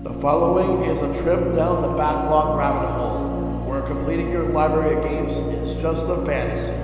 The following is a trip down the backlog rabbit hole, where completing your library of games is just a fantasy.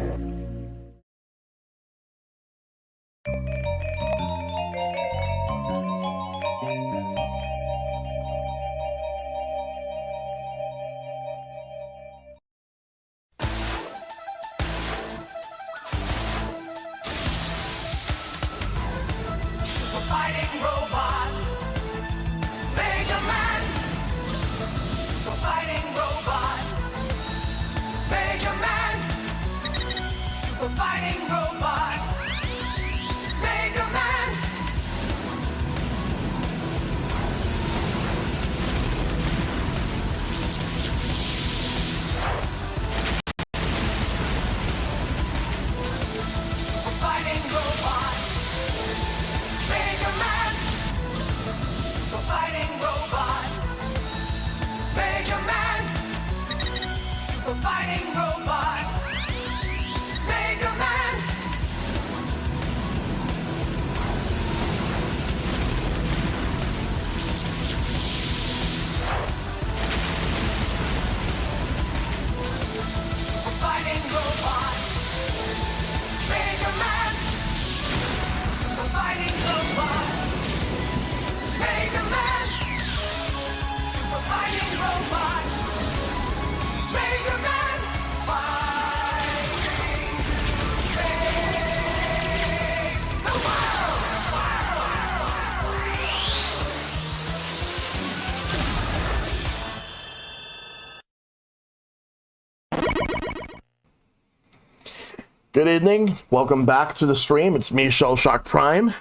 Good evening, welcome back to the stream. It's me, ShellshockPrime,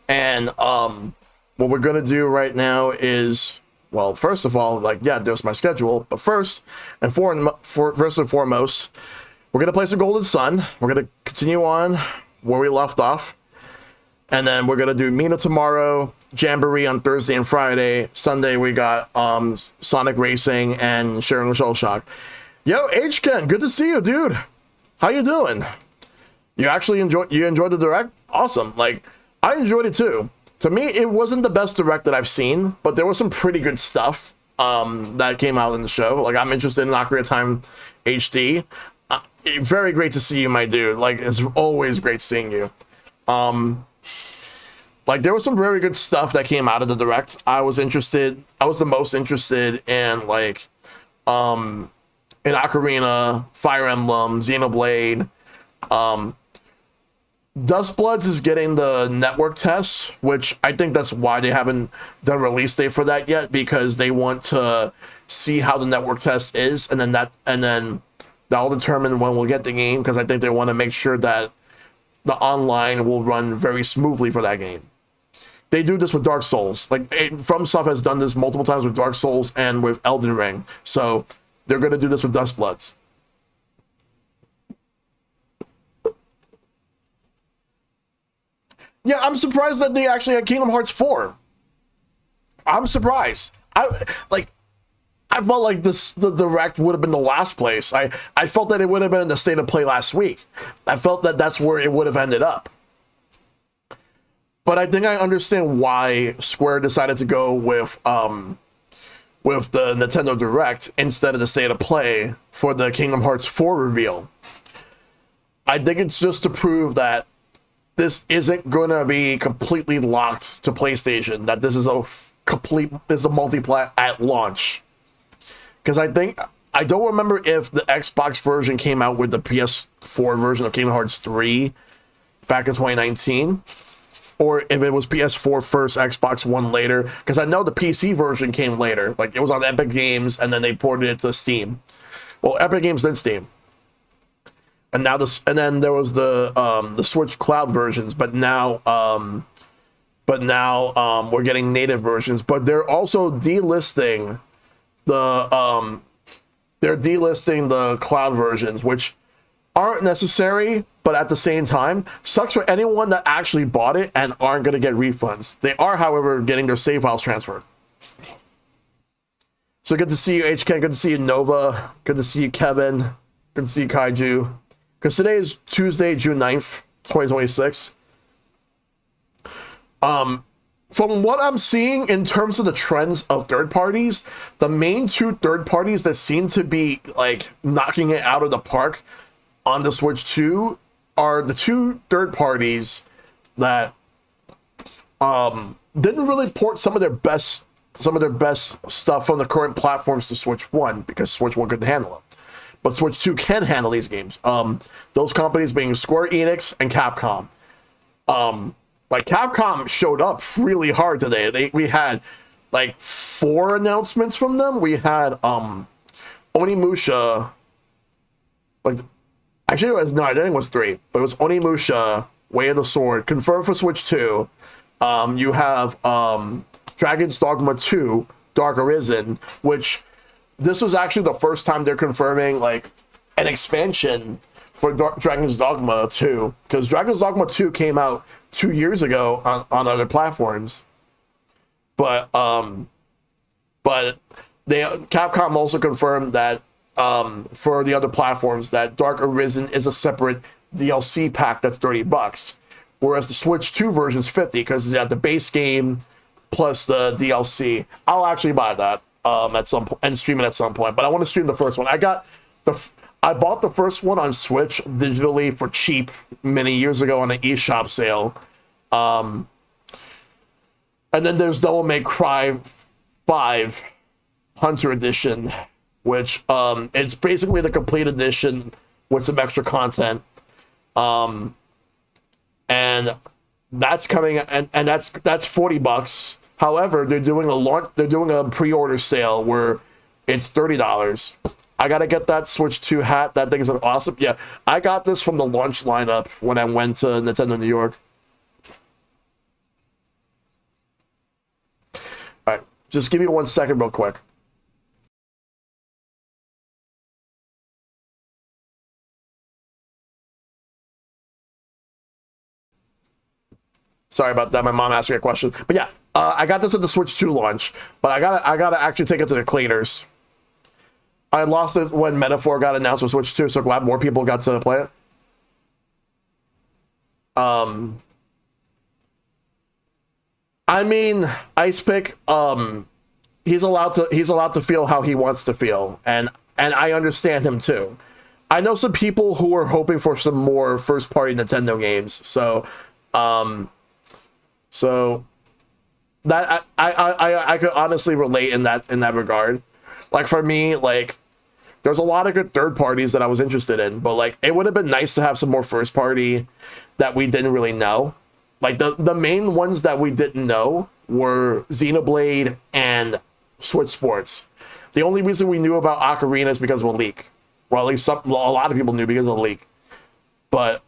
and what we're gonna do right now is, well, first of all, there's my schedule, but first and foremost, we're gonna play some Golden Sun. We're gonna continue on where we left off, and then we're gonna do Mina tomorrow, Jamboree on Thursday and Friday. Sunday we got Sonic Racing and Sharing with Shellshock. Yo, H-Ken, good to see you, dude. How you doing? You actually enjoyed the direct? Awesome. Like, I enjoyed it too. To me, it wasn't the best direct that I've seen, but there was some pretty good stuff that came out in the show. Like, I'm interested in Ocarina of Time HD. Very great to see you, my dude. Like, it's always great seeing you. Like, there was some very good stuff that came out of the direct. I was the most interested in, like, in Ocarina, Fire Emblem, Xenoblade. Dustbloods is getting the network tests, which I think that's why they haven't done a release date for that yet, because they want to see how the network test is, and then that'll determine when we'll get the game, because I think they want to make sure that the online will run very smoothly for that game. They do this with Dark Souls. Like, FromSoft has done this multiple times with Dark Souls and with Elden Ring, so they're going to do this with Dustbloods. Yeah, I'm surprised that they actually had Kingdom Hearts 4. I'm surprised. I felt like the direct would have been the last place. I felt that it would have been in the state of play last week. I felt that that's where it would have ended up. But I think I understand why Square decided to go with the Nintendo Direct instead of the state of play for the Kingdom Hearts 4 reveal. I think it's just to prove that this isn't going to be completely locked to PlayStation, that this is a multi-plat at launch. Because I don't remember if the Xbox version came out with the PS4 version of Kingdom Hearts 3 back in 2019, or if it was PS4 first, Xbox One later, because I know the PC version came later. Like, it was on Epic Games, and then they ported it to Steam. Well, Epic Games, then Steam. And then there was the Switch Cloud versions, but now we're getting native versions. But they're also delisting the cloud versions, which aren't necessary, but at the same time sucks for anyone that actually bought it and aren't going to get refunds. They are, however, getting their save files transferred. So good to see you, HK. Good to see you, Nova. Good to see you, Kevin. Good to see you, Kaiju. Because today is Tuesday, June 9th, 2026. from what I'm seeing in terms of the trends of third parties, the main two third parties that seem to be like knocking it out of the park on the Switch 2 are the two third parties that didn't really port some of their best stuff from the current platforms to Switch 1 because Switch 1 couldn't handle it. But Switch 2 can handle these games. Those companies being Square Enix and Capcom. Like Capcom showed up really hard today. We had like 4 announcements from them. We had Onimusha. Like actually it was no, I think it was 3, but it was Onimusha, Way of the Sword, confirmed for Switch 2. You have Dragon's Dogma 2, Dark Arisen, which this was actually the first time they're confirming like an expansion for Dragon's Dogma 2, because Dragon's Dogma 2 came out 2 years ago on other platforms, but Capcom also confirmed that for the other platforms that Dark Arisen is a separate DLC pack that's $30, whereas the Switch 2 version is $50 because it's at the base game plus the DLC. I'll actually buy that at some point and stream it at some point, but I want to stream the first one. I bought the first one on Switch digitally for cheap many years ago on an eShop sale. And then there's Devil May Cry 5 Hunter Edition, which it's basically the complete edition with some extra content. And that's coming and that's $40. However, they're doing a pre-order sale where it's $30. I gotta get that Switch 2 hat. That thing is awesome. Yeah, I got this from the launch lineup when I went to Nintendo New York. All right, just give me 1 second real quick. Sorry about that. My mom asked me a question. But yeah, I got this at the Switch 2 launch, but I gotta actually take it to the cleaners. I lost it when Metaphor got announced for Switch 2, so glad more people got to play it. I mean, Ice Pick, he's allowed to feel how he wants to feel, and I understand him too. I know some people who are hoping for some more first-party Nintendo games, so that I could honestly relate in that regard. Like for me, like there's a lot of good third parties that I was interested in, but like it would have been nice to have some more first party that we didn't really know. Like the main ones that we didn't know were Xenoblade and Switch Sports. The only reason we knew about Ocarina is because of a leak. Well, at least a lot of people knew because of a leak. But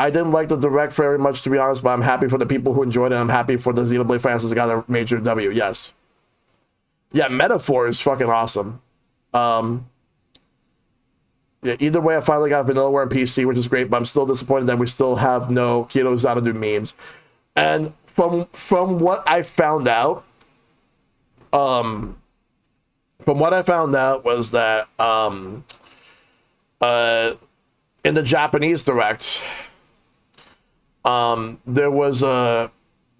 I didn't like the Direct very much, to be honest, but I'm happy for the people who enjoyed it. I'm happy for the Xenoblade fans that got a major W, yes. Yeah, Metaphor is fucking awesome. Yeah, either way, I finally got Vanillaware on PC, which is great, but I'm still disappointed that we still have no Kyoto Xanadu memes. And from what I found out, was that in the Japanese Direct, there was a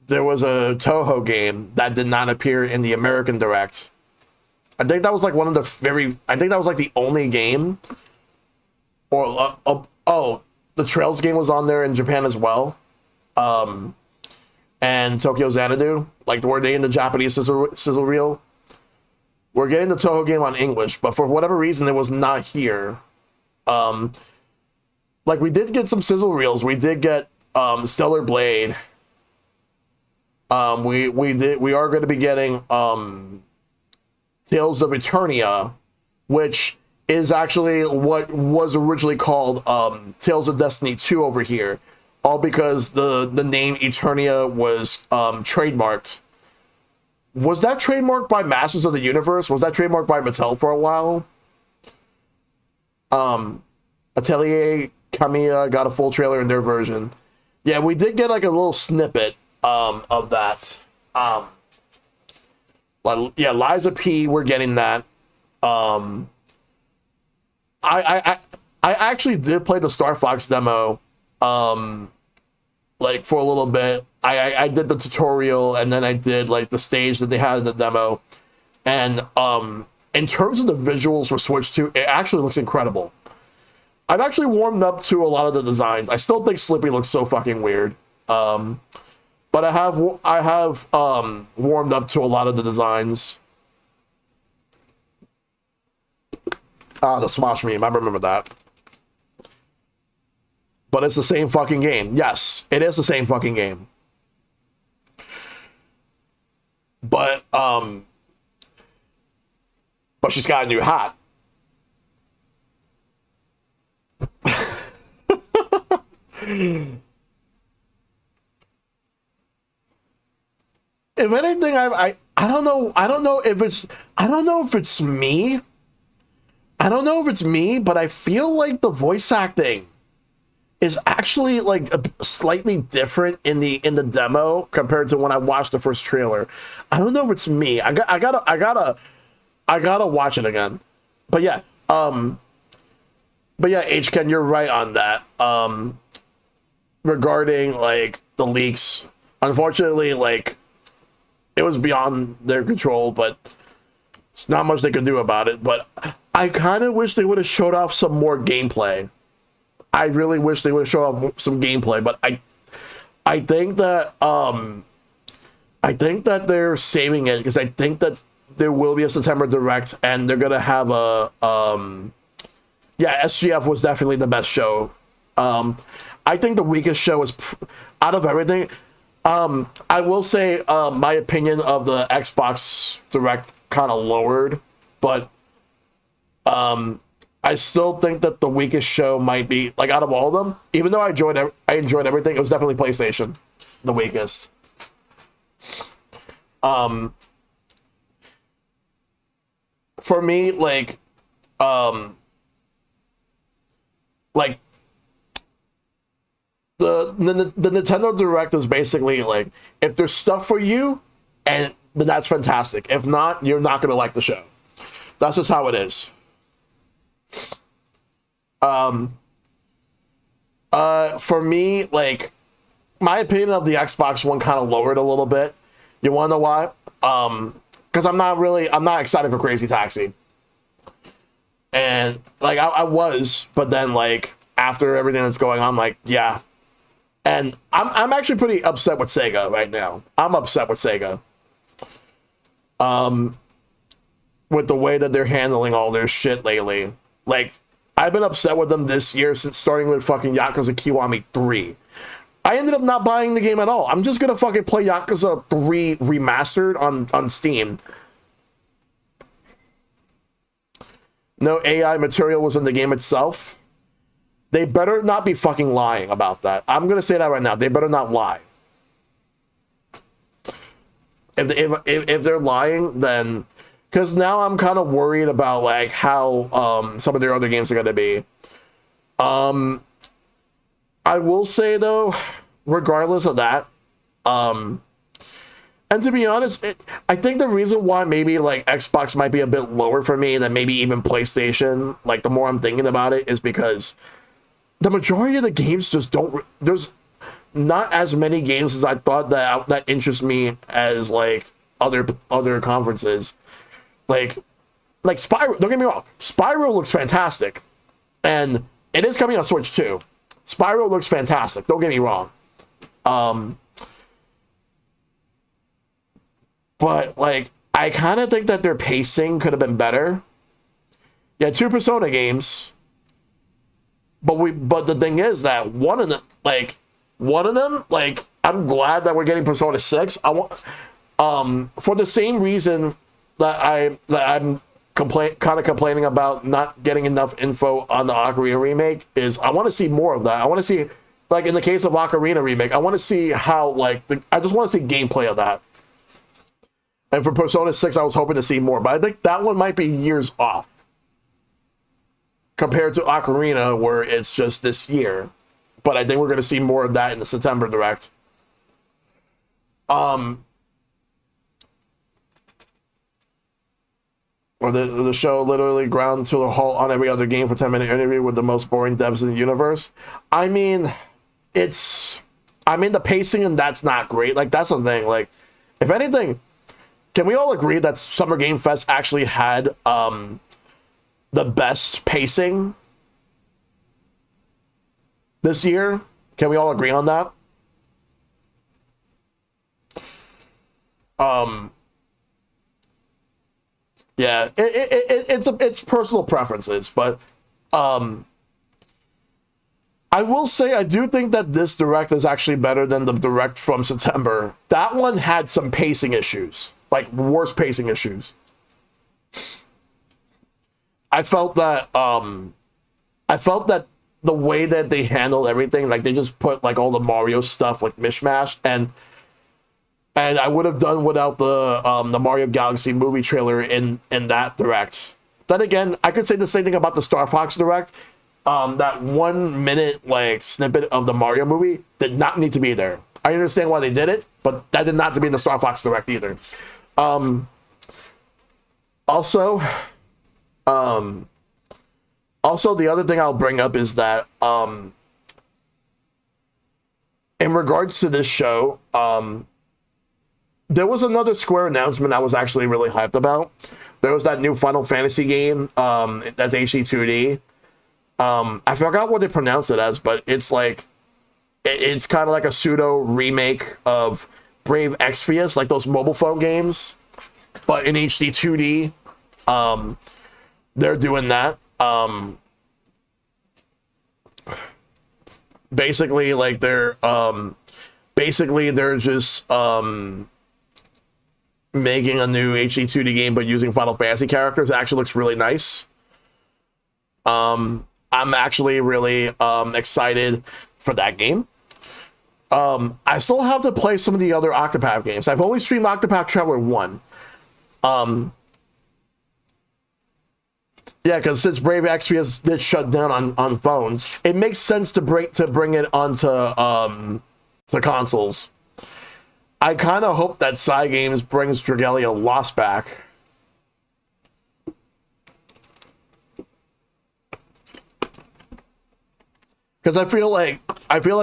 Toho game that did not appear in the American Direct. I think that was like the only game. Or the Trails game was on there in Japan as well. And Tokyo Xanadu, like were they in the Japanese sizzle reel? We're getting the Toho game on English, but for whatever reason it was not here. Like we did get some sizzle reels. We did get Stellar Blade. We are going to be getting Tales of Eternia, which is actually what was originally called Tales of Destiny 2 over here, all because the name Eternia was trademarked. Was that trademarked by Masters of the Universe? Was that trademarked by Mattel for a while? Atelier Kamiya got a full trailer in their version. Yeah, we did get like a little snippet of that. Yeah, Liza P, we're getting that. I actually did play the Star Fox demo like for a little bit. I did the tutorial, and then I did like the stage that they had in the demo. And in terms of the visuals for Switch 2, it actually looks incredible. I've actually warmed up to a lot of the designs. I still think Slippy looks so fucking weird. But I have warmed up to a lot of the designs. The Smosh meme, I remember that. But it's the same fucking game. Yes, it is the same fucking game. But she's got a new hat. If anything, I don't know. I don't know if it's me. I don't know if it's me, but I feel like the voice acting is actually like slightly different in the demo compared to when I watched the first trailer. I don't know if it's me. I gotta watch it again. But yeah, HKen, you're right on that. Regarding like the leaks, unfortunately, like it was beyond their control, but it's not much they could do about it. But I kind of wish they would have showed off some more gameplay. I really wish they would have shown off some gameplay, but I think that they're saving it because I think that there will be a September Direct, and they're gonna have a SGF was definitely the best show. I think the weakest show is out of everything. I will say my opinion of the Xbox Direct kind of lowered, but I still think that the weakest show might be, like, out of all of them, even though I enjoyed everything, it was definitely PlayStation, the weakest. For me, like the Nintendo Direct is basically like, if there's stuff for you, and then that's fantastic. If not, you're not gonna like the show. That's just how it is. For me, like, my opinion of the Xbox One kind of lowered a little bit. You want to know why? Because I'm not excited for Crazy Taxi. And like I was, but then like after everything that's going on, like, yeah. And I'm actually pretty upset with Sega right now. I'm upset with Sega. With the way that they're handling all their shit lately. Like, I've been upset with them this year since starting with fucking Yakuza Kiwami 3. I ended up not buying the game at all. I'm just gonna fucking play Yakuza 3 remastered on Steam. No AI material was in the game itself. They better not be fucking lying about that. I'm gonna say that right now. They better not lie. If they're lying, then, because now I'm kind of worried about like how some of their other games are gonna be. I will say though, regardless of that, and to be honest, I think the reason why maybe like Xbox might be a bit lower for me than maybe even PlayStation, like the more I'm thinking about it, is because the majority of the games just don't. There's not as many games as I thought that interest me as like other conferences. Like Spyro. Don't get me wrong, Spyro looks fantastic, and it is coming on Switch too. Spyro looks fantastic. Don't get me wrong. But like, I kind of think that their pacing could have been better. Yeah, 2 Persona games. But the thing is that one of them, I'm glad that we're getting Persona 6. I want, for the same reason that I'm kind of complaining about not getting enough info on the Ocarina remake, is I want to see more of that. I want to see, like in the case of Ocarina remake, I want to see how I just want to see gameplay of that. And for Persona 6, I was hoping to see more, but I think that one might be years off compared to Ocarina, where it's just this year. But I think we're going to see more of that in the September Direct. Or the show literally ground to a halt on every other game for 10-minute interview with the most boring devs in the universe. I mean, I mean, the pacing and that's not great. Like, that's the thing. Like, if anything, can we all agree that Summer Game Fest actually had the best pacing this year? Can we all agree on that? Yeah, it's personal preferences, but I will say I do think that this direct is actually better than the direct from September. That one had some pacing issues, like worse pacing issues. I felt that the way that they handled everything, like they just put like all the Mario stuff like mishmash, and I would have done without the Mario Galaxy movie trailer in that direct. Then again, I could say the same thing about the Star Fox direct. That 1 minute like snippet of the Mario movie did not need to be there. I understand why they did it, but that did not to be in the Star Fox direct either. Also, the other thing I'll bring up is that in regards to this show, there was another Square announcement I was actually really hyped about. There was that new Final Fantasy game that's HD 2D. I forgot what they pronounced it as, but it's like it's kind of like a pseudo remake of Brave Exvius, like those mobile phone games, but in HD 2D. They're doing that. Basically, like they're just making a new HD 2D game, but using Final Fantasy characters. It actually looks really nice. I'm actually really excited for that game. I still have to play some of the other Octopath games. I've only streamed Octopath Traveler 1. Yeah, because since Brave Exvius did shut down on phones, it makes sense to bring it onto to consoles. I kind of hope that Cygames brings Dragalia Lost back. Because I feel like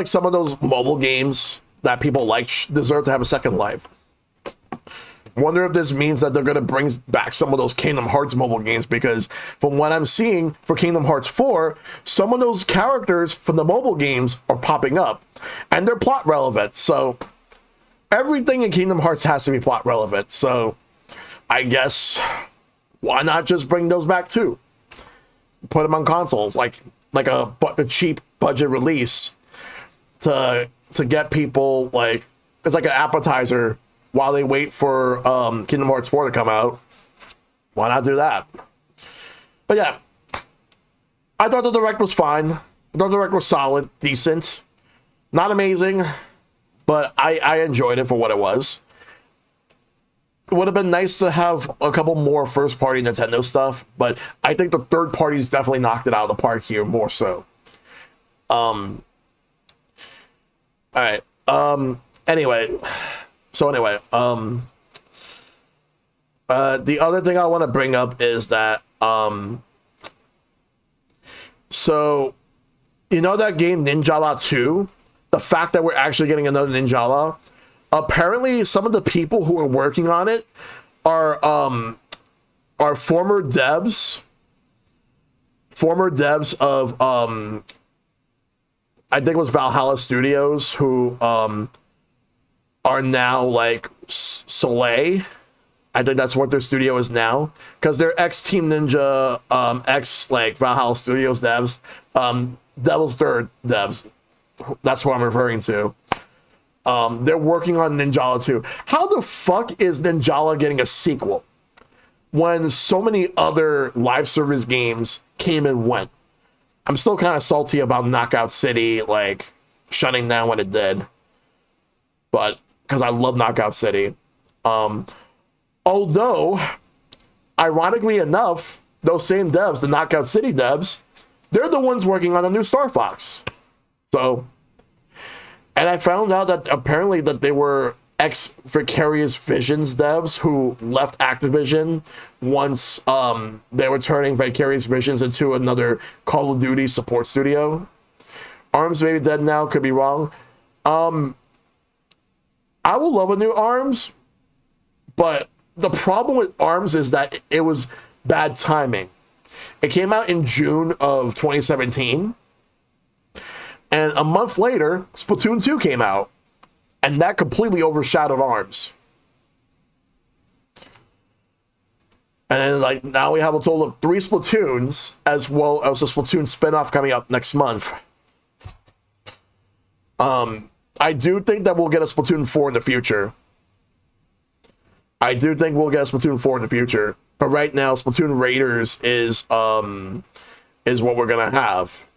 some of those mobile games that people like deserve to have a second life. Wonder if this means that they're going to bring back some of those Kingdom Hearts mobile games, because from what I'm seeing for Kingdom Hearts 4, some of those characters from the mobile games are popping up and they're plot relevant. So everything in Kingdom Hearts has to be plot relevant. So I guess why not just bring those back too? Put them on consoles like a cheap budget release to get people, like it's like an appetizer while they wait for Kingdom Hearts 4 to come out. Why not do that? But yeah, I thought the direct was fine. I thought the direct was solid, decent, not amazing, but I enjoyed it for what it was. It would have been nice to have a couple more first-party Nintendo stuff, but I think the third parties definitely knocked it out of the park here more so. All right. Anyway, the other thing I want to bring up is that so you know that game Ninjala 2, the fact that we're actually getting another Ninjala, apparently some of the people who are working on it are former devs of I think it was Valhalla Studios, who are now like Soleil. I think that's what their studio is now, because they're ex Team Ninja, ex like Valhalla Studios devs, Devil's Third devs. That's what I'm referring to. They're working on Ninjala 2. How the fuck is Ninjala getting a sequel when so many other live service games came and went? I'm still kind of salty about Knockout City like shutting down when it did, but because I love Knockout City. Although, ironically enough, those same devs, the Knockout City devs, they're the ones working on the new Star Fox. So, and I found out that apparently that they were ex-Vicarious Visions devs who left Activision once they were turning Vicarious Visions into another Call of Duty support studio. Arms may be dead now, could be wrong. I will love a new ARMS, but the problem with ARMS is that it was bad timing. It came out in June of 2017, and a month later, Splatoon 2 came out, and that completely overshadowed ARMS. And then, like, now we have a total of 3 Splatoons, as well as a Splatoon spinoff coming up next month. I do think that we'll get a Splatoon 4 in the future. But right now, Splatoon Raiders is what we're gonna have.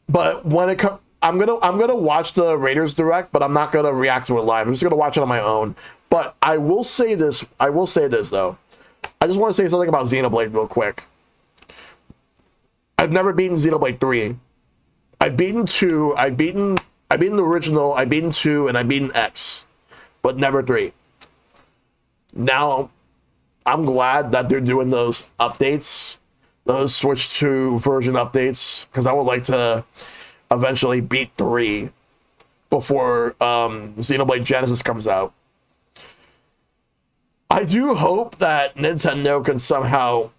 But when it comes, I'm gonna watch the Raiders Direct, but I'm not gonna react to it live. I'm just gonna watch it on my own. But I will say this though. I just want to say something about Xenoblade real quick. I've never beaten Xenoblade 3. I've beaten 2. I've beaten the original. I've beaten 2, and I've beaten X, but never 3. Now, I'm glad that they're doing those updates, those Switch 2 version updates, because I would like to eventually beat 3 before Xenoblade Genesis comes out. I do hope that Nintendo can somehow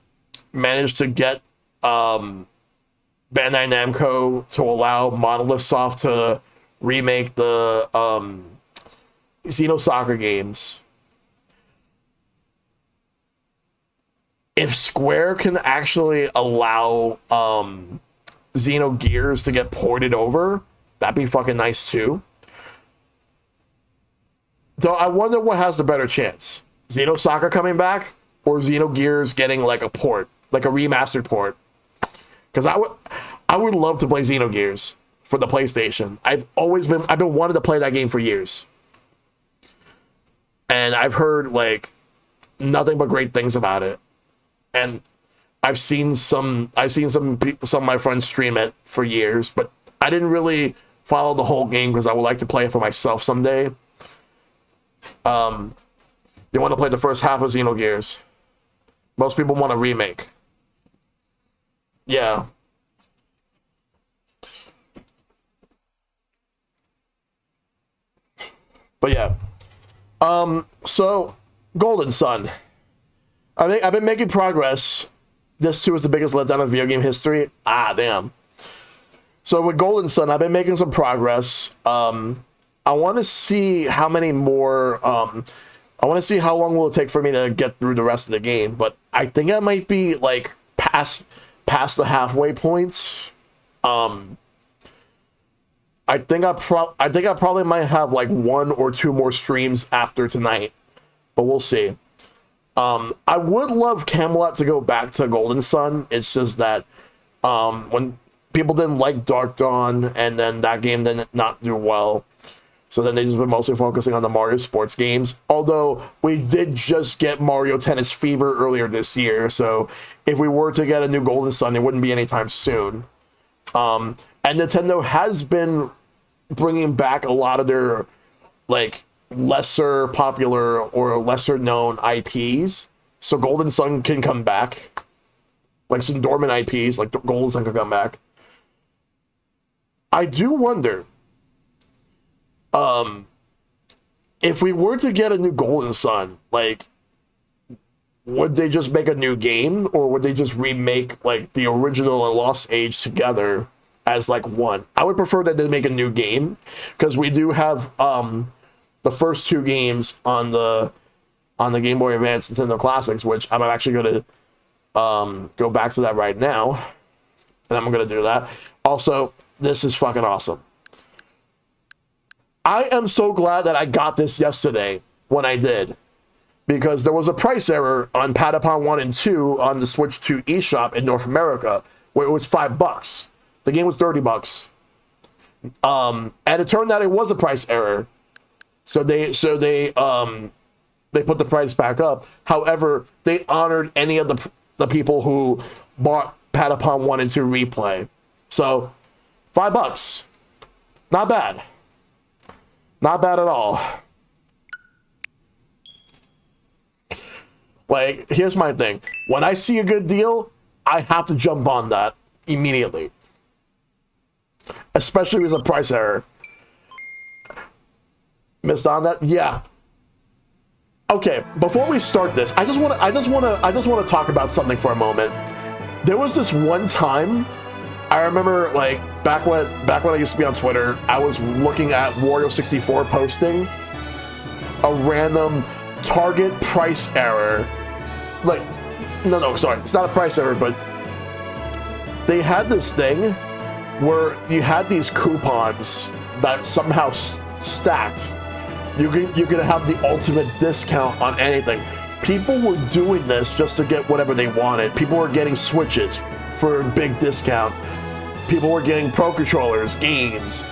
manage to get Bandai Namco to allow Monolith Soft to remake the Xenosoccer games. If Square can actually allow Xenogears to get ported over, that'd be fucking nice too. Though I wonder what has the better chance. Xenosoccer coming back or Xenogears getting like a port, like a remastered port. Because I would love to play Xenogears for the PlayStation. I've been wanting to play that game for years. And I've heard like nothing but great things about it. And I've seen some of my friends stream it for years, but I didn't really follow the whole game because I would like to play it for myself someday. You want to play the first half of Xenogears. Most people want a remake. Yeah. But yeah. So Golden Sun. I think I've been making progress. This too is the biggest letdown of video game history. Ah, damn. So with Golden Sun, I've been making some progress. I want to see how many more. I want to see how long will it take for me to get through the rest of the game. But I think I might be like past the halfway points. I think I probably might have like 1 or 2 more streams after tonight, but we'll see. I would love Camelot to go back to Golden Sun. It's just that when people didn't like Dark Dawn, and then that game didn't not do well, so then they just been mostly focusing on the Mario sports games. Although we did just get Mario Tennis Fever earlier this year, so if we were to get a new Golden Sun, it wouldn't be anytime soon. And Nintendo has been bringing back a lot of their like lesser popular or lesser known IPs, so Golden Sun can come back. Like some dormant IPs, like Golden Sun can come back. I do wonder, if we were to get a new Golden Sun, like, would they just make a new game, or would they just remake like the original and Lost Age together as like one? I would prefer that they make a new game, because we do have the first 2 games on the Game Boy Advance Nintendo Classics, which I'm actually going to go back to that right now, and I'm going to do that. Also, this is fucking awesome. I am so glad that I got this yesterday when I did, because there was a price error on Patapon 1 and 2 on the Switch 2 eShop in North America, where it was $5. The game was $30. And it turned out it was a price error. So they put the price back up. However, they honored any of the people who bought Patapon 1 and 2 replay. So $5. Not bad. Not bad at all. Like, here's my thing. When I see a good deal, I have to jump on that immediately. especially with a price error. Missed on that? Yeah. Okay, before we start this, I just want to talk about something for a moment. There was this one time, I remember, like, back when I used to be on Twitter, I was looking at Wario64 posting a random Target price error. Like, no, sorry, it's not a price error, but they had this thing where you had these coupons that somehow stacked. You could have the ultimate discount on anything. People were doing this just to get whatever they wanted. People were getting Switches for a big discount. People were getting Pro Controllers, games,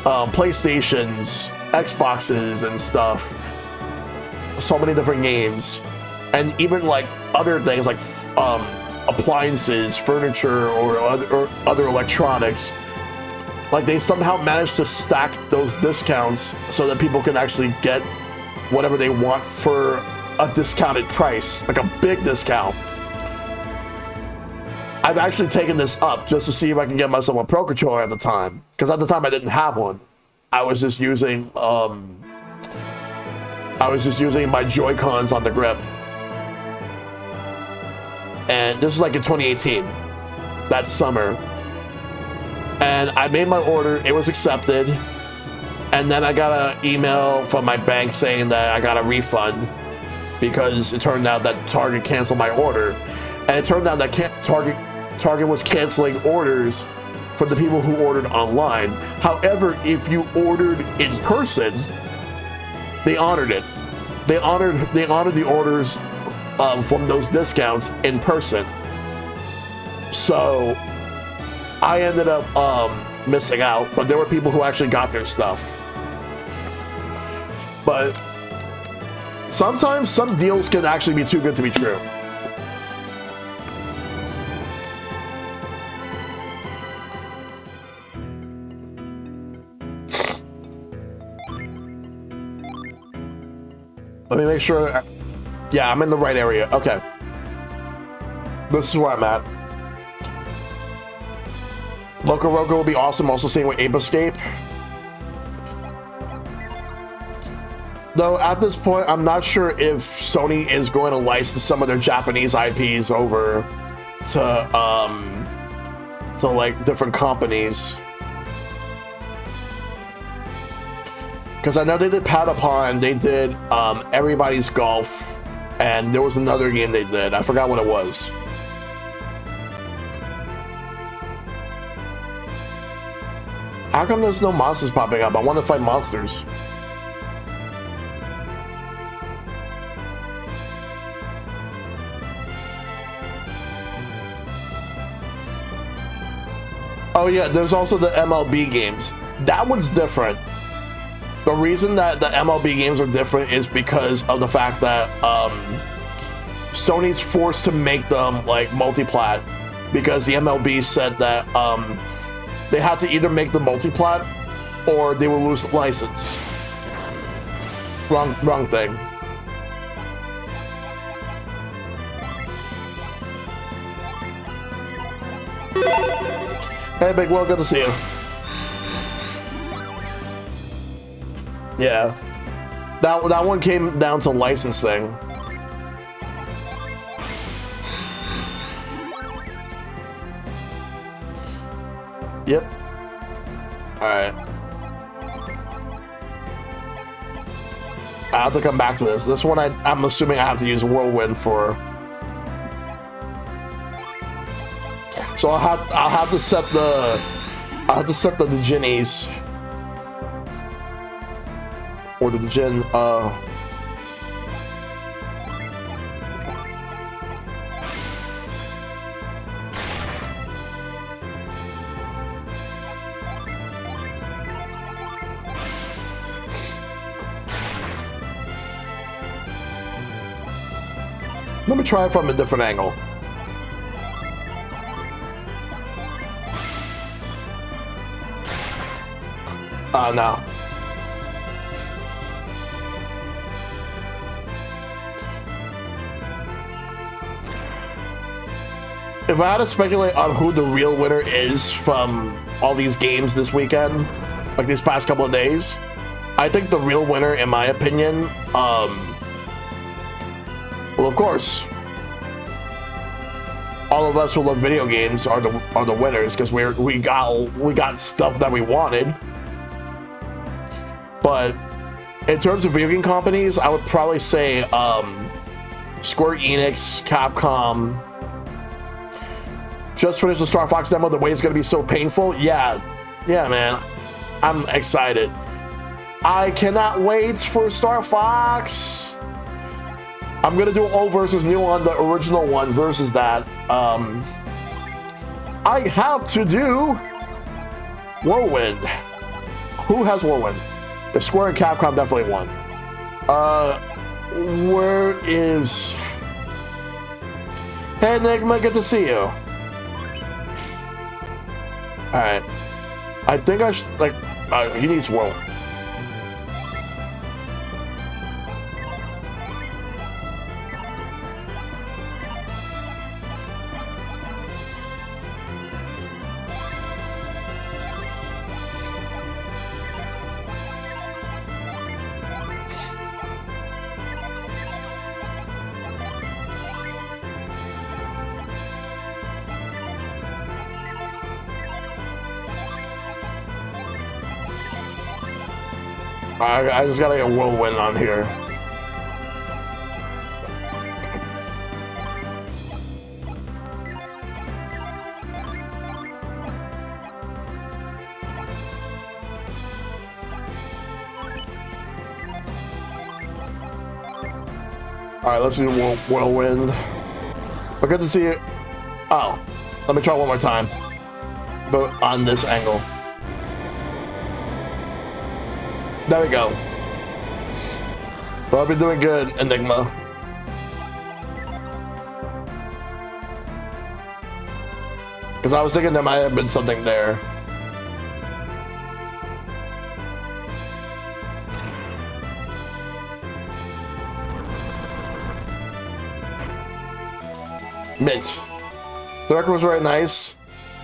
PlayStations, Xboxes, and stuff. So many different games. And even like other things like appliances, furniture, or other electronics. Like, they somehow managed to stack those discounts so that people can actually get whatever they want for a discounted price, like a big discount. I've actually taken this up just to see if I can get myself a Pro Controller at the time, because at the time I didn't have one. I was just using my Joy-Cons on the grip. And this was like in 2018, that summer. And I made my order, it was accepted, and then I got an email from my bank saying that I got a refund because it turned out that Target canceled my order. And it turned out that Target was canceling orders for the people who ordered online. However, if you ordered in person, they honored it. They honored the orders from those discounts in person. So I ended up missing out, but there were people who actually got their stuff. But sometimes some deals can actually be too good to be true. Let me make sure. Yeah, I'm in the right area. Okay. This is where I'm at. Loco Roco will be awesome. Also seeing with Ape Escape. Though at this point, I'm not sure if Sony is going to license some of their Japanese IPs over to like different companies. Because I know they did Patapon, they did Everybody's Golf, and there was another game they did. I forgot what it was. How come there's no monsters popping up? I want to fight monsters. Oh yeah, there's also the MLB games. That one's different. The reason that the MLB games are different is because of the fact that Sony's forced to make them like multiplat, because the MLB said that they had to either make the multiplat or they will lose the license. Wrong thing. Hey Big Will, good to see you. Yeah, that one came down to licensing. Yep. Alright. I have to come back to this. This one I'm assuming I have to use Whirlwind for. So I'll have to set the Djinnies. Or the Djinn, let me try it from a different angle. No. If I had to speculate on who the real winner is from all these games this weekend, like these past couple of days. I think the real winner, in my opinion, well, of course, all of us who love video games are the winners because we got stuff that we wanted. But in terms of video game companies, I would probably say Square Enix, Capcom. Just finished the Star Fox demo. The way it's gonna be so painful. Yeah, man, I'm excited. I cannot wait for Star Fox. I'm gonna do old versus new on the original one versus that. I have to do Whirlwind. Who has Whirlwind? The Square and Capcom definitely won. Where is... Hey, Enigma, good to see you. Alright. I think I should, like, he needs Whirlwind. I just gotta get Whirlwind on here. Alright, let's do Whirlwind. But good to see you. Oh, let me try one more time. But on this angle. There we go. Well, I've been doing good, Enigma. Because I was thinking there might have been something there. Mint. The record was very nice.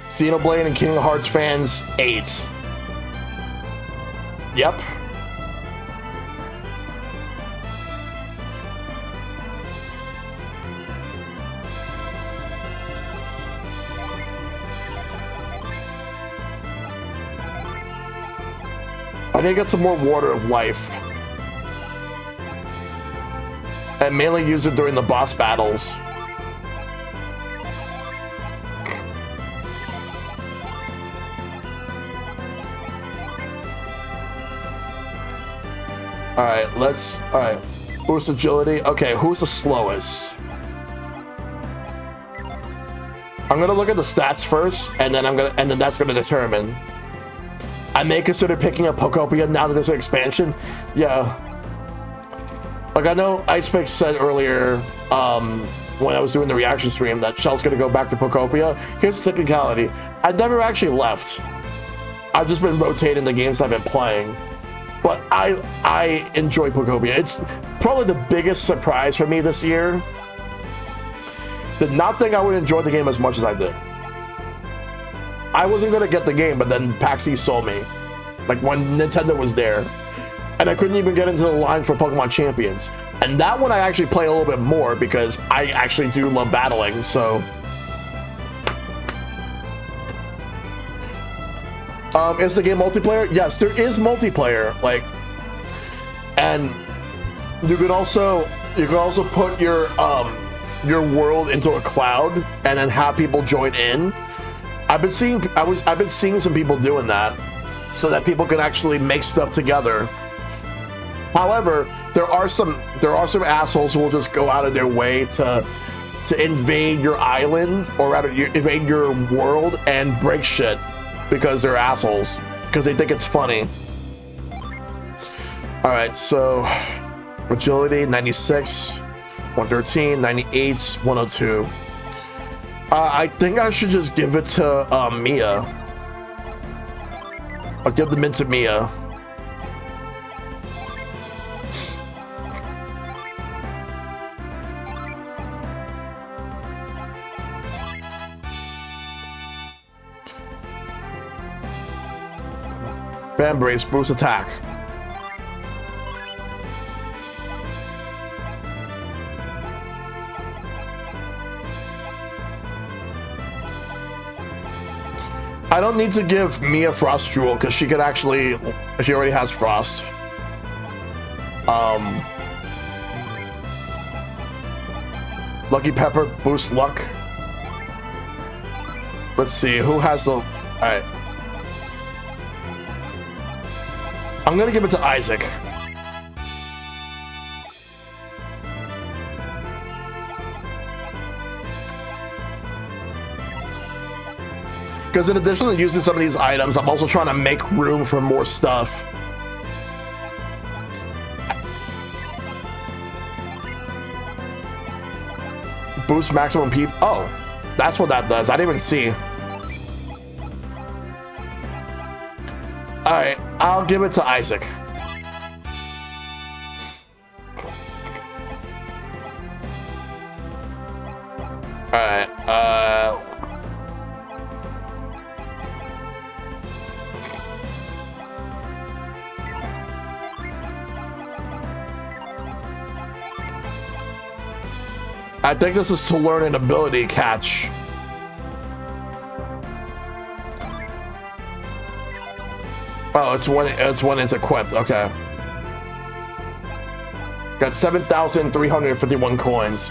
Xenoblade and Kingdom Hearts fans 8. Yep. I need to get some more Water of Life. And mainly use it during the boss battles. Alright, boost agility. Okay, who's the slowest? I'm gonna look at the stats first, and then that's gonna determine. I may consider picking up Pokopia now that there's an expansion. Yeah. Like, I know Icepix said earlier, when I was doing the reaction stream, that Shell's gonna go back to Pokopia. Here's the technicality. I never actually left. I've just been rotating the games I've been playing. But I enjoy Pokopia. It's probably the biggest surprise for me this year. Did not think I would enjoy the game as much as I did. I wasn't gonna get the game, but then PAX East sold me. Like when Nintendo was there. And I couldn't even get into the line for Pokemon Champions. And that one I actually play a little bit more because I actually do love battling, so. Is the game multiplayer? Yes, there is multiplayer. Like, and you can also put your world into a cloud and then have people join in. I've been seeing some people doing that so that people can actually make stuff together. However, there are some assholes who will just go out of their way to invade your island or rather invade your world and break shit because they're assholes because they think it's funny. All right, so agility 96, 113, 98, 102. I think I should just give it to Mia. I'll give the mint to Mia. Fan brace, boost attack. I don't need to give Mia Frost Jewel because she could actually, she already has Frost. Lucky Pepper, boost luck. Let's see, who has the... Alright. I'm gonna give it to Isaac. Because in addition to using some of these items, I'm also trying to make room for more stuff. Boost maximum peep. Oh, that's what that does. I didn't even see. Alright, I'll give it to Isaac. Alright, I think this is to learn an ability catch. Oh, it's when it's equipped. Okay. Got 7,351 coins.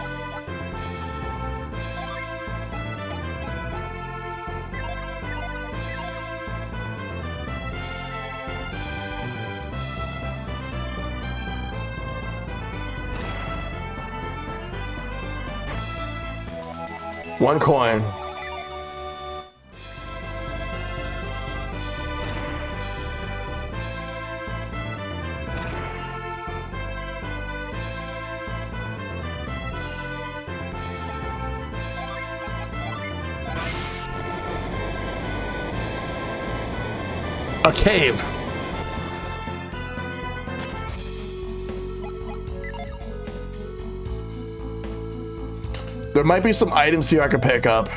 One coin. A cave. There might be some items here I could pick up.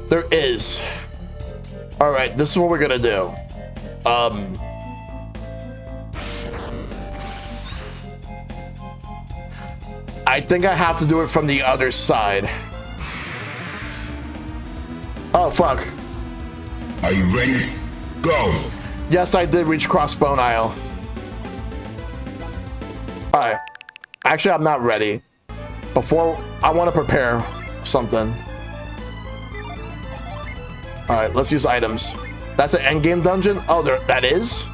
There is. All right, this is what we're gonna do. I think I have to do it from the other side. Oh, fuck. Are you ready? Go. Yes, I did reach Crossbone Isle. Alright. Actually, I'm not ready. Before, I want to prepare something. Alright, let's use items. That's an endgame dungeon? Oh, there, that is?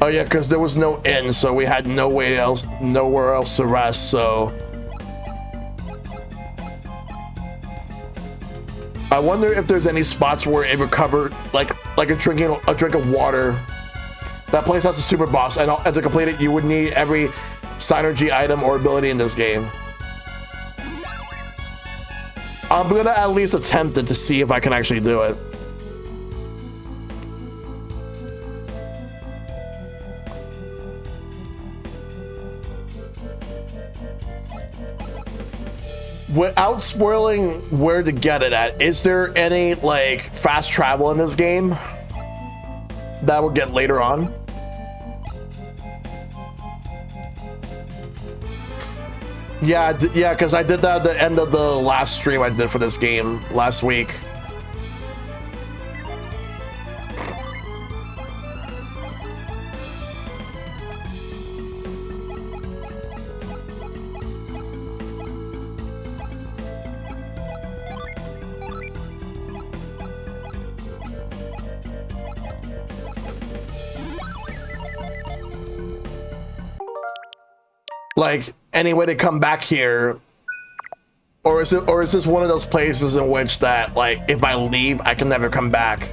Oh yeah, because there was no inn, so we had nowhere else to rest, so... I wonder if there's any spots where it would cover, like a drink of water. That place has a super boss, and to complete it, you would need every synergy item or ability in this game. I'm gonna at least attempt it to see if I can actually do it. Without spoiling where to get it at, is there any like fast travel in this game that we'll get later on? Yeah, yeah, because I did that at the end of the last stream I did for this game last week. Like, any way to come back here, or is this one of those places in which that, like, if I leave, I can never come back?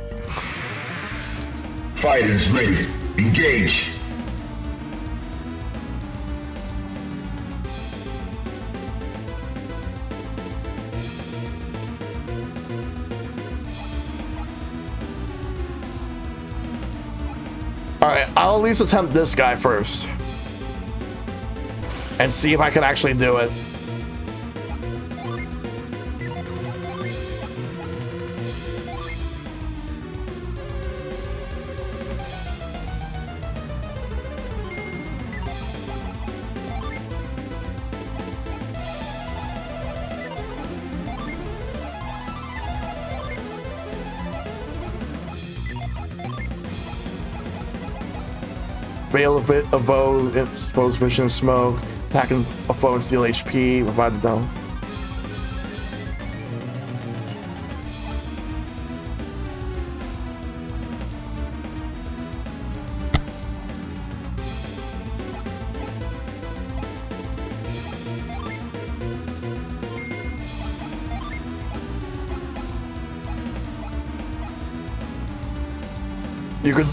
Fighters ready. Engage. Alright, I'll at least attempt this guy first. And see if I can actually do it. Veil a bit of bow, expose vision and smoke, attacking a foe and steal HP, revive the down.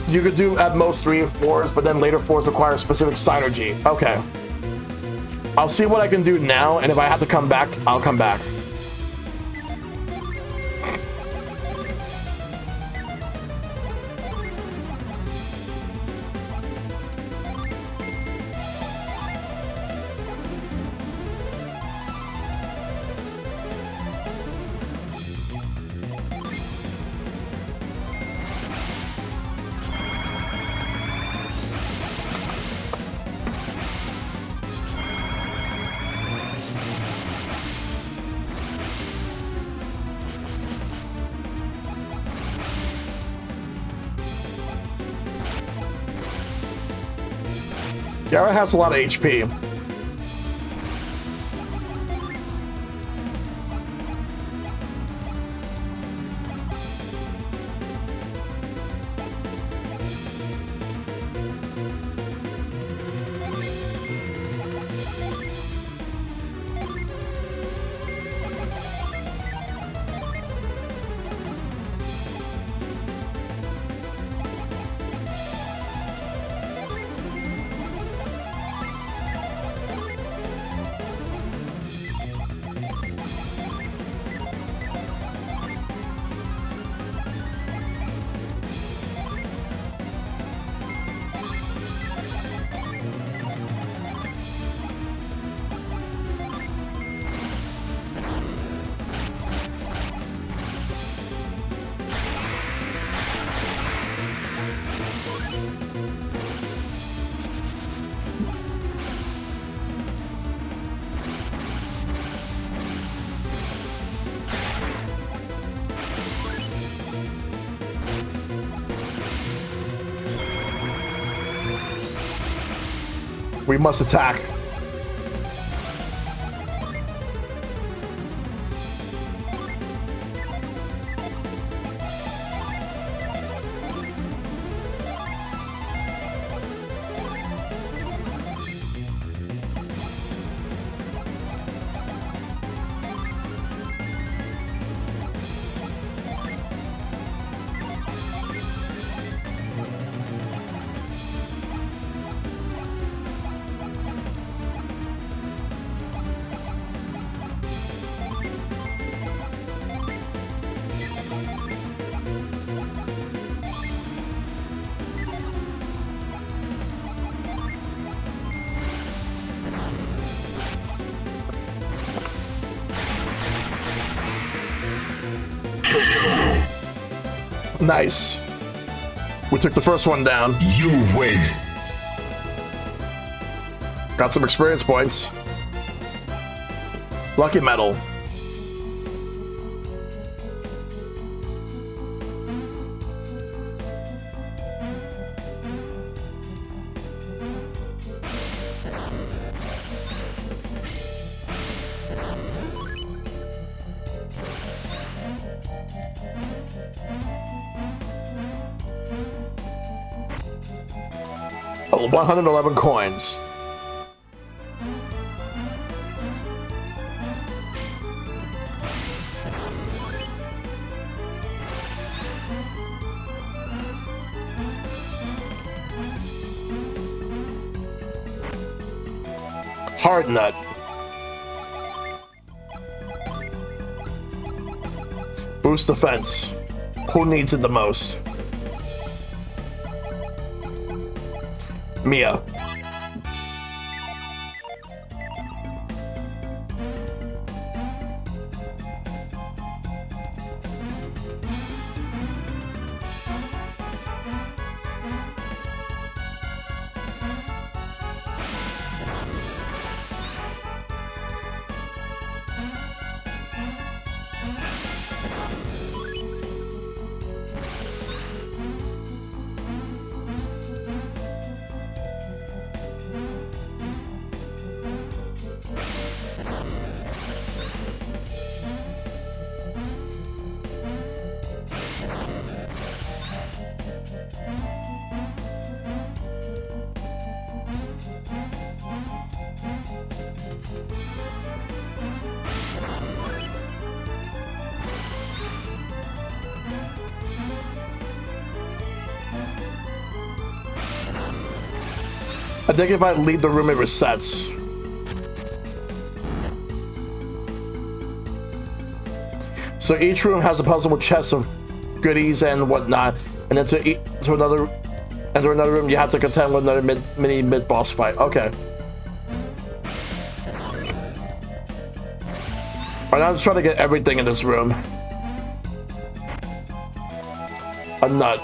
You could do at most 3 or 4s, but then later 4s require specific synergy. Okay. I'll see what I can do now, and if I have to come back, I'll come back. Yara has a lot of HP. We must attack. Nice. We took the first one down. You win. Got some experience points. Lucky medal. Oh, 111 coins. Hard nut. Boost defense. Who needs it the most? Mia. I think if I leave the room, it resets. So each room has a puzzle with chests of goodies and whatnot, and then to another room, you have to contend with another mini mid-boss fight. Okay. Alright, I'm just trying to get everything in this room. A nut.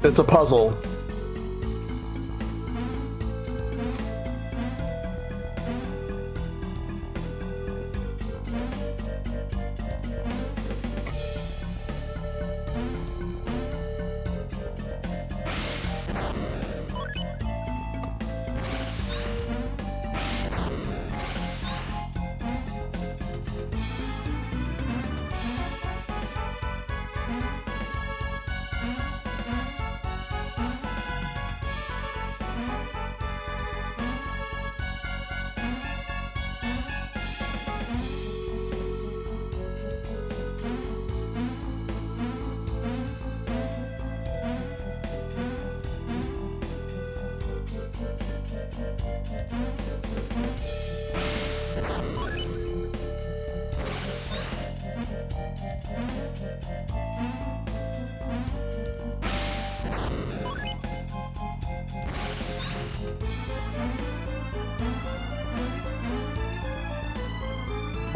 It's a puzzle.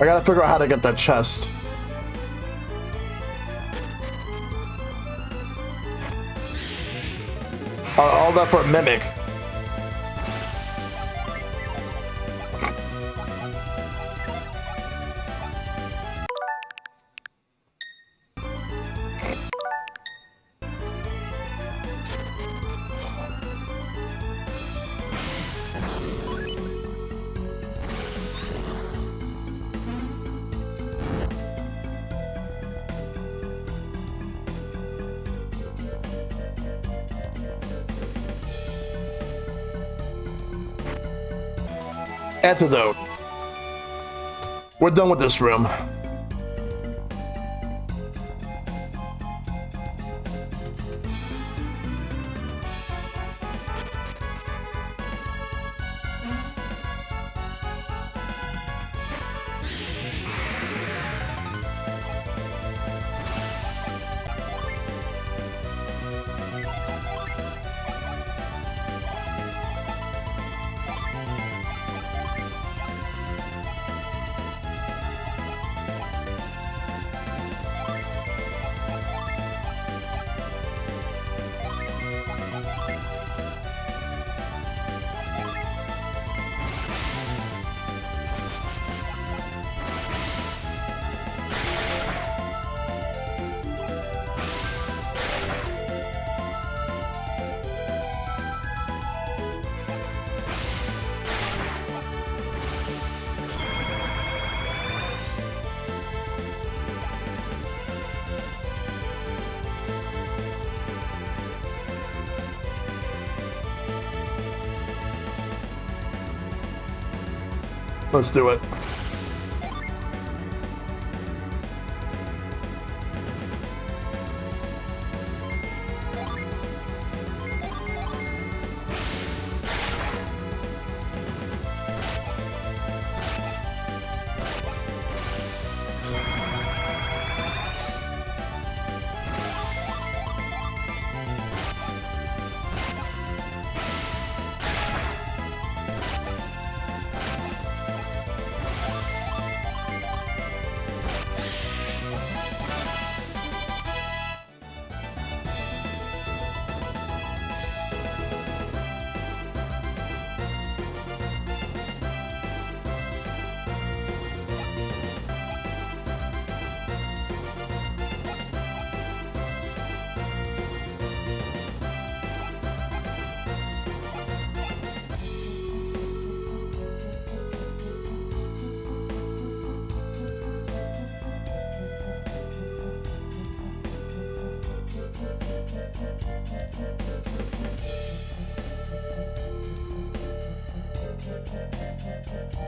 I gotta figure out how to get that chest. All that for a mimic. Antidote. We're done with this room. Let's do it.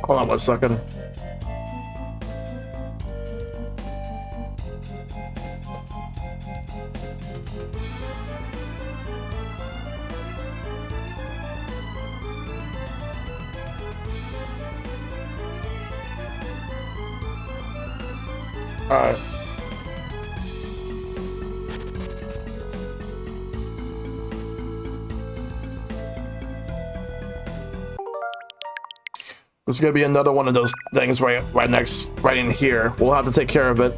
Hold on 1 second. All right. There's gonna be another one of those things right in here. We'll have to take care of it.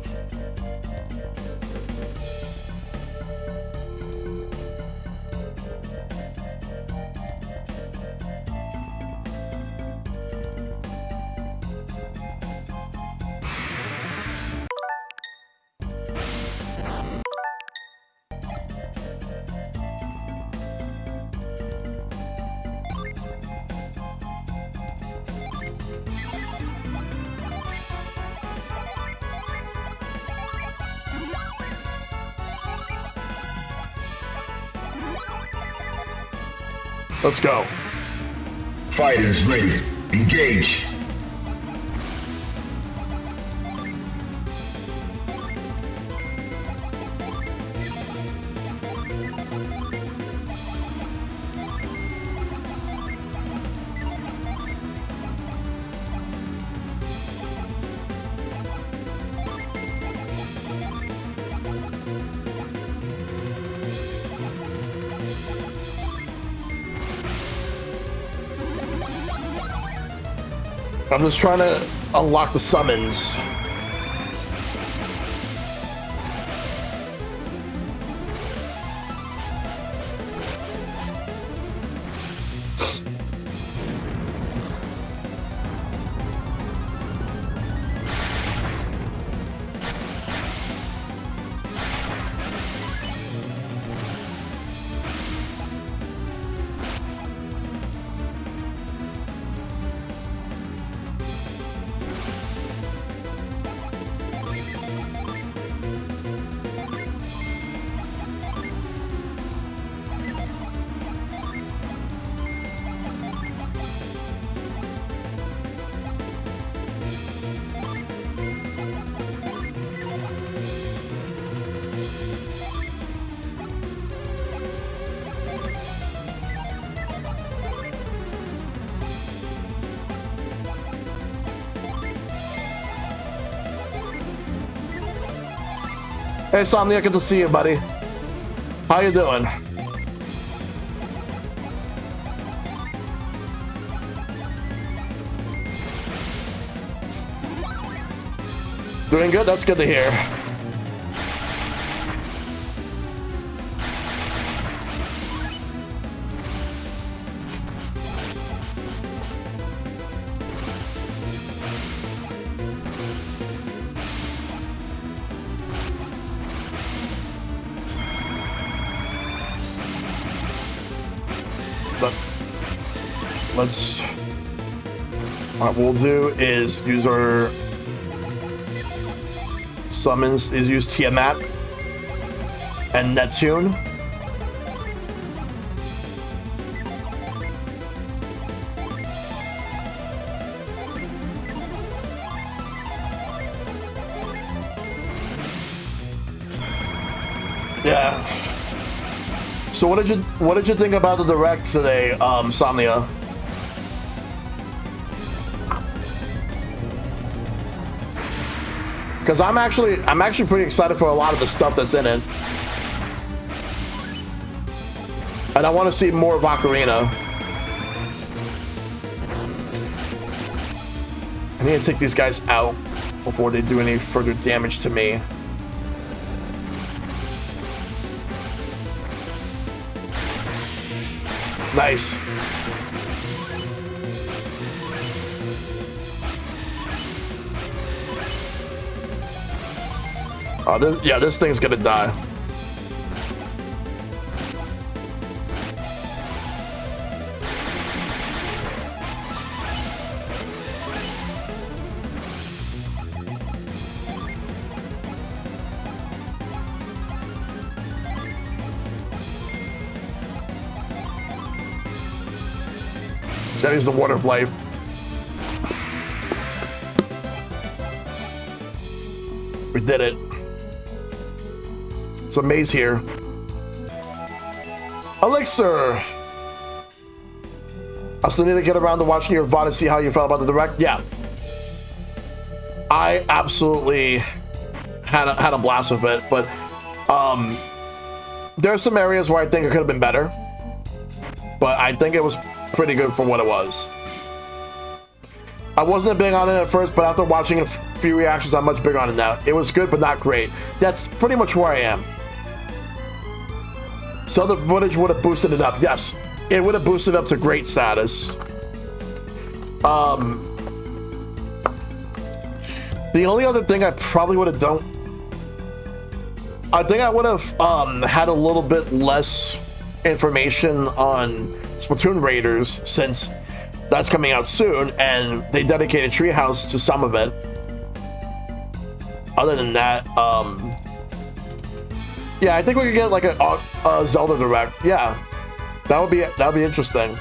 Let's go. Fighters ready. Engage. I'm just trying to unlock the summons. Hey, Somnia, good to see you, buddy. How you doing? Doing good? That's good to hear. Let's. What we'll do is use our summons. Is use Tiamat and Neptune. Yeah. So what did you think about the direct today, Somnia? Because I'm actually pretty excited for a lot of the stuff that's in it, and I want to see more of Ocarina. I need to take these guys out before they do any further damage to me. Nice. This thing's gonna die. It's gotta use the water of life. We did it. It's a maze here. Elixir! I still need to get around to watching your VOD to see how you felt about the direct. Yeah. I absolutely had a blast with it, but there's some areas where I think it could have been better. But I think it was pretty good for what it was. I wasn't big on it at first, but after watching a few reactions, I'm much bigger on it now. It was good, but not great. That's pretty much where I am. So the footage would have boosted it up. Yes, it would have boosted up to great status. The only other thing I probably would have done, I think I would have had a little bit less information on Splatoon Raiders, since that's coming out soon, and they dedicated Treehouse to some of it. Other than that, yeah, I think we could get like a Zelda Direct. Yeah, that would be interesting.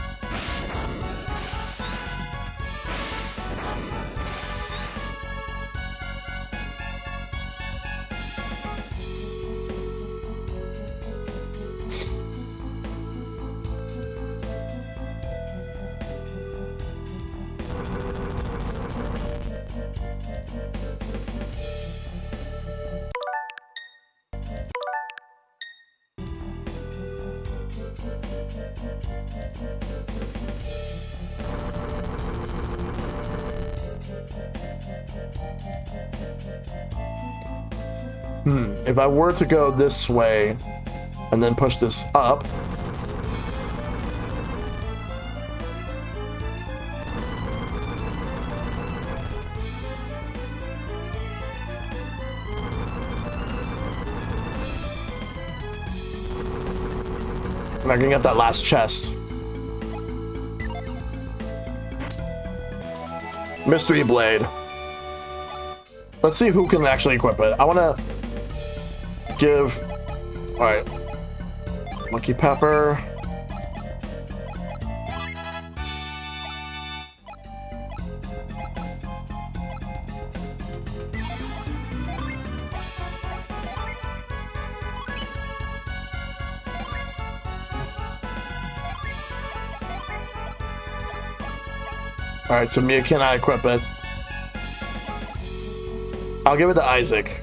If I were to go this way and then push this up, and I can get that last chest. Mystery Blade. Let's see who can actually equip it. I want to give... Alright. Lucky Pepper. Alright, so Mia cannot equip it. I'll give it to Isaac.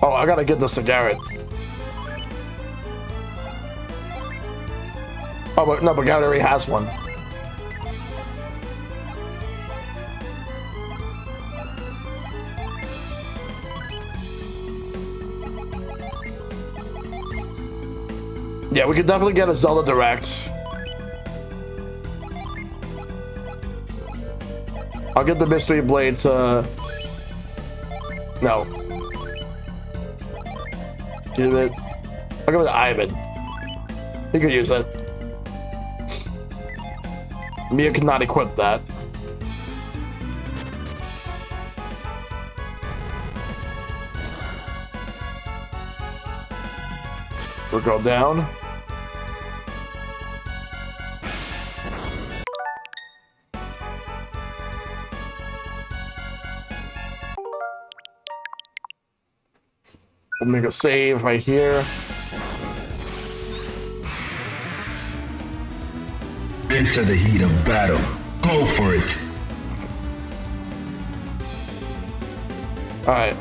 Oh, I gotta get this to Garrett. Oh, but no, but Garrett already has one. Yeah, we could definitely get a Zelda Direct. I'll get the Mystery Blade to... No. Give it... I'll give it to Ivan. He could use it. Mia cannot equip that. We'll go down. We'll make a save right here. Into the heat of battle. Go for it. All right.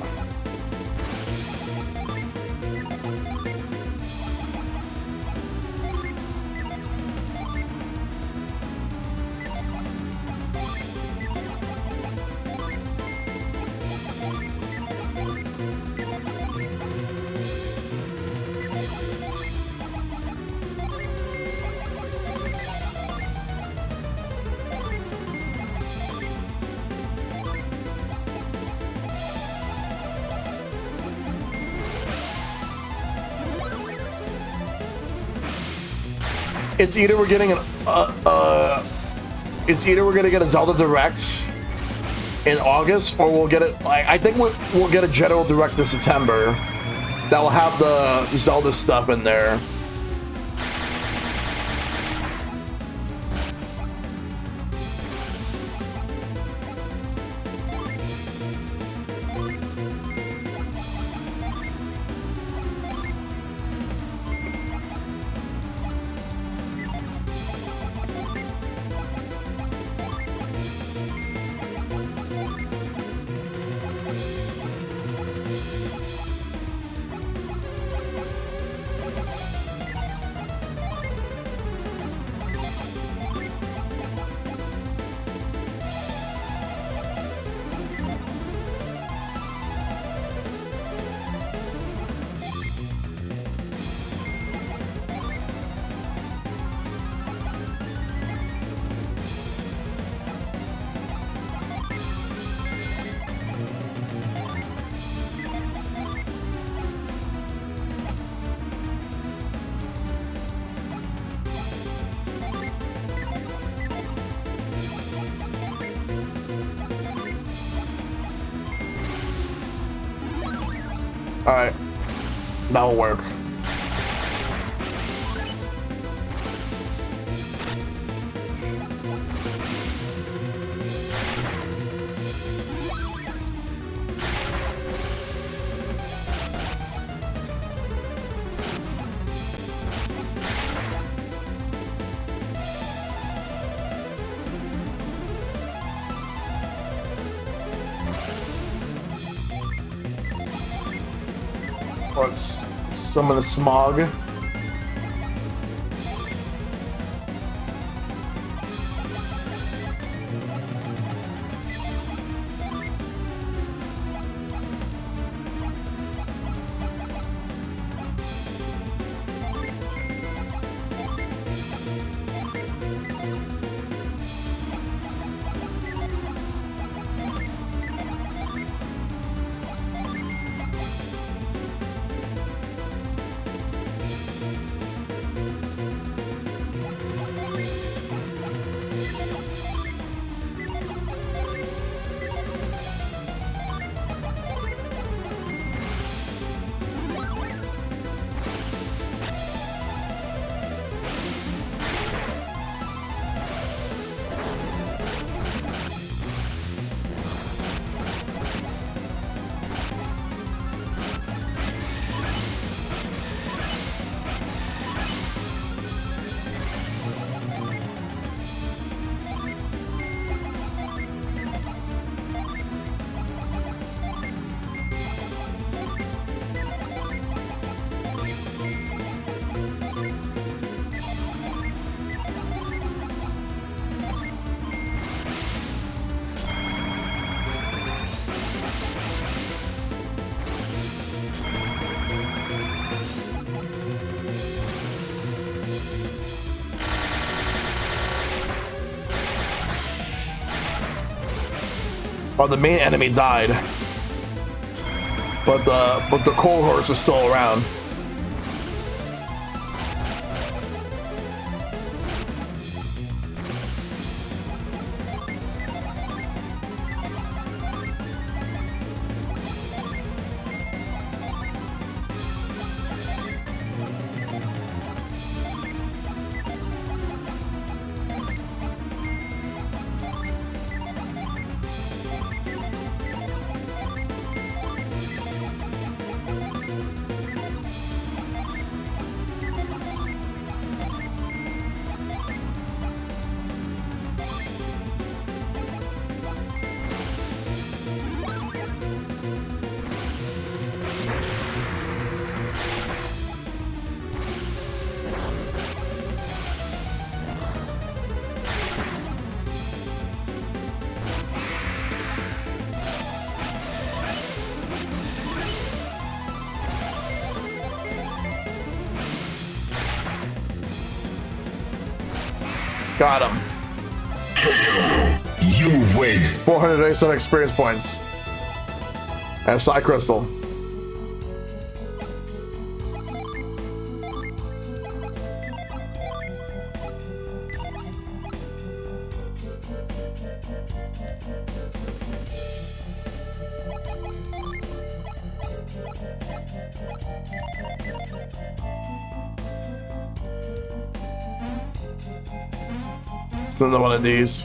It's either we're getting it's either we're gonna get a Zelda Direct in August, or we'll get it. Like, I think we'll get a General Direct in September that will have the Zelda stuff in there. All right, that'll work. Let's summon the smog. Oh, the main enemy died, but the cohorts are still around. Got him. You win. 487 experience points. And a Psy Crystal. Still another one of these.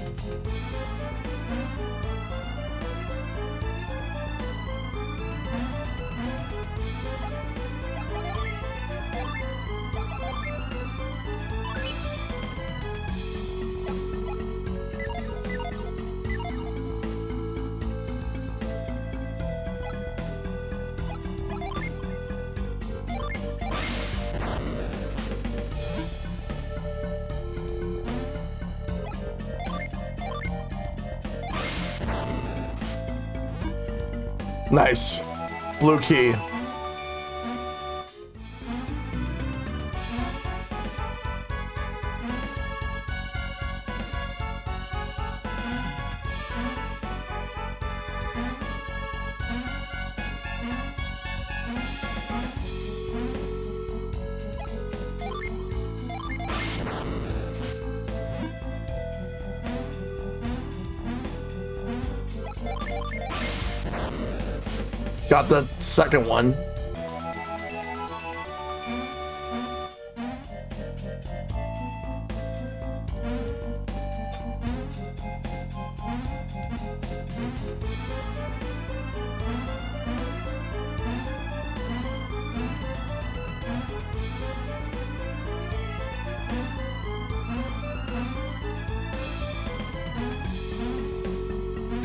Nice. Blue key. Got the second one.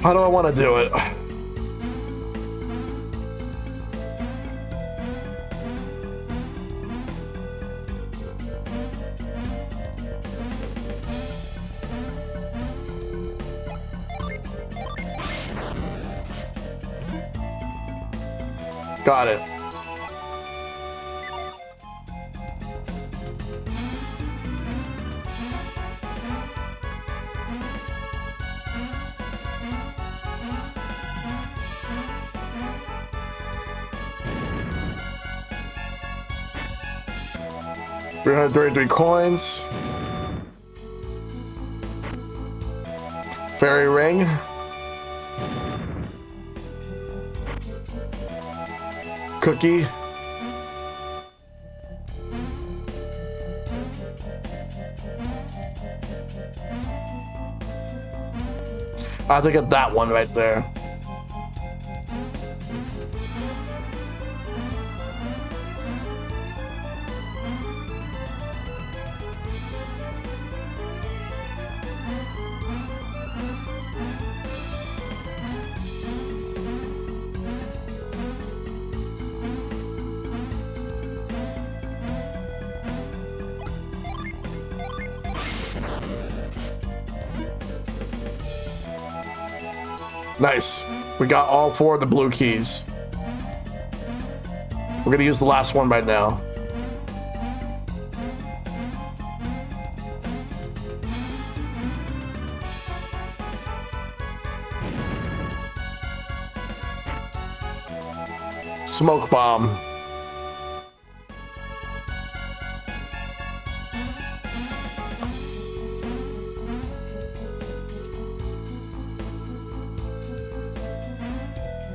How do I want to do it? Got it. $333 coins. Fairy ring. Cookie. I have to get that one right there. Nice. We got all 4 of the blue keys. We're gonna use the last one right now. Smoke bomb.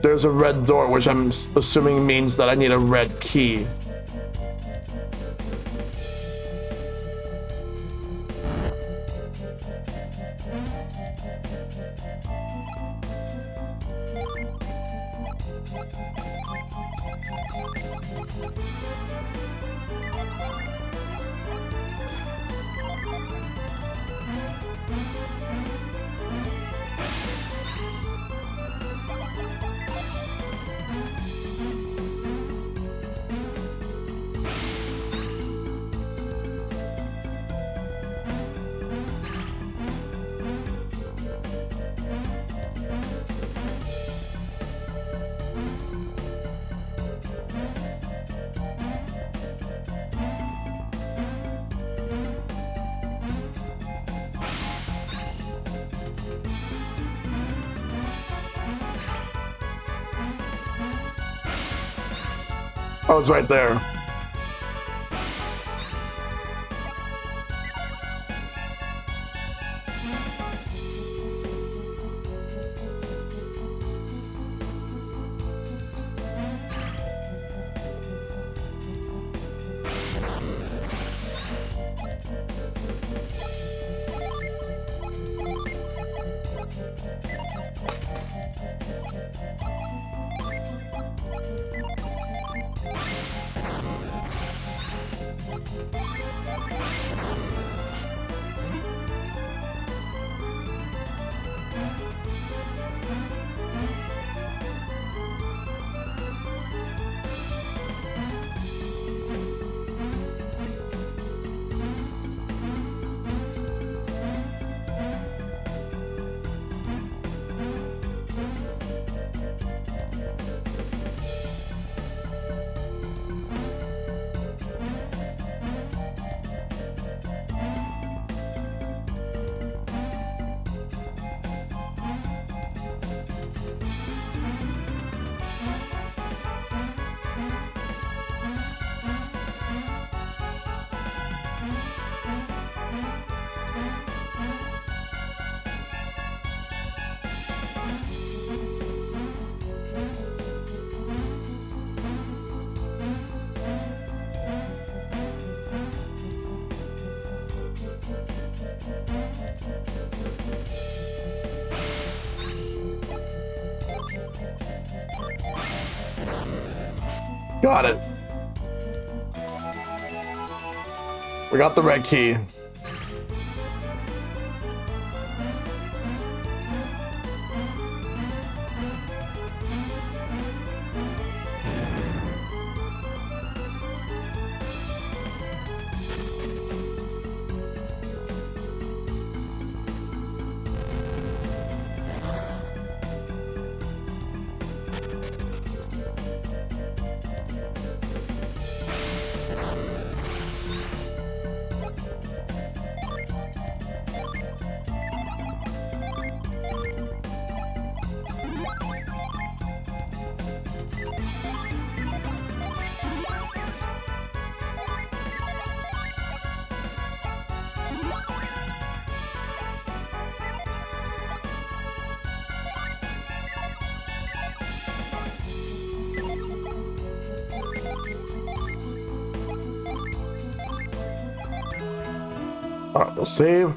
There's a red door, which I'm assuming means that I need a red key. Oh, it's right there. Got it. We got the red key. All right, we'll save.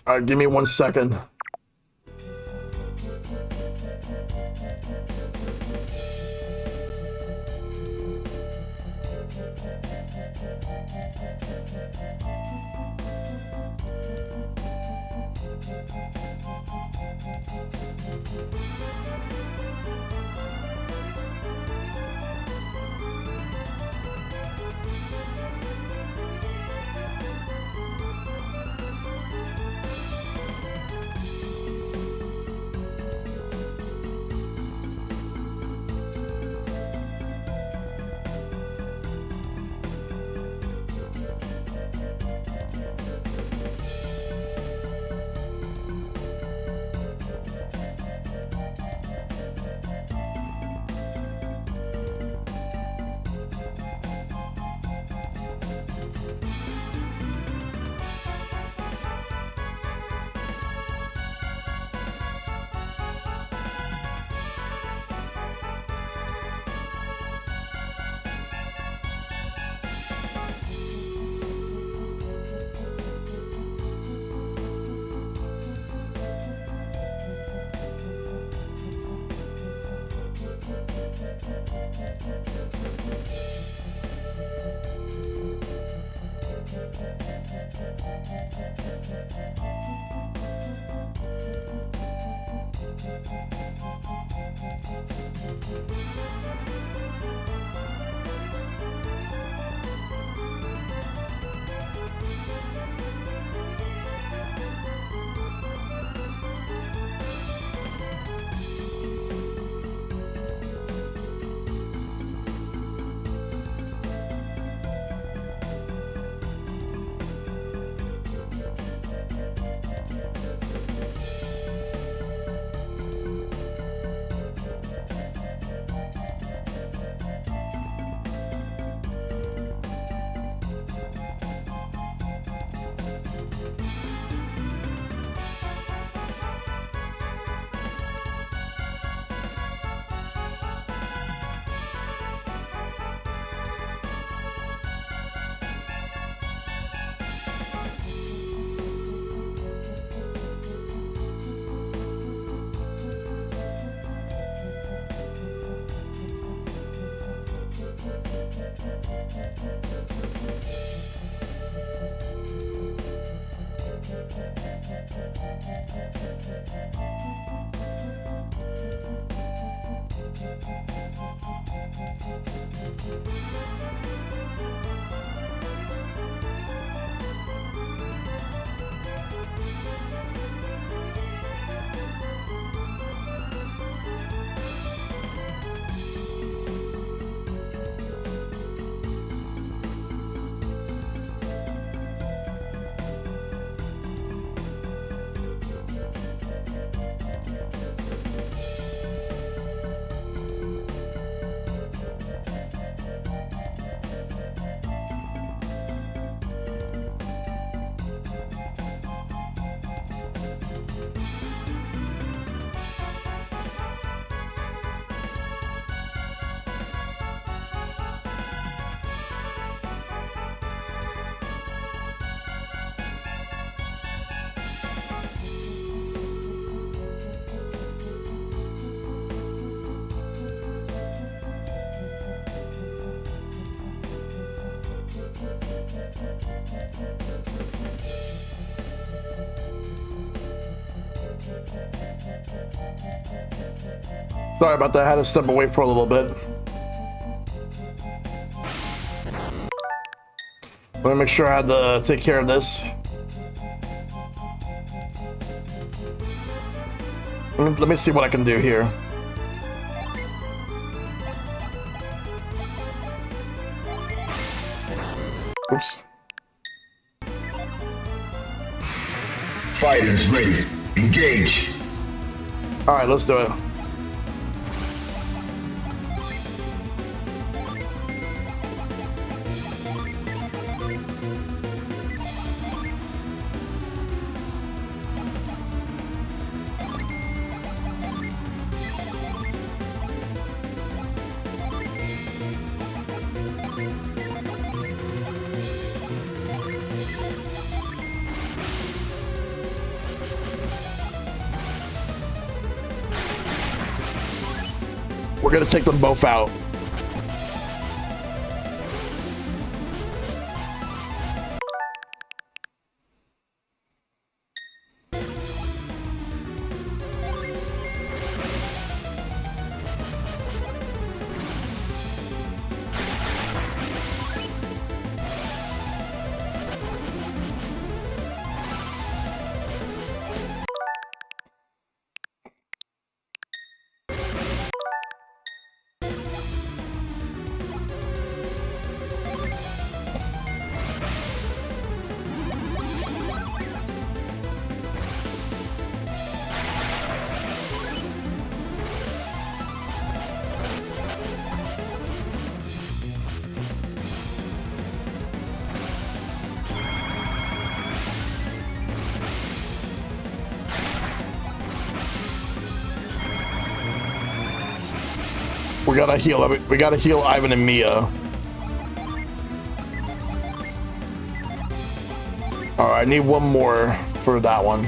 All right, give me 1 second. Sorry about that. I had to step away for a little bit. Let me make sure I had to take care of this. Let me see what I can do here. Oops. Fighters ready. Engage. All right, let's do it. We're gonna take them both out. We gotta heal Ivan and Mia. All right, I need one more for that one.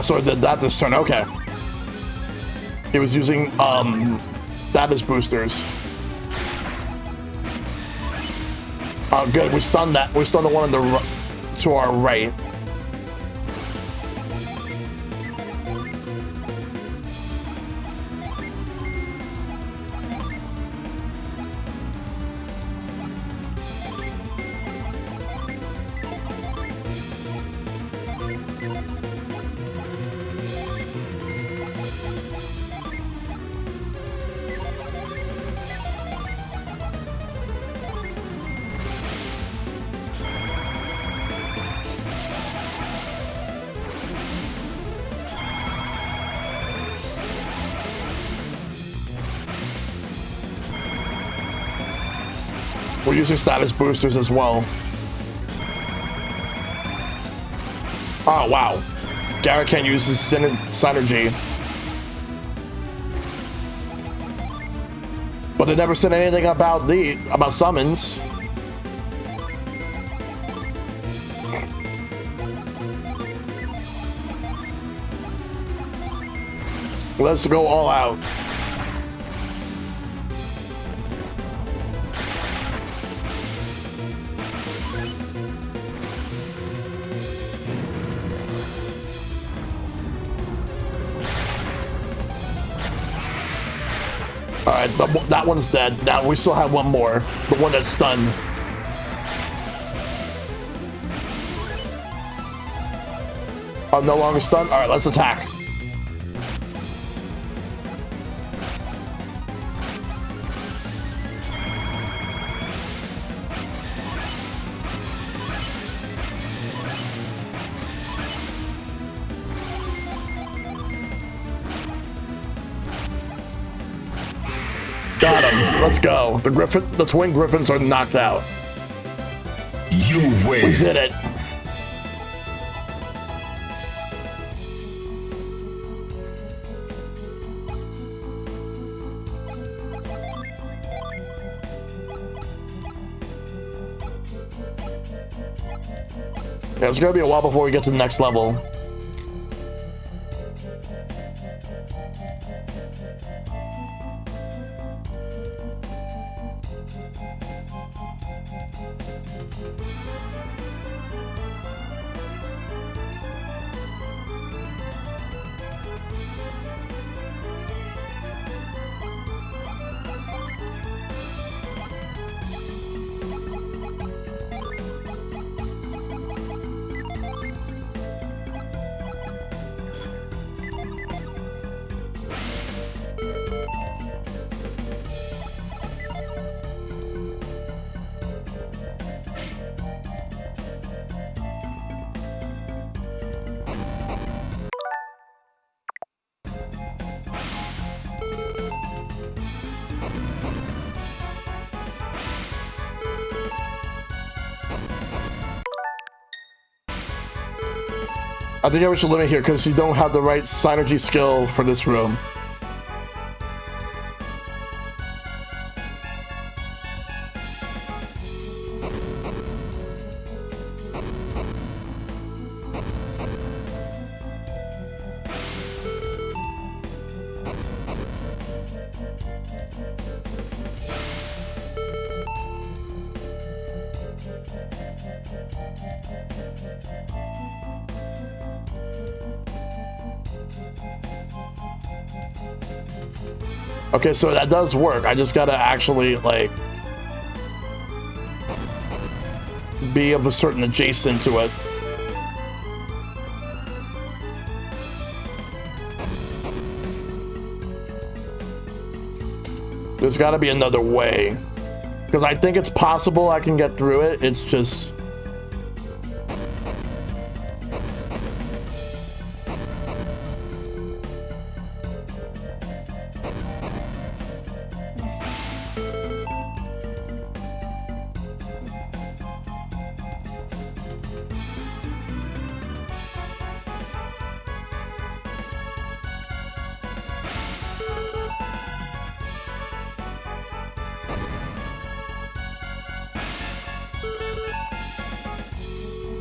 So it did that this turn. Okay. He was using status boosters. Oh, good. We stunned that. We stunned the one on the to our right. We're using status boosters as well. Oh, wow. Garrett can't use his synergy. But they never said anything about summons. Let's go all out. Alright, that one's dead. Now we still have one more. The one that's stunned. Oh, no longer stunned? Alright, let's attack. Got him. Let's go. The twin griffins are knocked out. You win. We did it. Yeah, it's gonna be a while before we get to the next level. I think we should limit here because you don't have the right synergy skill for this room. Okay, so that does work. I just gotta actually, like, be of a certain adjacent to it. There's gotta be another way. Because I think it's possible I can get through it. It's just...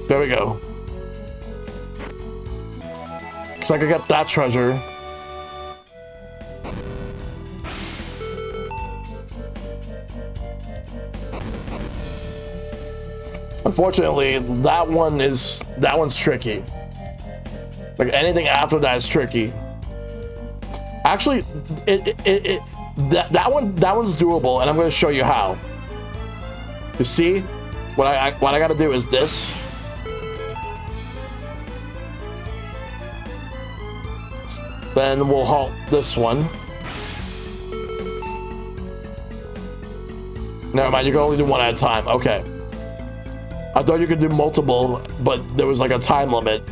There we go. So I could get that treasure. Unfortunately, that one's tricky. Like anything after that is tricky. Actually, that one's doable, and I'm going to show you how. You see, what I got to do is this. Then we'll halt this one. Never mind, you can only do one at a time. Okay. I thought you could do multiple, but there was like a time limit.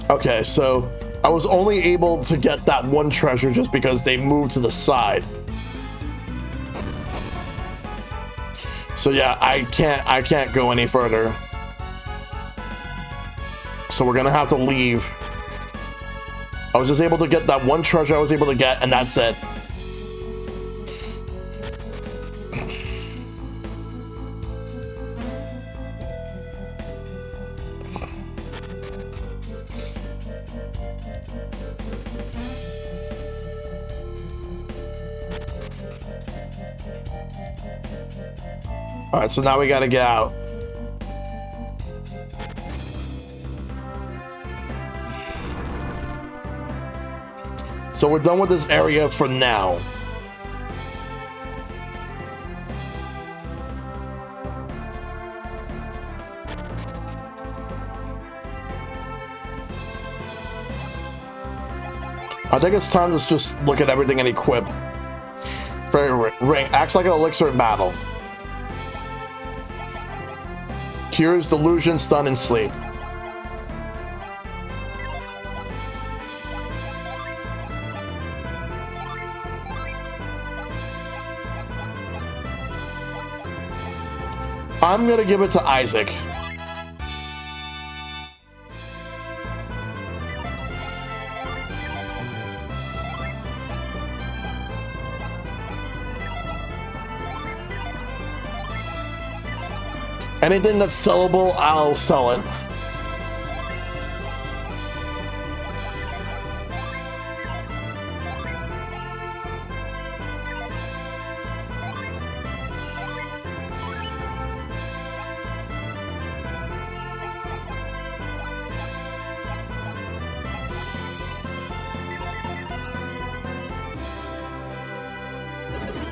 Okay, so I was only able to get that one treasure just because they moved to the side. So yeah, I can't go any further. So we're gonna have to leave. I was just able to get that one treasure I was able to get, and that's it. All right, so now we gotta get out. So we're done with this area for now. I think it's time to just look at everything and equip. Fairy ring acts like an elixir in battle. Cures delusion, stun, and sleep. I'm gonna give it to Isaac. Anything that's sellable, I'll sell it.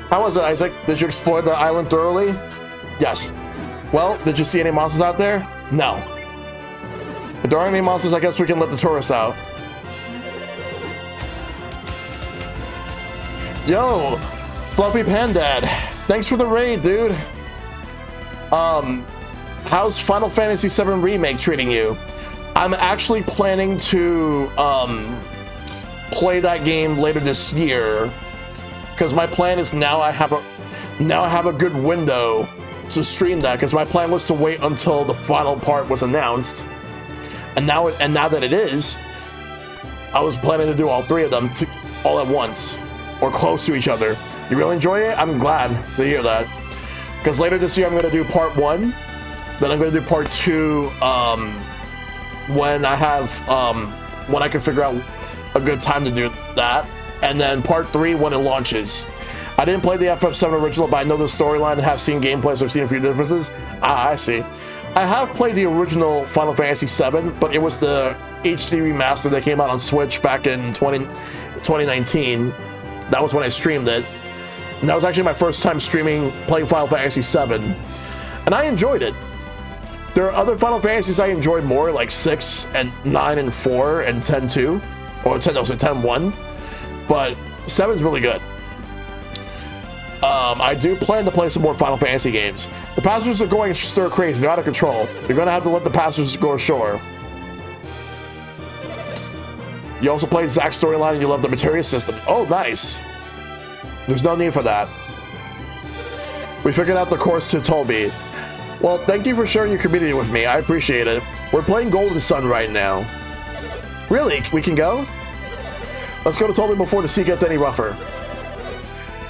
How was it, Isaac? Did you explore the island thoroughly? Yes. Well, did you see any monsters out there? No. If there aren't any monsters, I guess we can let the tourists out. Yo, Fluffy Pandad. Thanks for the raid, dude. How's Final Fantasy VII Remake treating you? I'm actually planning to play that game later this year. because my plan is now I have a good window to stream that, because my plan was to wait until the final part was announced, and now that it is, I was planning to do all three of them all at once or close to each other. You really enjoy it? I'm glad to hear that, because later this year I'm going to do part 1, then I'm going to do part 2 when I can figure out a good time to do that, and then part 3 when it launches. I didn't play the FF7 original, but I know the storyline and have seen gameplay, so I've seen a few differences. I see. I have played the original Final Fantasy VII, but it was the HD remaster that came out on Switch back in 2019. That was when I streamed it. And that was actually my first time playing Final Fantasy VII. And I enjoyed it. There are other Final Fantasies I enjoyed more, like 6 and 9 and 4 and 10-2. Or 10-1. But 7's really good. I do plan to play some more Final Fantasy games. The passengers are going stir crazy. They're out of control. You're going to have to let the passengers go ashore. You also played Zack's storyline and you love the materia system. Oh, nice. There's no need for that. We figured out the course to Tolby. Well, thank you for sharing your community with me. I appreciate it. We're playing Golden Sun right now. Really? We can go? Let's go to Tolby before the sea gets any rougher.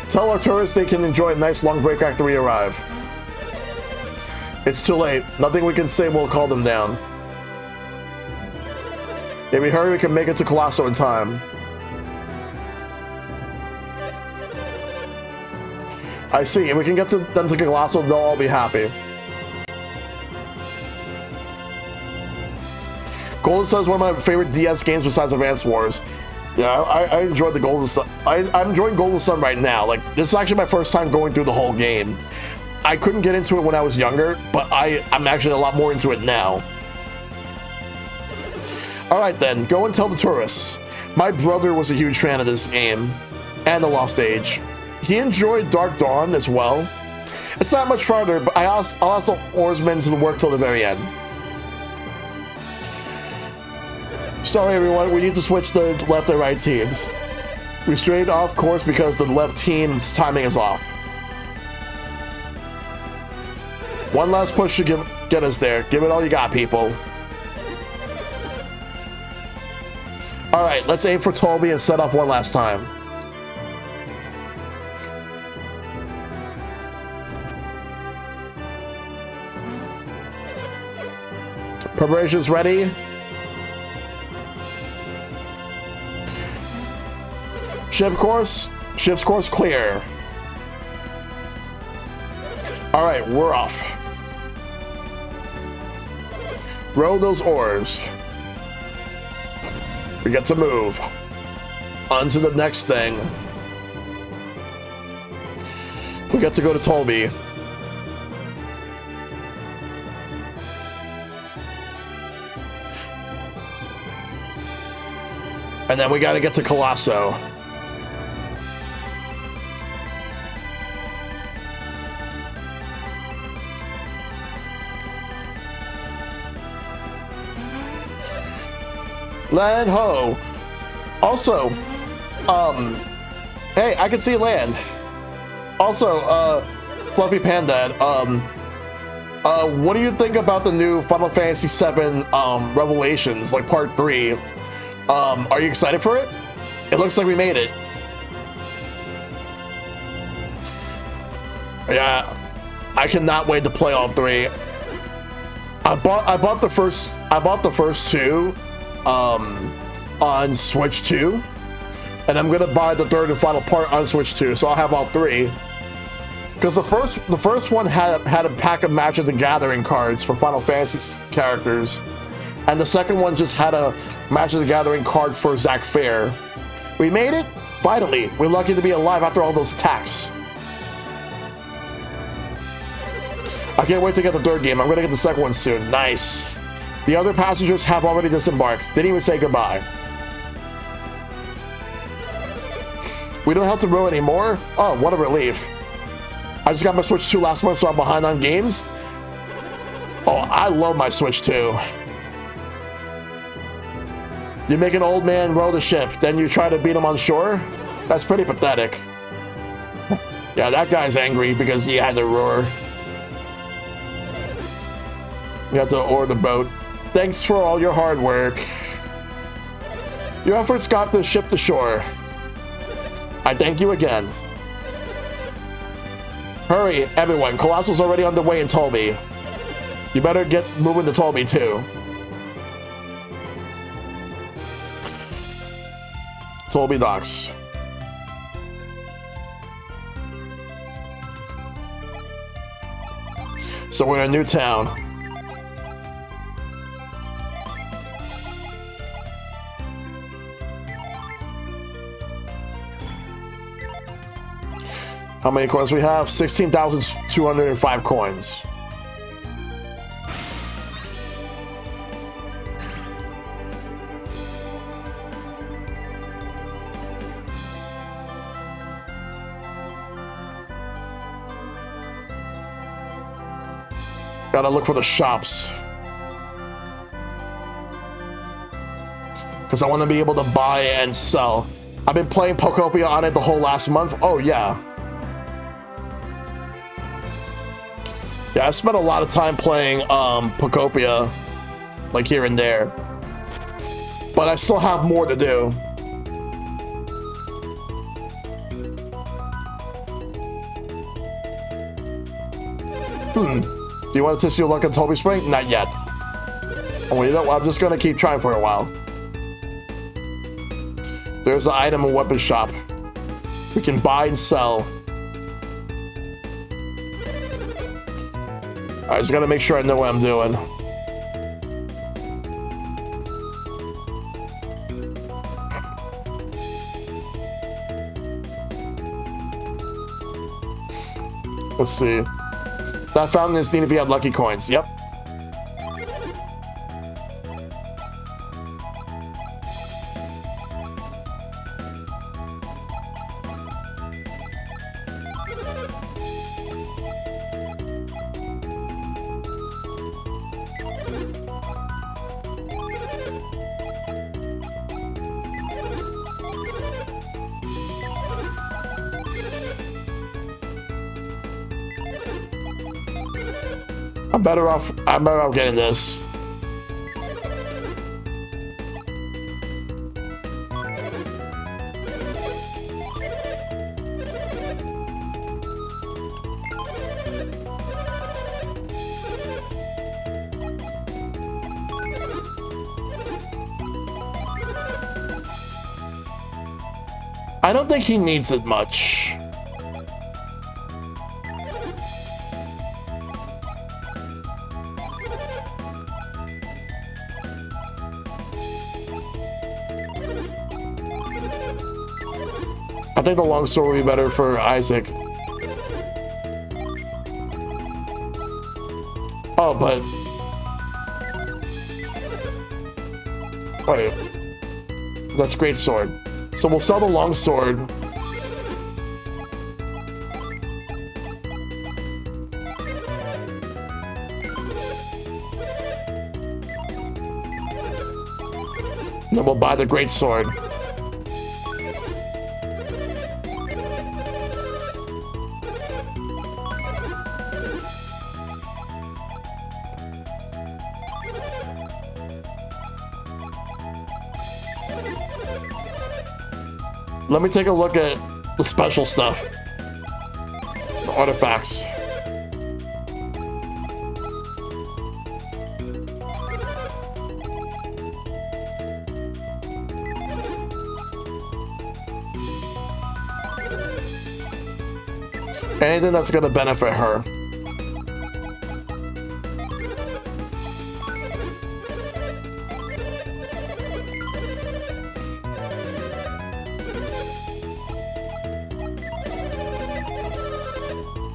Tell our tourists they can enjoy a nice long break after we arrive. It's too late. Nothing we can say will calm them down. If we hurry, we can make it to Colosso in time. I see. If we can get them to Colosso, they'll all be happy. Golden Sun is one of my favorite DS games besides Advance Wars. Yeah, I enjoyed the Golden Sun. I'm enjoying Golden Sun right now. Like, this is actually my first time going through the whole game. I couldn't get into it when I was younger, but I'm actually a lot more into it now. Alright then, go and tell the tourists. My brother was a huge fan of this game, and The Lost Age. He enjoyed Dark Dawn as well. It's not much farther, but I'll ask the oarsmen to work till the very end. Sorry everyone, we need to switch the left and right teams. We strayed off course because the left team's timing is off. One last push should get us there. Give it all you got, people. Alright, let's aim for Tolby and set off one last time. Preparations ready? Ship's course clear. Alright, we're off. Row those oars. We get to move. On to the next thing. We get to go to Tolby. And then we gotta get to Colosso. Land ho. Also, hey, I can see land. Also, Fluffy Panda, what do you think about the new Final Fantasy VII Revelations, like Part 3? Are you excited for it? It looks like we made it. Yeah, I cannot wait to play all 3. I bought the first 2 on Switch 2, and I'm gonna buy the 3rd and final part on Switch 2, so I'll have all 3. Because the first one had a pack of Magic the Gathering cards for Final Fantasy characters, and the second one just had a Magic the Gathering card for Zack Fair. We made it? Finally! We're lucky to be alive after all those attacks. I can't wait to get the 3rd game. I'm gonna get the 2nd one soon. Nice. The other passengers have already disembarked. Didn't even say goodbye. We don't have to row anymore? Oh, what a relief. I just got my Switch 2 last month, so I'm behind on games. Oh, I love my Switch 2. You make an old man row the ship, then you try to beat him on shore? That's pretty pathetic. Yeah, that guy's angry because he had to roar. You have to order the boat. Thanks for all your hard work. Your efforts got the ship to shore. I thank you again. Hurry, everyone. Colosso's already on the way in Tolby. You better get moving to Tolby, too. Tolby docks. So we're in a new town. How many coins we have? 16,205 coins. Gotta look for the shops. Because I want to be able to buy and sell. I've been playing Pokopia on it the whole last month. Oh, yeah. Yeah, I spent a lot of time playing Pokopia, like here and there. But I still have more to do. Do you want to test your luck on Tolby Spring? Not yet. Oh, you know what? I'm just going to keep trying for a while. There's the item and weapon shop. We can buy and sell. I just gotta make sure I know what I'm doing. Let's see. That fountain is neat if you have lucky coins. Yep. I'm better off getting this. I don't think he needs it much. I think the longsword would be better for Isaac. Oh, but... Wait. That's great sword. So we'll sell the longsword. And then we'll buy the great sword. Let me take a look at the special stuff. The artifacts. Anything that's gonna benefit her.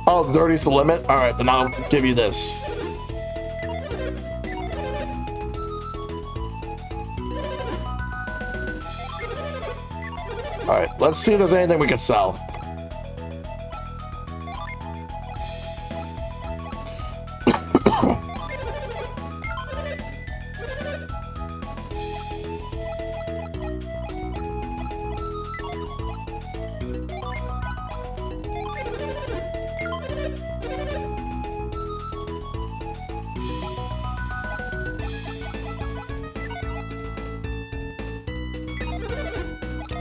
Oh, 30's the limit? Alright, then I'll give you this. Alright, let's see if there's anything we can sell.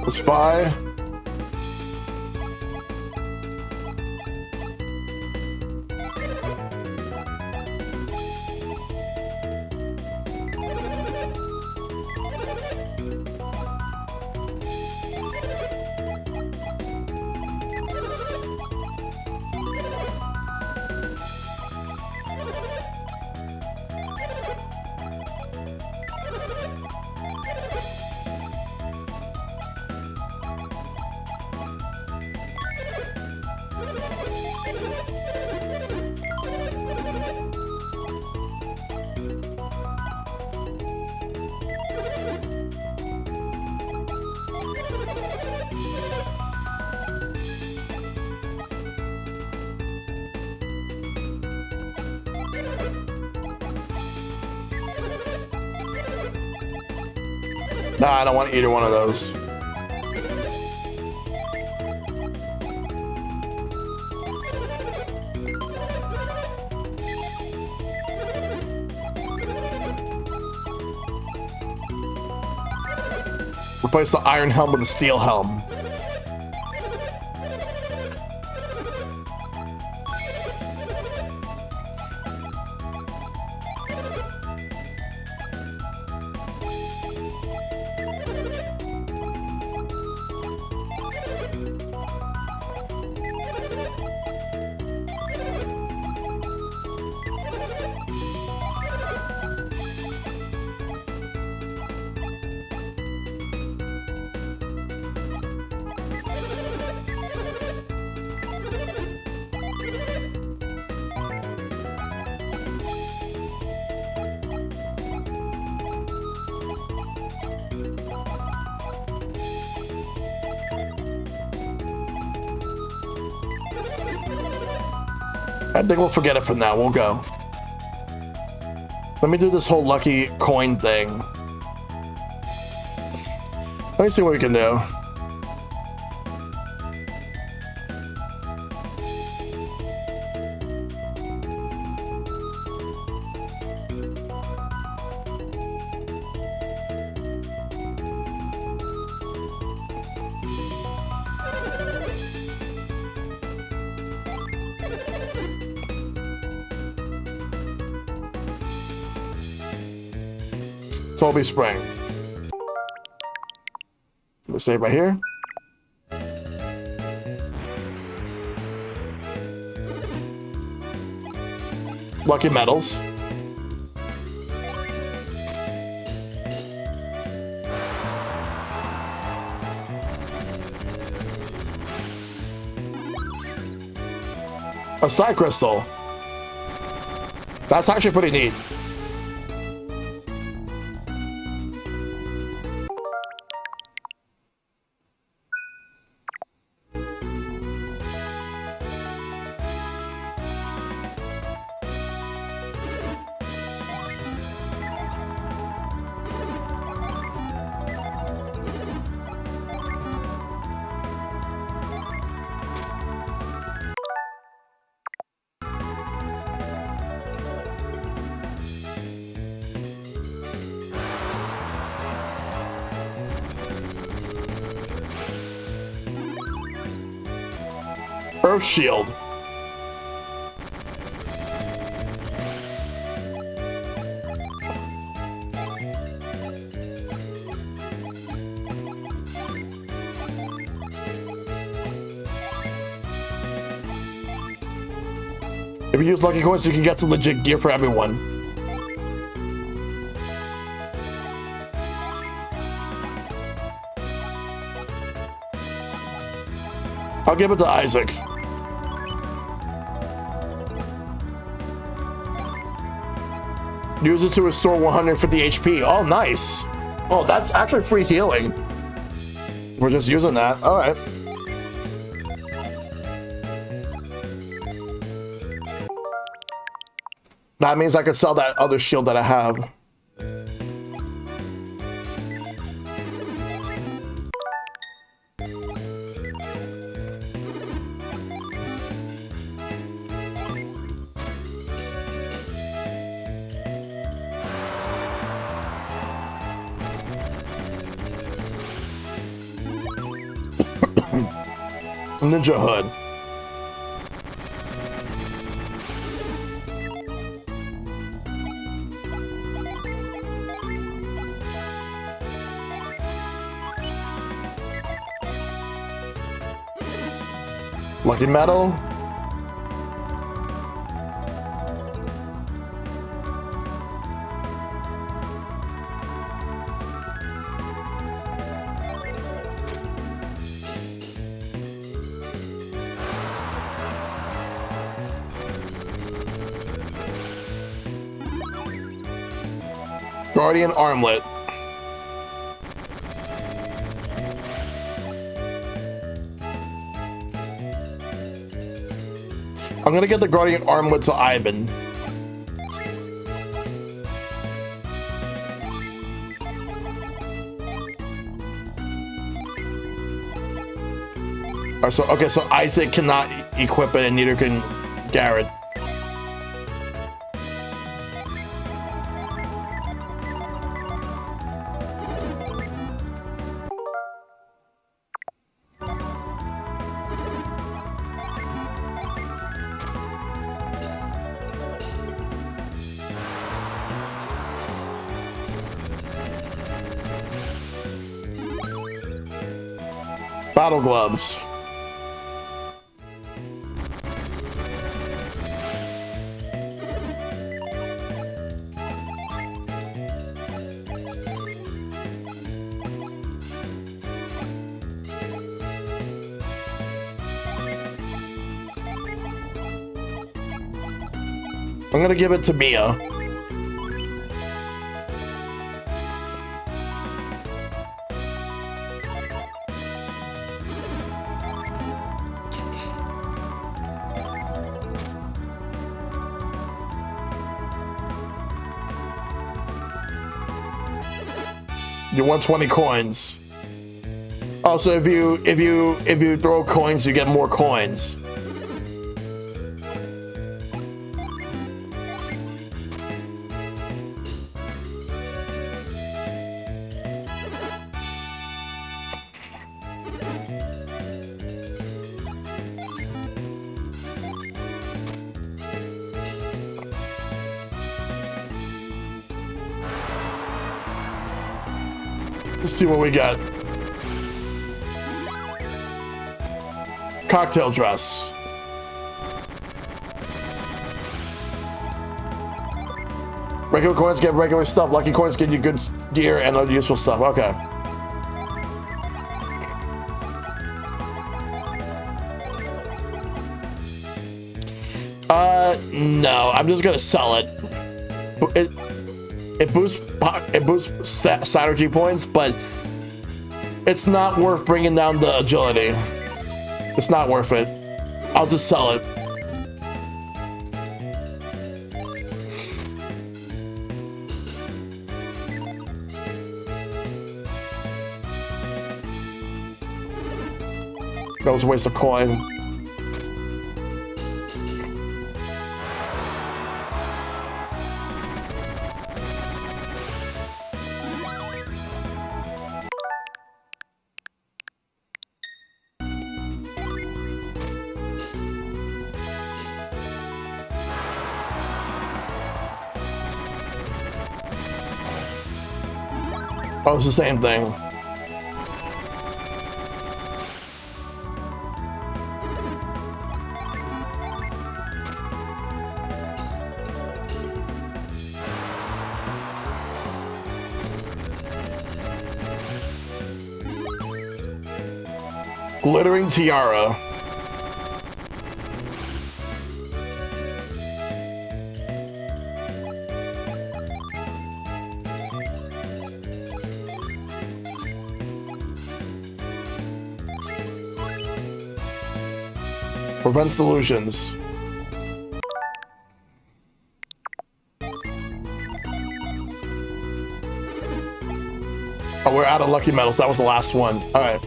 The spy. Nah, I don't want either one of those. Replace the iron helm with a steel helm. I think we'll forget it for now. We'll go. Let me do this whole lucky coin thing. Let me see what we can do. Toby Spring. We'll save right here. Lucky medals. A side crystal. That's actually pretty neat. Earth Shield. If you use lucky coins, you can get some legit gear for everyone. I'll give it to Isaac. Use it to restore 150 HP. Oh, nice. Oh, that's actually free healing. We're just using that. All right. That means I could sell that other shield that I have. Ninja hood. Lucky medal. Guardian armlet. I'm gonna get the Guardian armlet to Ivan. Okay, so Isaac cannot equip it, and neither can Garrett. Battle gloves. I'm gonna give it to Mia. You want 20 coins. Also, if you throw coins, you get more coins. Let's see what we got. Cocktail dress. Regular coins get regular stuff. Lucky coins get you good gear and other useful stuff. Okay. No. I'm just gonna sell it. It boosts synergy points, but it's not worth bringing down the agility. It's not worth it. I'll just sell it. That was a waste of coin. Oh, it's the same thing. Glittering tiara. Prevent solutions. Oh, we're out of lucky medals. That was the last one. All right.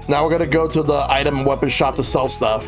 Now we're gonna go to the item and weapon shop to sell stuff.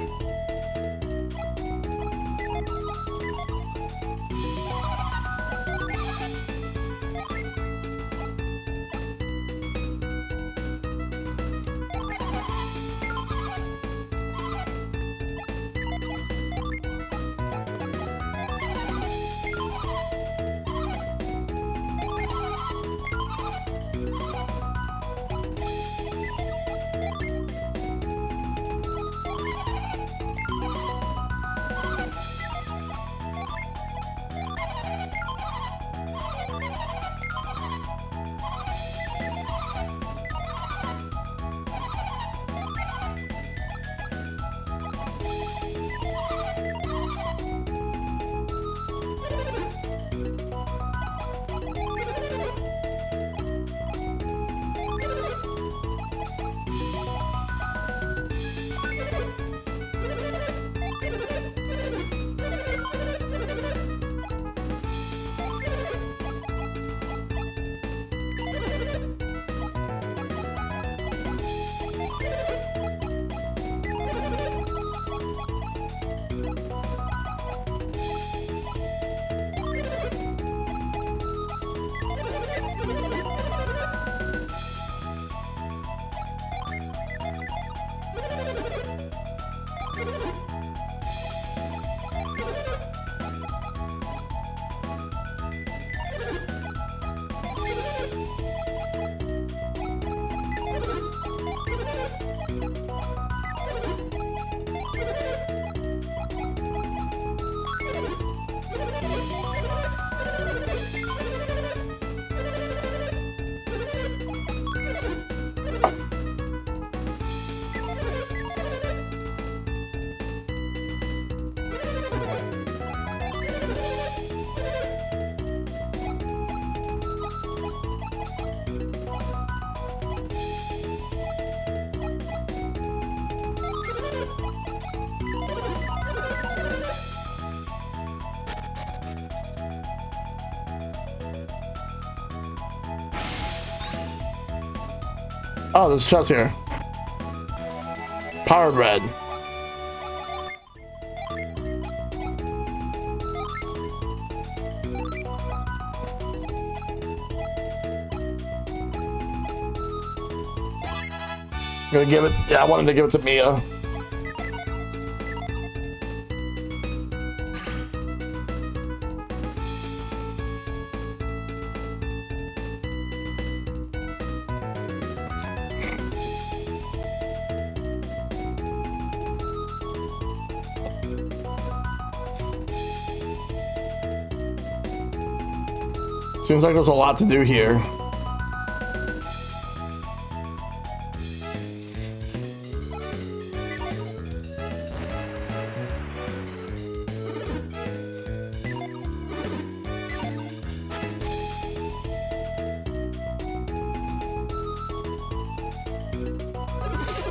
Oh, there's a chest here. Powered red. I'm gonna give it. Yeah, I wanted to give it to Mia. Seems like there's a lot to do here.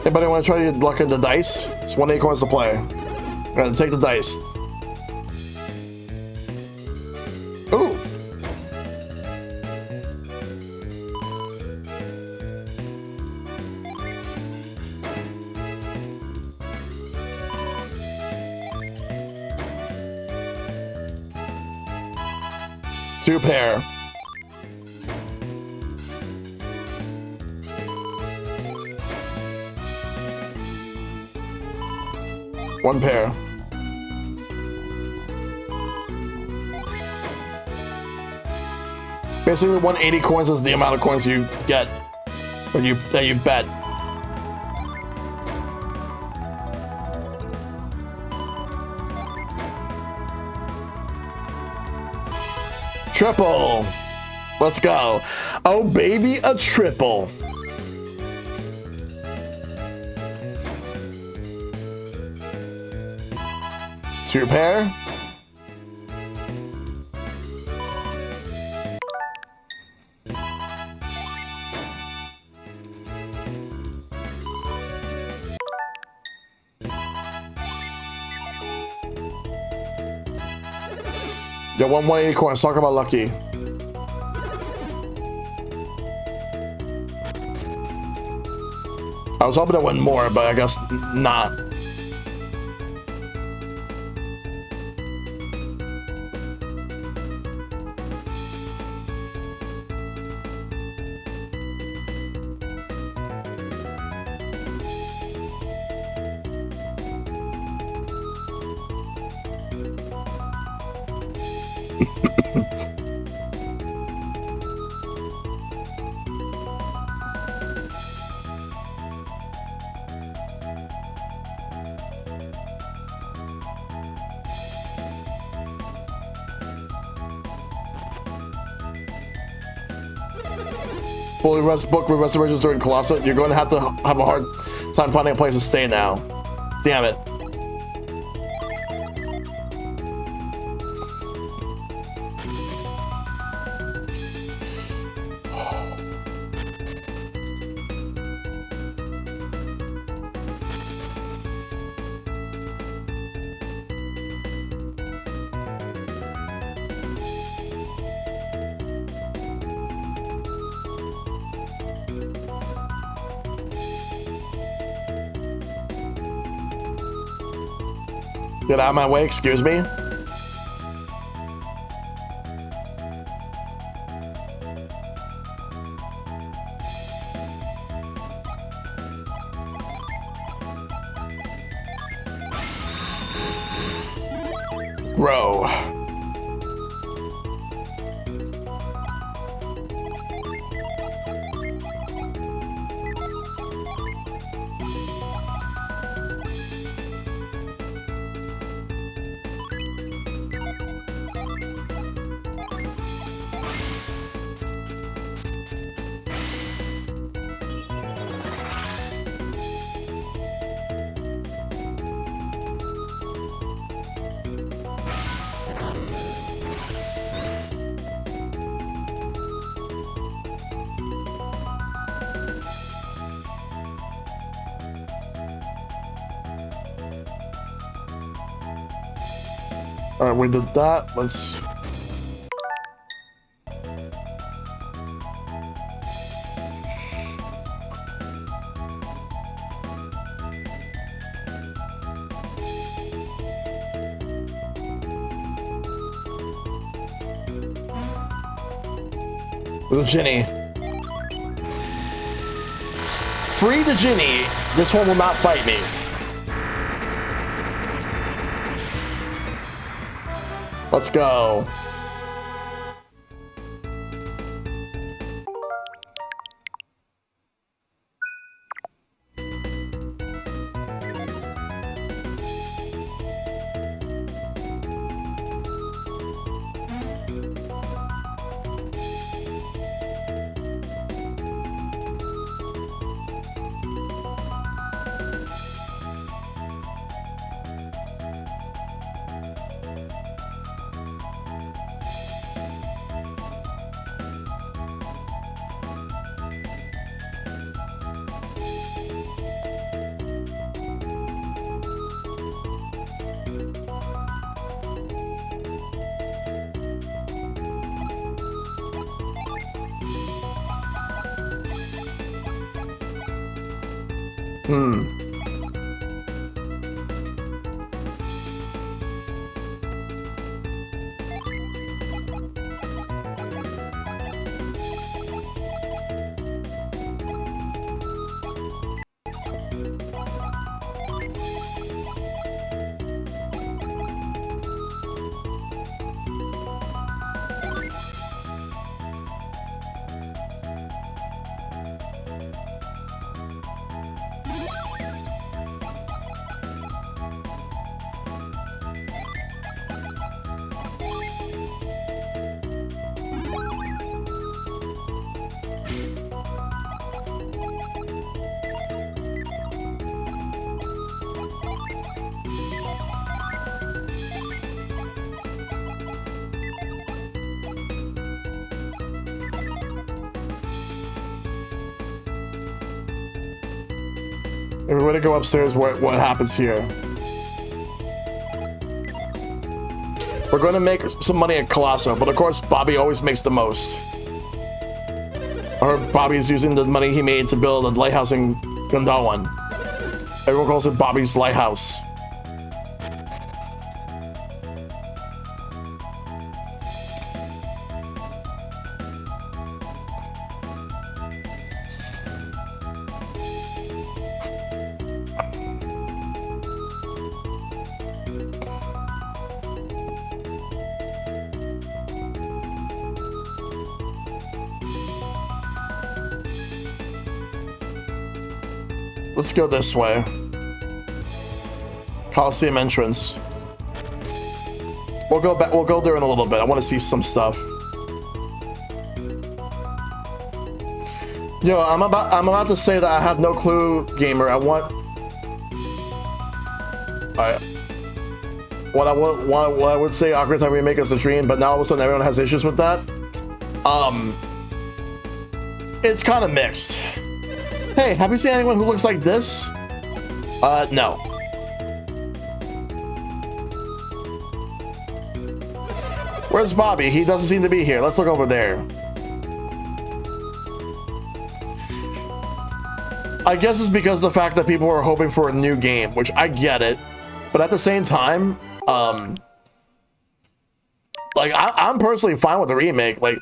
Anybody want to try your luck at the dice? It's 1 acorns to play. I'm gonna take the dice. Ooh. Two pair. One pair. Basically, 180 coins is the amount of coins you get when you bet. Triple. Let's go. Oh, baby, a triple. Two pair. Yo, 180 coins. Talk about lucky. I was hoping to win more, but I guess not. Fully booked with reservations during Colosso. You're going to have a hard time finding a place to stay now. Damn it. Get out of my way, excuse me. Bro. All right, we did that. Let's. With Ginny. Free the Ginny. This one will not fight me. Let's go. Everybody go upstairs. What happens here? We're going to make some money at Colosso, but of course Bobby always makes the most. Or Bobby's using the money he made to build a lighthouse in Gondawan. Everyone calls it Bobby's lighthouse. Let's go this way. Coliseum entrance. We'll go back. We'll go there in a little bit. I want to see some stuff. Yo, I'm about to say that I have no clue, gamer. What I would say Ocarina of Time remake is the dream, but now all of a sudden everyone has issues with that. It's kind of mixed. Hey, have you seen anyone who looks like this? No. Where's Bobby? He doesn't seem to be here. Let's look over there. I guess it's because of the fact that people are hoping for a new game, which I get it. But at the same time, like, I'm personally fine with the remake. Like,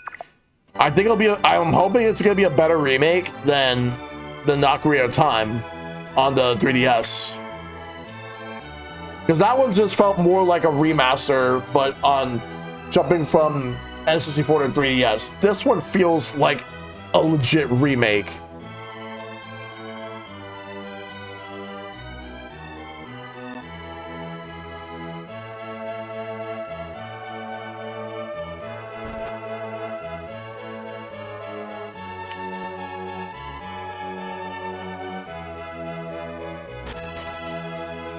I think I'm hoping it's gonna be a better remake than the Ocarina of Time on the 3DS, because that one just felt more like a remaster, but on jumping from N64 to 3DS. This one feels like a legit remake.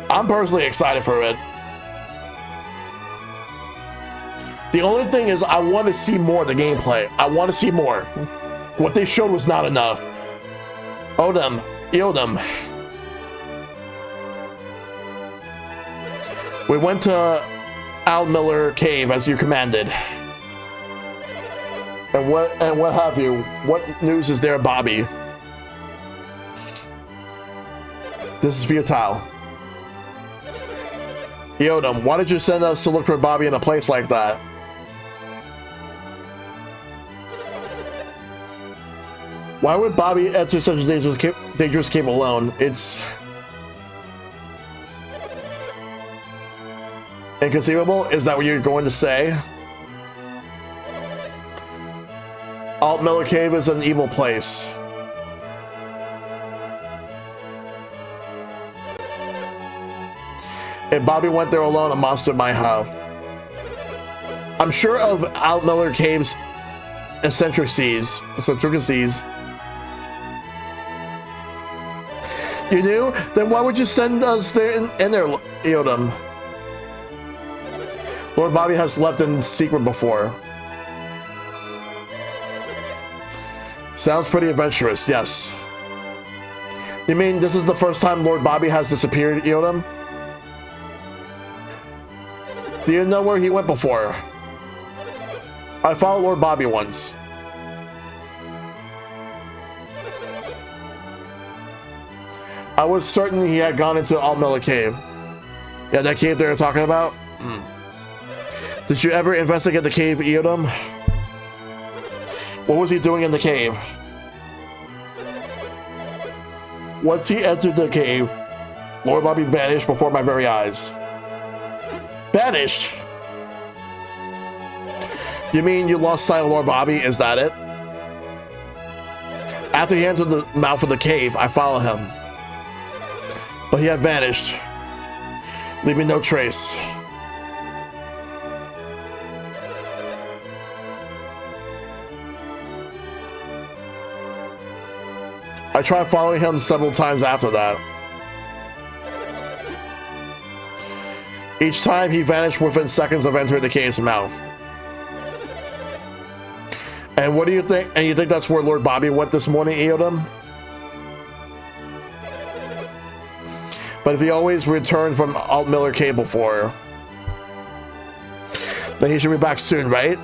I'm personally excited for it. The only thing is I want to see more of the gameplay. I want to see more. What they showed was not enough. Odom. Eodom. We went to Al Miller Cave as you commanded. And what have you? What news is there, Bobby? This is futile. Eodom, why did you send us to look for Bobby in a place like that? Why would Bobby enter such a dangerous cave alone? It's inconceivable. Is that what you're going to say? Alt Miller Cave is an evil place. If Bobby went there alone, a monster might have. I'm sure of Alt Miller Cave's eccentricities. You knew? Then why would you send us there in there, Eodom? Lord Bobby has left in secret before. Sounds pretty adventurous, yes. You mean this is the first time Lord Bobby has disappeared, Eodom? Do you know where he went before? I followed Lord Bobby once. I was certain he had gone into Alt Miller Cave. Yeah, that cave they were talking about? Did you ever investigate the cave, Eodom? What was he doing in the cave? Once he entered the cave, Lord Bobby vanished before my very eyes. Vanished? You mean you lost sight of Lord Bobby? Is that it? After he entered the mouth of the cave, I followed him. But he had vanished, leaving no trace. I tried following him several times after that. Each time he vanished within seconds of entering the cave's mouth. And what do you think? And you think that's where Lord Bobby went this morning, Eodom? But if he always returned from Alt Miller Cave before, then he should be back soon, right?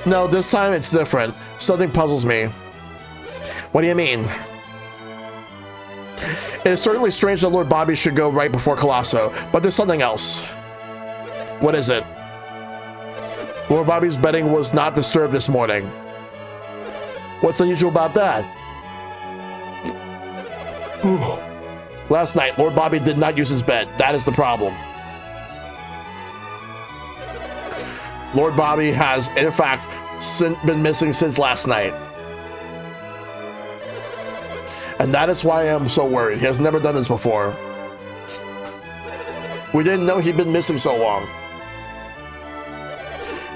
No, this time it's different. Something puzzles me. What do you mean? It is certainly strange that Lord Bobby should go right before Colosso, but there's something else. What is it? Lord Bobby's bedding was not disturbed this morning. What's unusual about that? Last night, Lord Bobby did not use his bed. That is the problem. Lord Bobby has, in fact, been missing since last night. And that is why I am so worried. He has never done this before. We didn't know he'd been missing so long.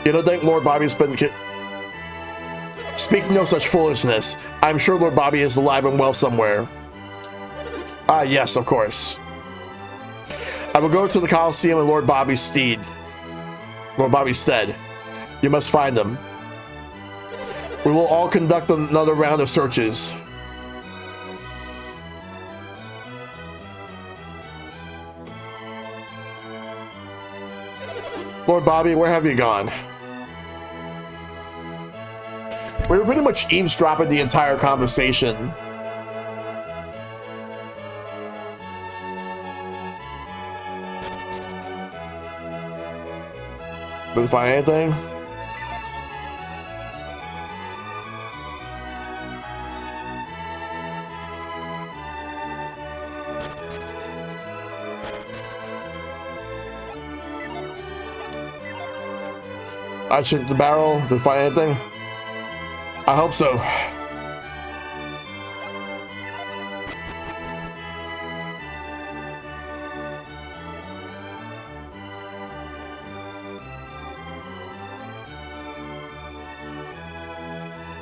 You don't think Lord Bobby's been... Speak no such foolishness. I'm sure Lord Bobby is alive and well somewhere. Ah, yes, of course. I will go to the Colosseum in Lord Bobby's stead. Lord Bobby's stead. You must find him. We will all conduct another round of searches. Lord Bobby, where have you gone? We were pretty much eavesdropping the entire conversation. Didn't find anything? I checked the barrel. Did find anything? I hope so.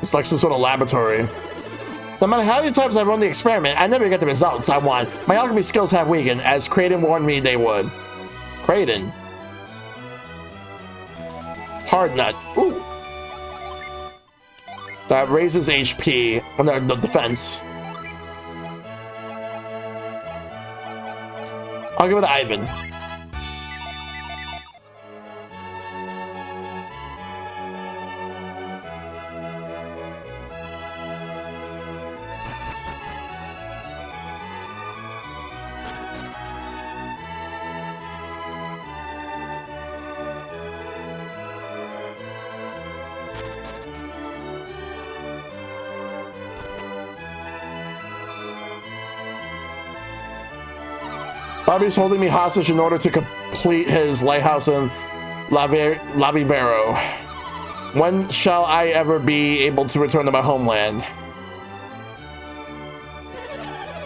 It's like some sort of laboratory. No matter how many times I run the experiment, I never get the results I want. My alchemy skills have weakened, as Kraden warned me they would. Kraden? Hard nut. Ooh. That raises HP on the defense. I'll give it to Ivan. Bobby's holding me hostage in order to complete his lighthouse in Lavivero. When shall I ever be able to return to my homeland?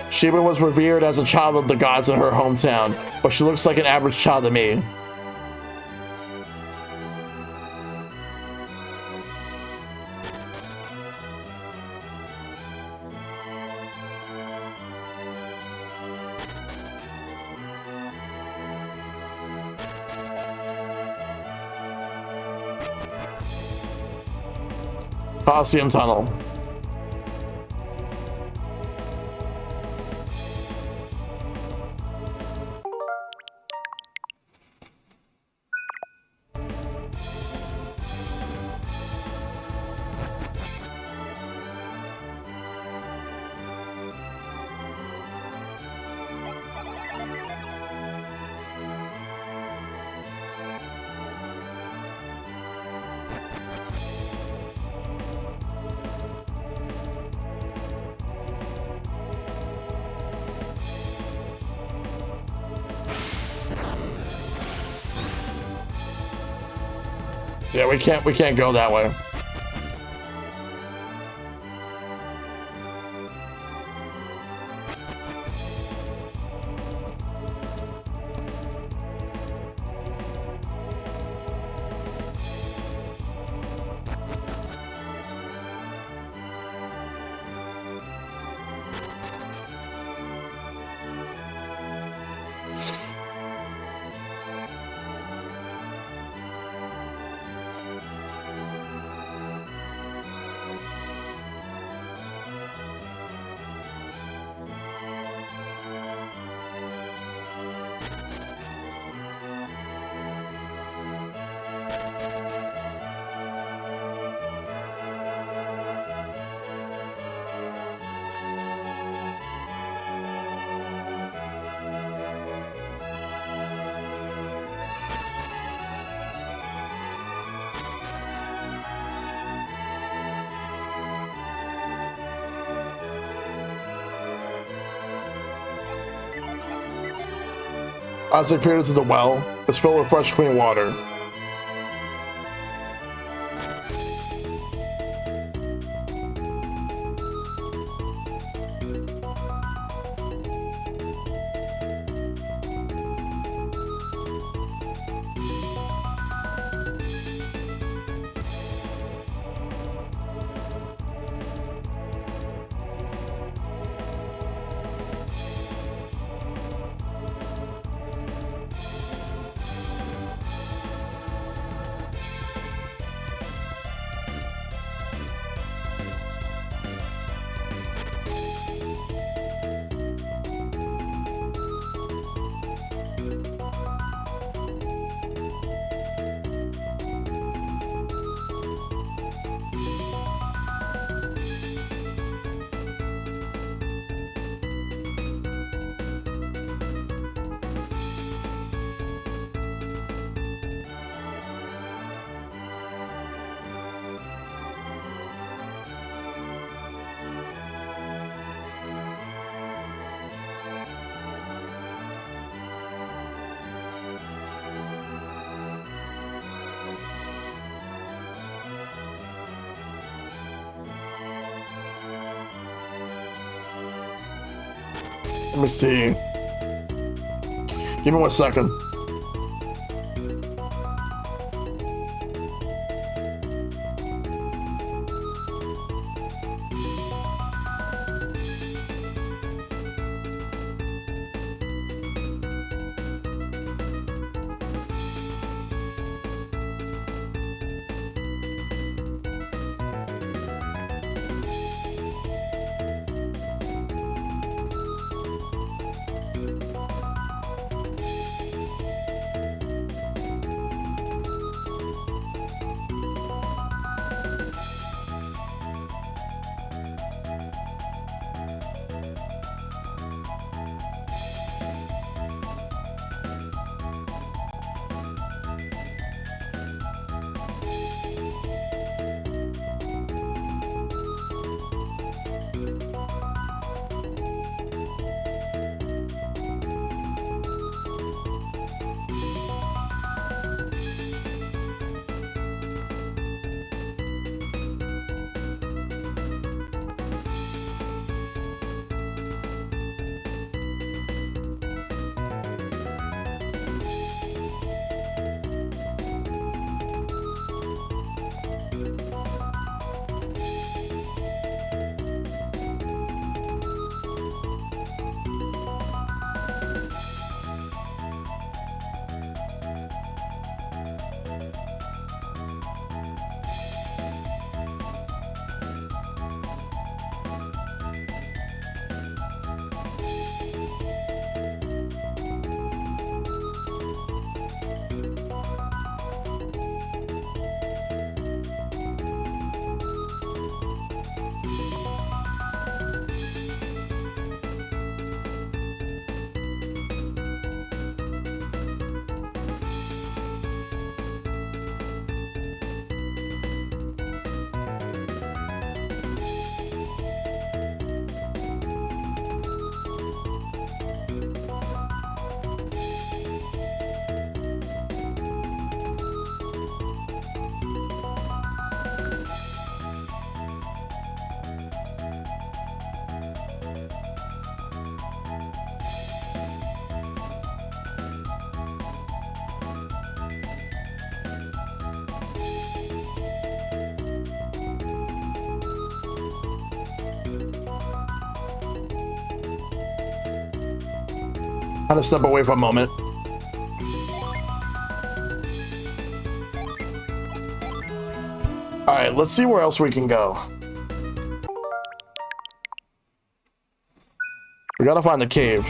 Sheba was revered as a child of the gods in her hometown, but she looks like an average child to me. Coliseum Tunnel. Yeah, we can't go that way. As they peered into the well, it's filled with fresh, clean water. Let me see. Give me 1 second. Had to step away for a moment. All right, let's see where else we can go. We gotta find the cave.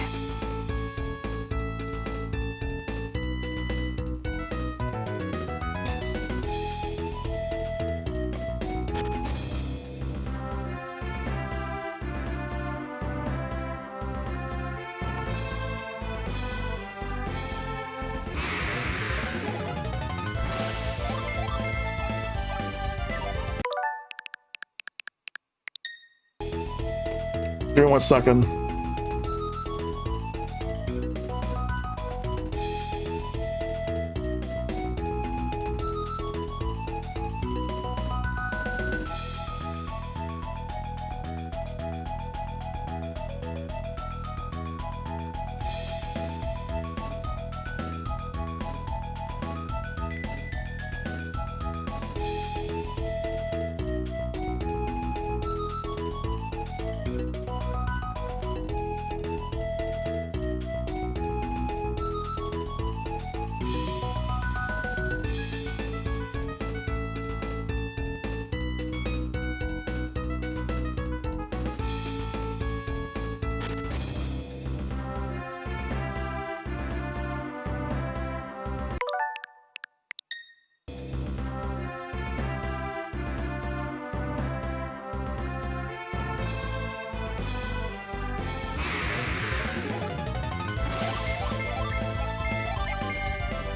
Give me 1 second.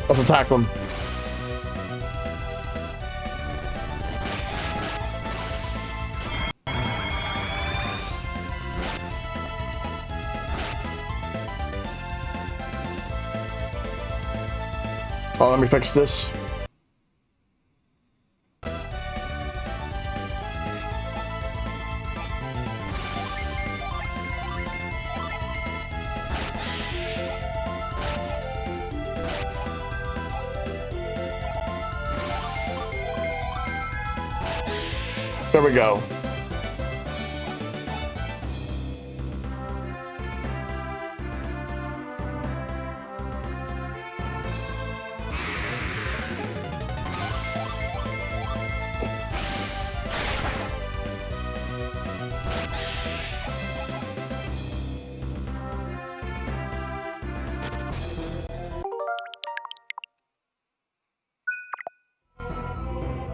Let's attack them. Oh, let me fix this. There we go.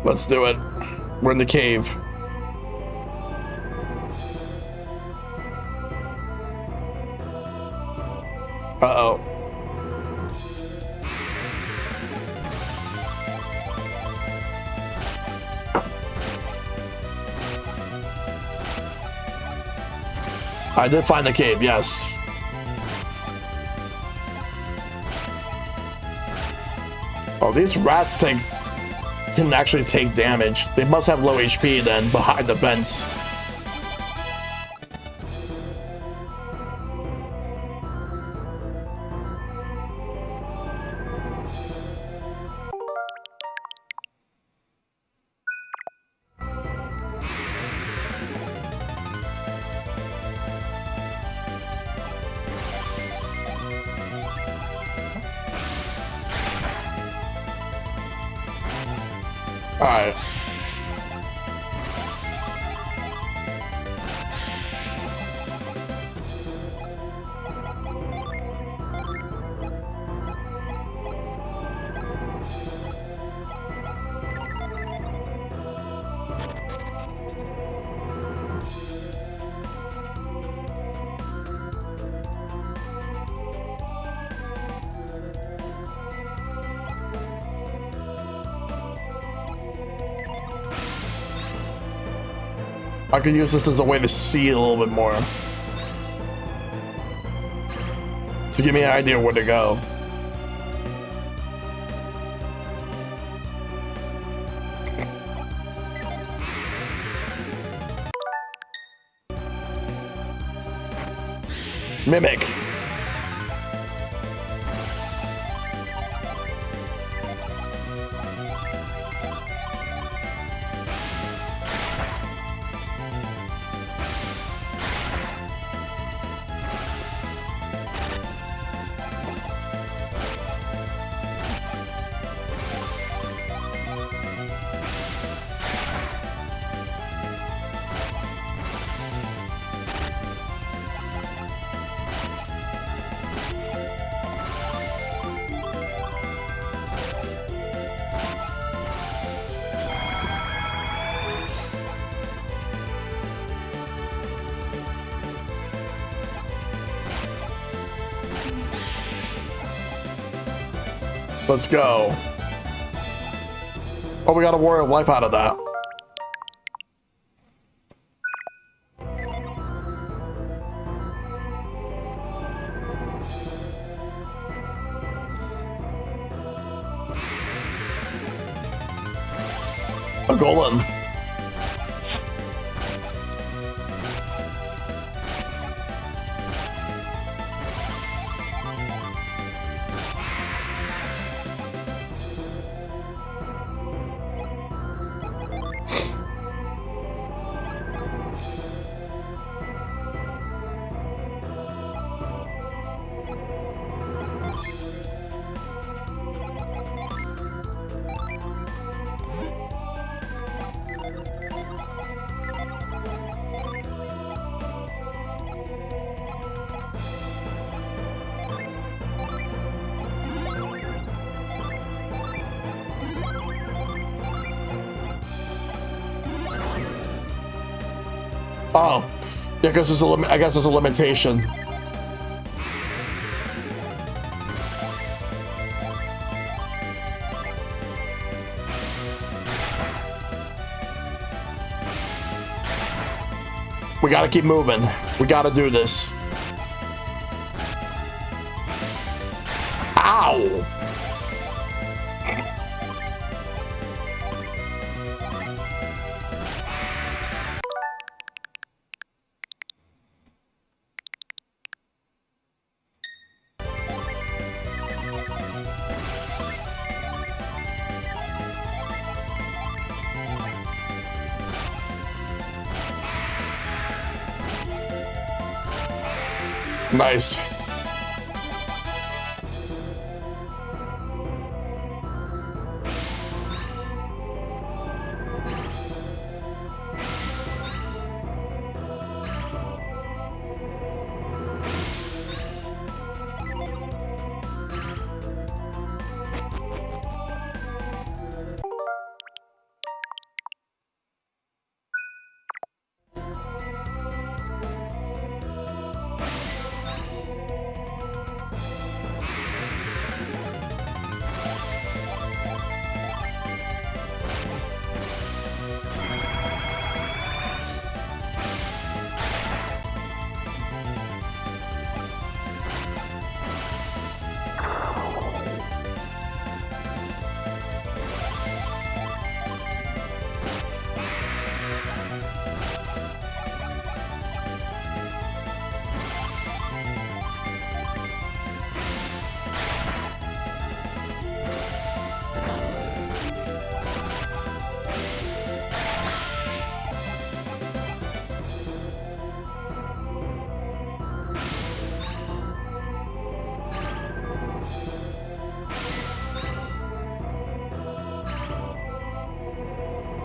Let's do it. We're in the cave. Uh-oh. I did find the cave, yes. Oh, these rats can actually take damage. They must have low HP then behind the fence. All right. I could use this as a way to see a little bit more. To give me an idea where to go. Mimic. Let's go. Oh, we got a Warrior of Life out of that. A golem. Oh, yeah, because there's I guess there's a limitation. We gotta keep moving. We gotta do this. Ow! Nice.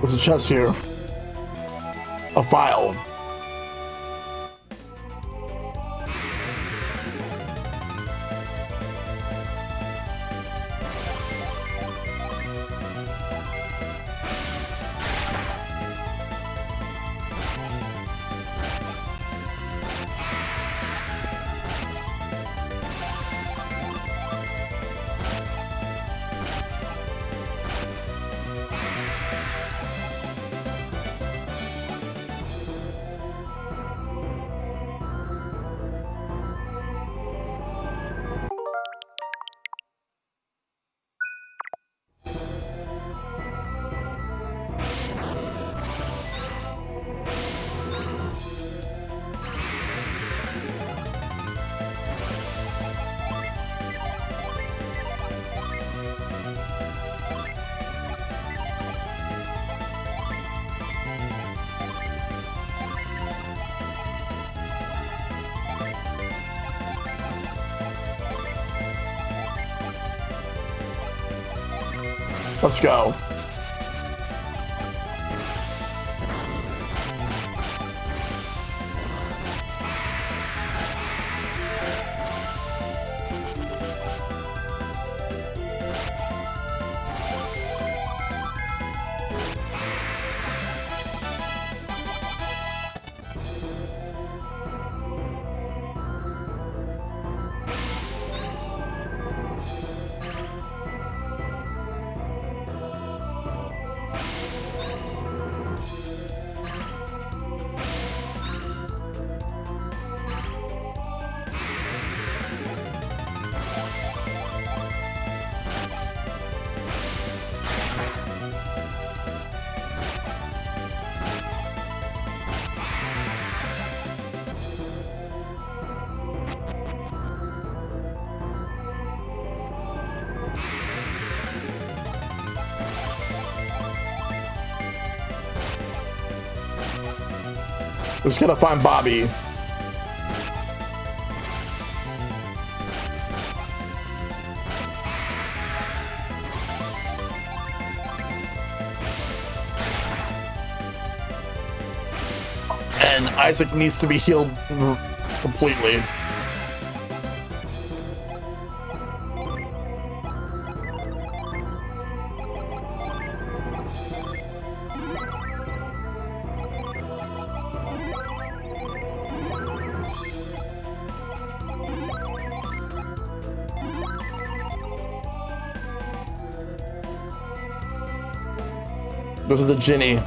There's a chest here. A file. Let's go. Just gonna find Bobby. And Isaac needs to be healed completely. This is the Ginny.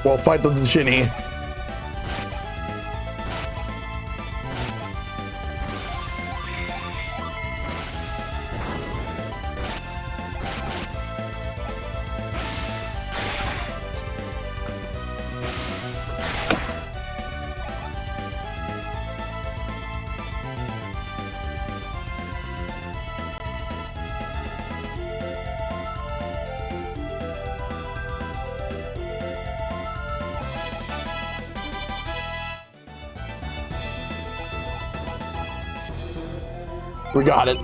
Well, fight the Ginny. We got it.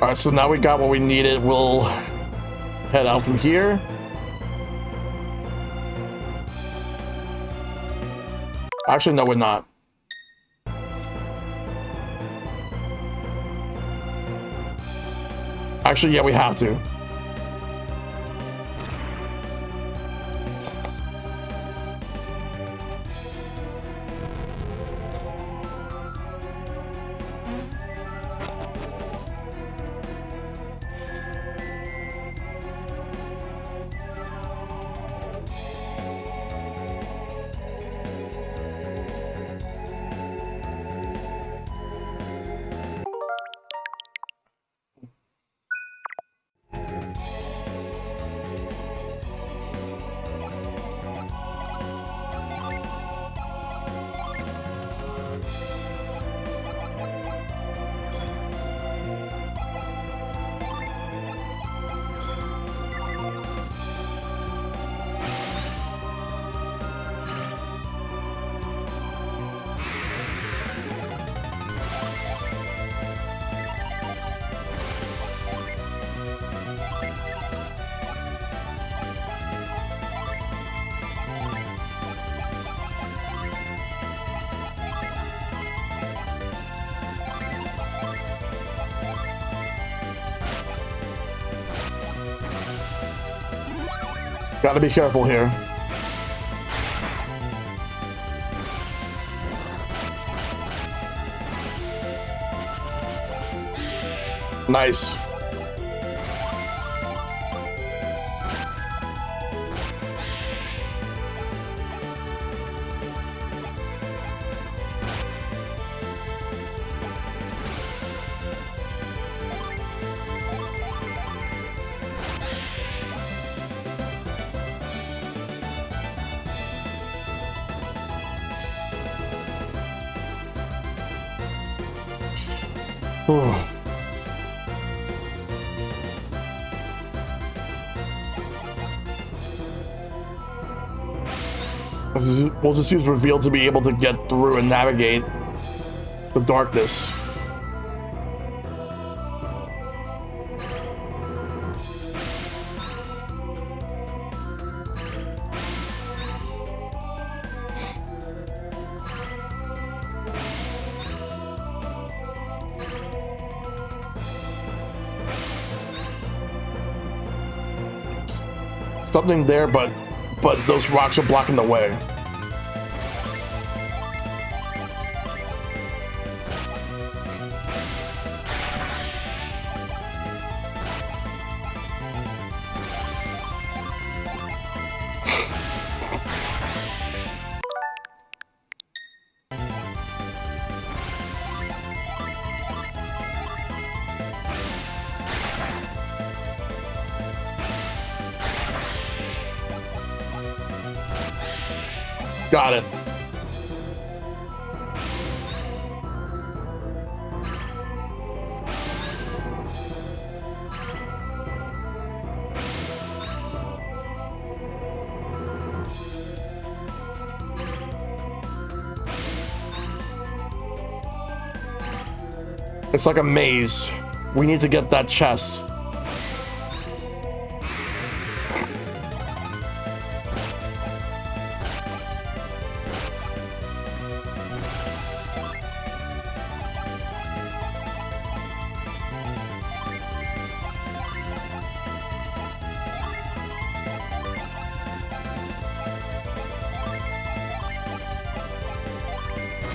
All right, so now we got what we needed. We'll head out from here. Actually, no, we're not. Actually, yeah, we have to. Gotta be careful here. Nice. We'll just use reveal to be able to get through and navigate the darkness. Something there, but those rocks are blocking the way. Got it. It's like a maze. We need to get that chest.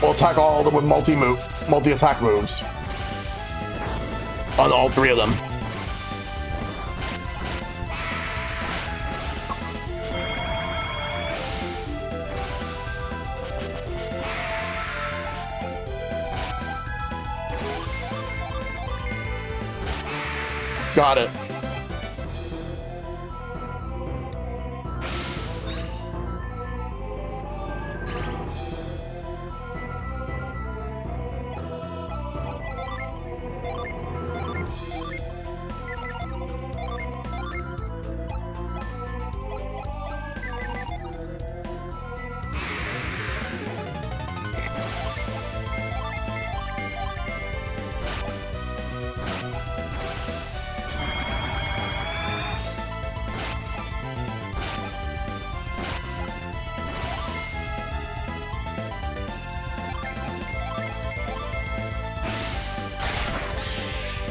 We'll attack all of them with multi-attack moves. On all three of them. Got it.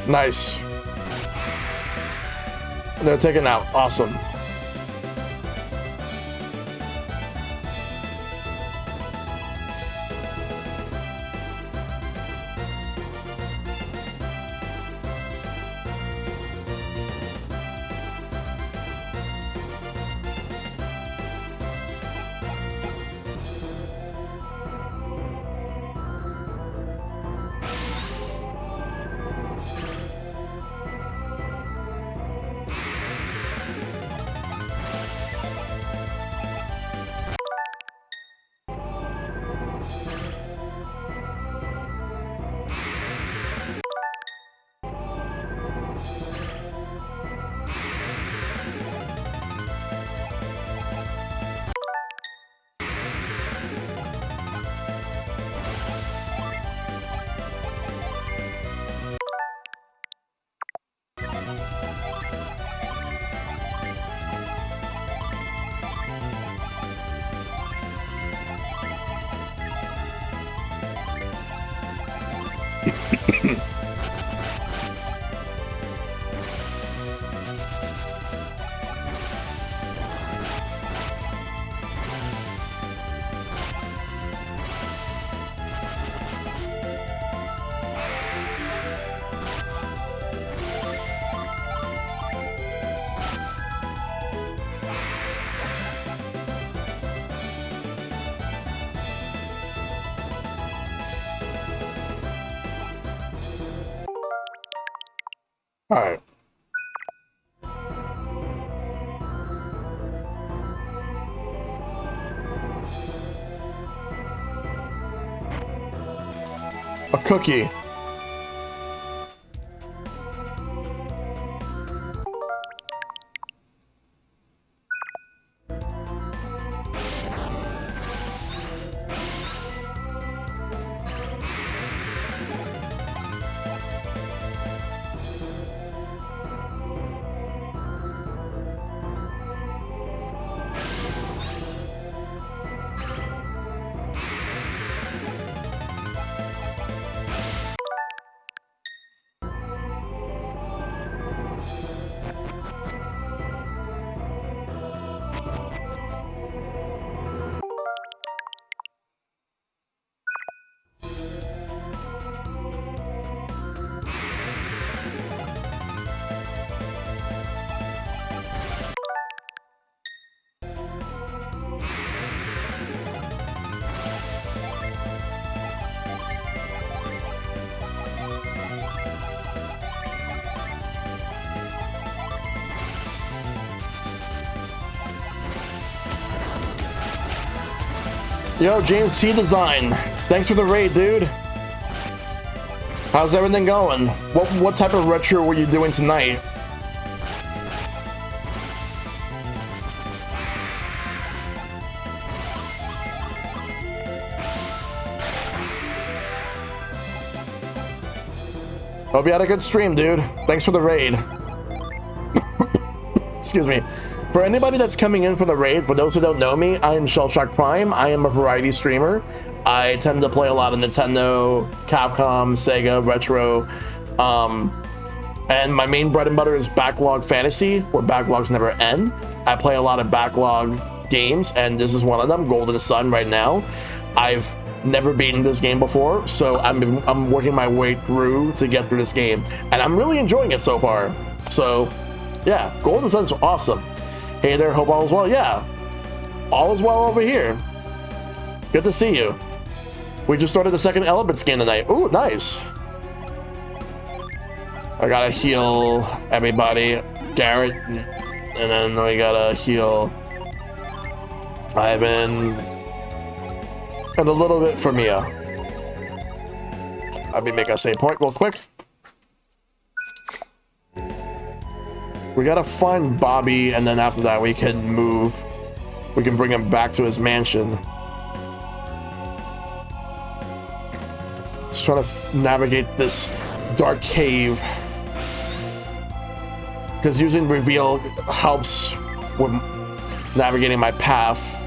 Nice. They're taken out. Awesome. All right. A cookie. Yo, James T Design. Thanks for the raid, dude. How's everything going? What type of retro were you doing tonight? Hope you had a good stream, dude. Thanks for the raid. Excuse me. For anybody that's coming in for the raid, for those who don't know me, I am ShellshockPrime. I am a variety streamer. I tend to play a lot of Nintendo, Capcom, Sega, retro. And my main bread and butter is backlog fantasy, where backlogs never end. I play a lot of backlog games, and this is one of them, Golden Sun right now. I've never beaten this game before, so I'm working my way through to get through this game, and I'm really enjoying it so far. So yeah, Golden Sun's awesome. Hey there, hope all is well. Yeah, all is well over here. Good to see you. We just started the second Elements game tonight. Ooh, nice. I gotta heal everybody. Garrett, and then we gotta heal Ivan, and a little bit for Mia. Let me make a save point real quick. We gotta find Bobby, and then after that we can move. We can bring him back to his mansion. Just trying to navigate this dark cave, because using reveal helps with navigating my path.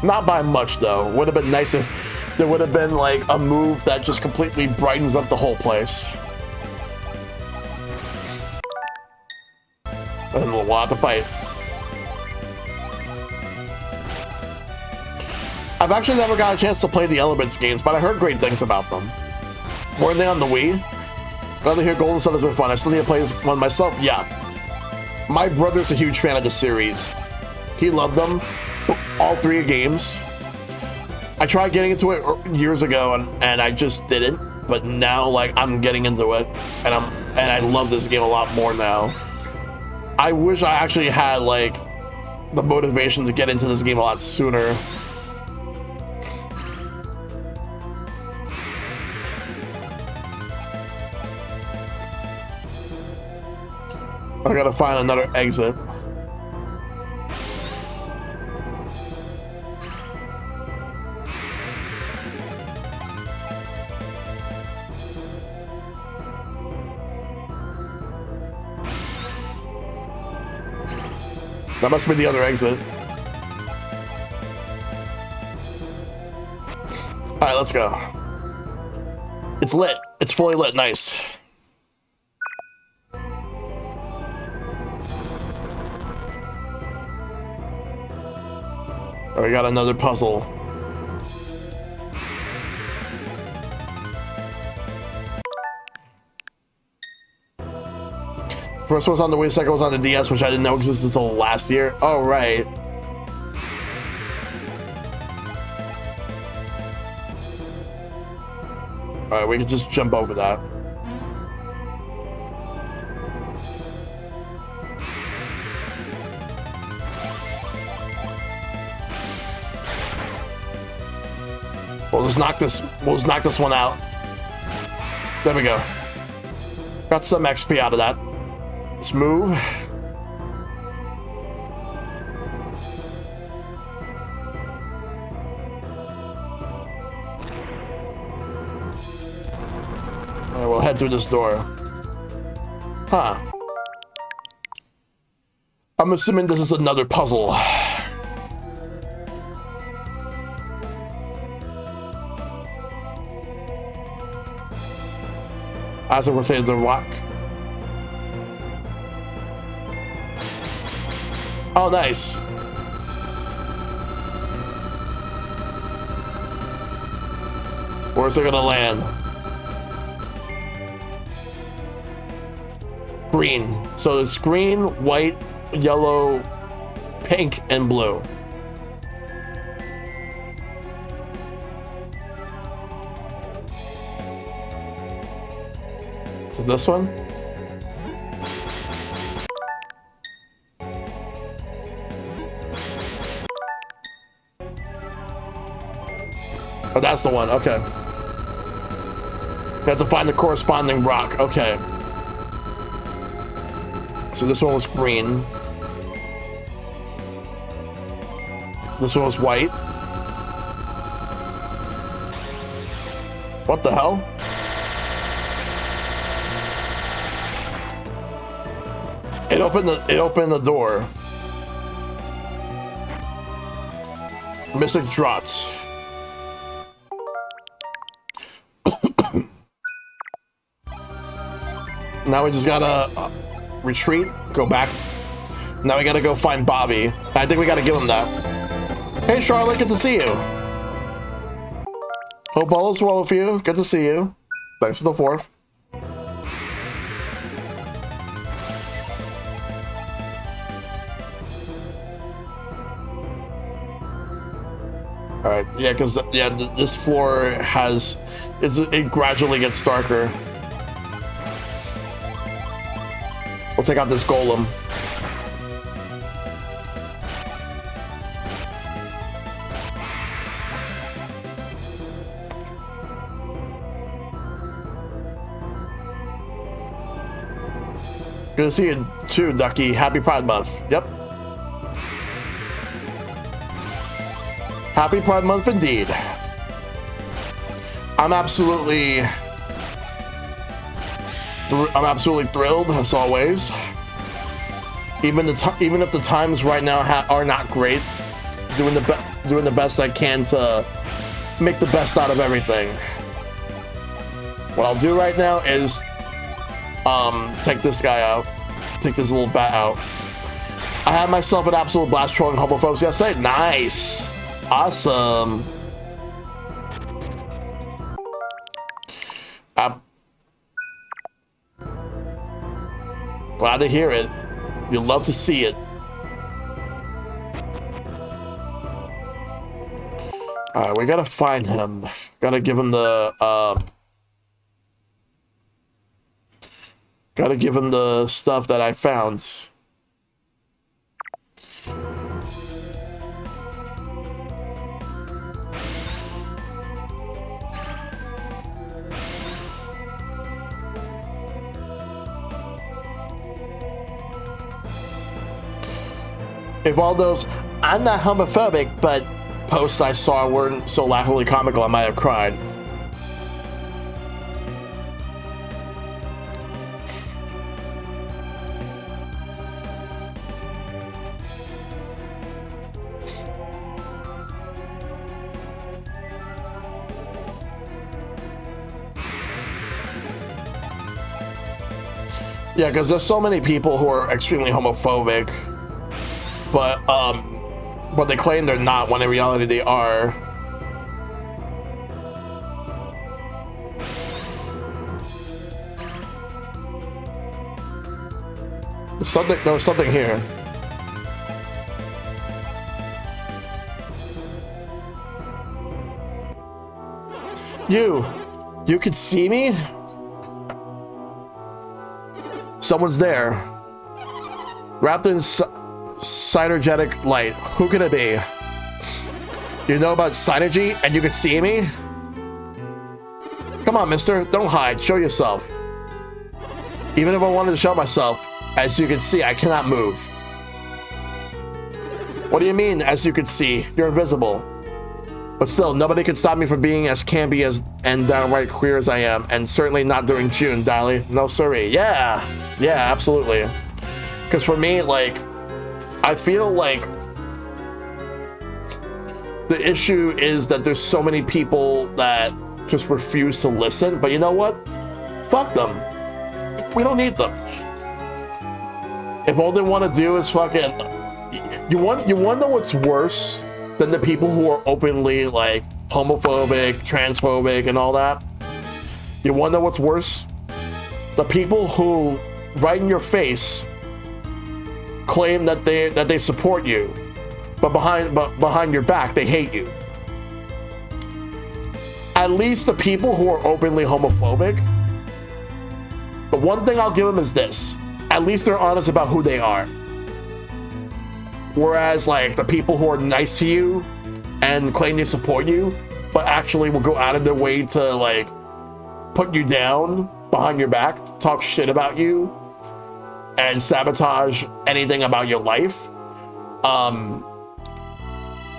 Not by much though. Would have been nice if there would have been like a move that just completely brightens up the whole place. lot to fight. I've actually never got a chance to play the Elements games, but I heard great things about them. Weren't they on the Wii? Glad to hear Golden Sun has been fun. I still need to play this one myself. Yeah. My brother's a huge fan of the series. He loved them, all 3 games. I tried getting into it years ago, and I just didn't. But now, like, I'm getting into it, and I love this game a lot more now. I wish I actually had, like, the motivation to get into this game a lot sooner. I gotta find another exit. That must be the other exit. Alright, let's go. It's lit. It's fully lit. Nice. Oh, we got another puzzle. First one's on the Wii, second one's on the DS, which I didn't know existed until last year. Oh, right. Alright, we can just jump over that. We'll just knock this one out. There we go. Got some XP out of that. Let's move. Alright, we'll head through this door. Huh. I'm assuming this is another puzzle. As it rotates the rock. Oh, nice. Where's it gonna land? Green. So it's green, white, yellow, pink, and blue. So this one? Oh, that's the one. Okay. We have to find the corresponding rock. Okay. So this one was green. This one was white. What the hell? It opened the door. Mystic Draughts. Now we just gotta retreat, go back. Now we gotta go find Bobby. I think we gotta give him that. Hey Charlotte, good to see you. Hope all is well with you. Good to see you. Thanks for the 4th. All right, yeah, because this floor has it gradually gets darker. We'll take out this golem. Good to see you too, Ducky. Happy Pride Month. Yep. Happy Pride Month indeed. I'm absolutely thrilled as always. Even if the times right now are not great, doing the best I can to make the best out of everything. What I'll do right now is take this guy out, take this little bat out. I had myself an absolute blast trolling homophobes yesterday. Nice. Awesome. I'm glad to hear it. You'll love to see it. Alright, we gotta find him. Gotta give him the, gotta give him the stuff that I found. If all those "I'm not homophobic, but" posts I saw weren't so laughably comical, I might have cried. Yeah, because there's so many people who are extremely homophobic, but they claim they're not when in reality they are. There was something here. You could see me? Someone's there. Wrapped in synergetic light. Who could it be? You know about synergy and you can see me? Come on, mister. Don't hide. Show yourself. Even if I wanted to show myself, as you can see, I cannot move. What do you mean, as you can see? You're invisible. But still, nobody can stop me from being as campy as and downright queer as I am, and certainly not during June, Dolly. No siree. Yeah, absolutely. Because for me, like, I feel like the issue is that there's so many people that just refuse to listen. But you know what? Fuck them. We don't need them. If all they want to do is fucking, you want to know what's worse than the people who are openly like homophobic, transphobic, and all that? You want to know what's worse? The people who, right in your face, claim that they support you, but behind your back they hate you. At least the people who are openly homophobic, the one thing I'll give them is this: at least they're honest about who they are. Whereas, like, the people who are nice to you and claim they support you, but actually will go out of their way to, like, put you down behind your back, talk shit about you, and sabotage anything about your life.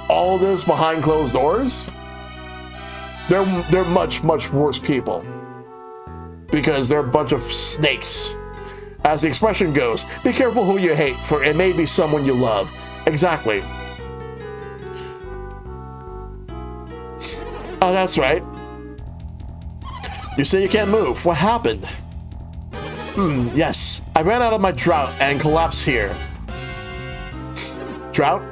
All this behind closed doors, they're much, much worse people. Because they're a bunch of snakes. As the expression goes, be careful who you hate, for it may be someone you love. Exactly. Oh, that's right. You say you can't move. What happened? Yes. I ran out of my drought and collapsed here. Drought?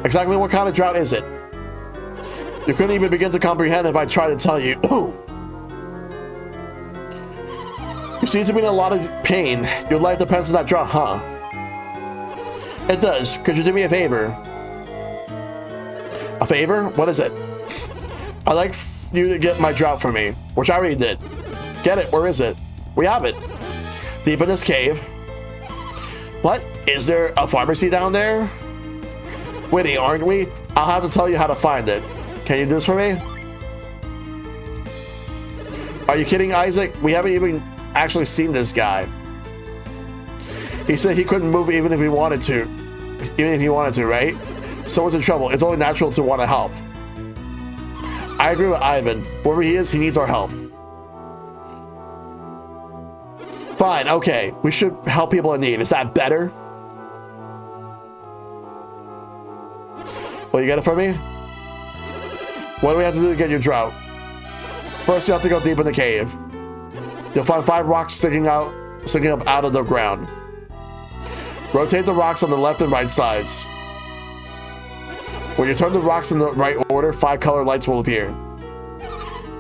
Exactly what kind of drought is it? You couldn't even begin to comprehend if I tried to tell you. You seem to be in a lot of pain. Your life depends on that drought, huh? It does. Could you do me a favor? A favor? What is it? I'd like you to get my drought for me, which I already did. Get it? Where is it? We have it. Deep in this cave. What? Is there a pharmacy down there? Witty, aren't we? I'll have to tell you how to find it. Can you do this for me? Are you kidding, Isaac? We haven't even actually seen this guy. He said he couldn't move even if he wanted to. Even if he wanted to, right? Someone's in trouble. It's only natural to want to help. I agree with Ivan. Wherever he is, he needs our help. Fine, okay. We should help people in need. Is that better? Well, you got it for me? What do we have to do to get your drought? First, you have to go deep in the cave. You'll find 5 rocks sticking up out of the ground. Rotate the rocks on the left and right sides. When you turn the rocks in the right order, 5 color lights will appear.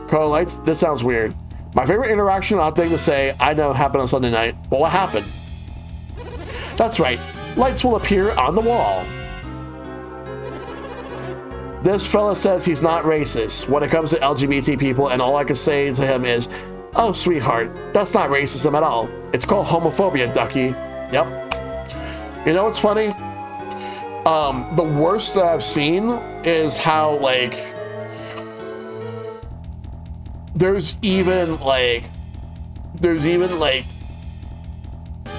Color lights? This sounds weird. My favorite interaction, odd thing to say, I know happened on Sunday night. Well, what happened? That's right. Lights will appear on the wall. This fella says he's not racist when it comes to LGBT people, and all I can say to him is, oh, sweetheart, that's not racism at all. It's called homophobia, ducky. Yep. You know what's funny? The worst that I've seen is how, like, there's even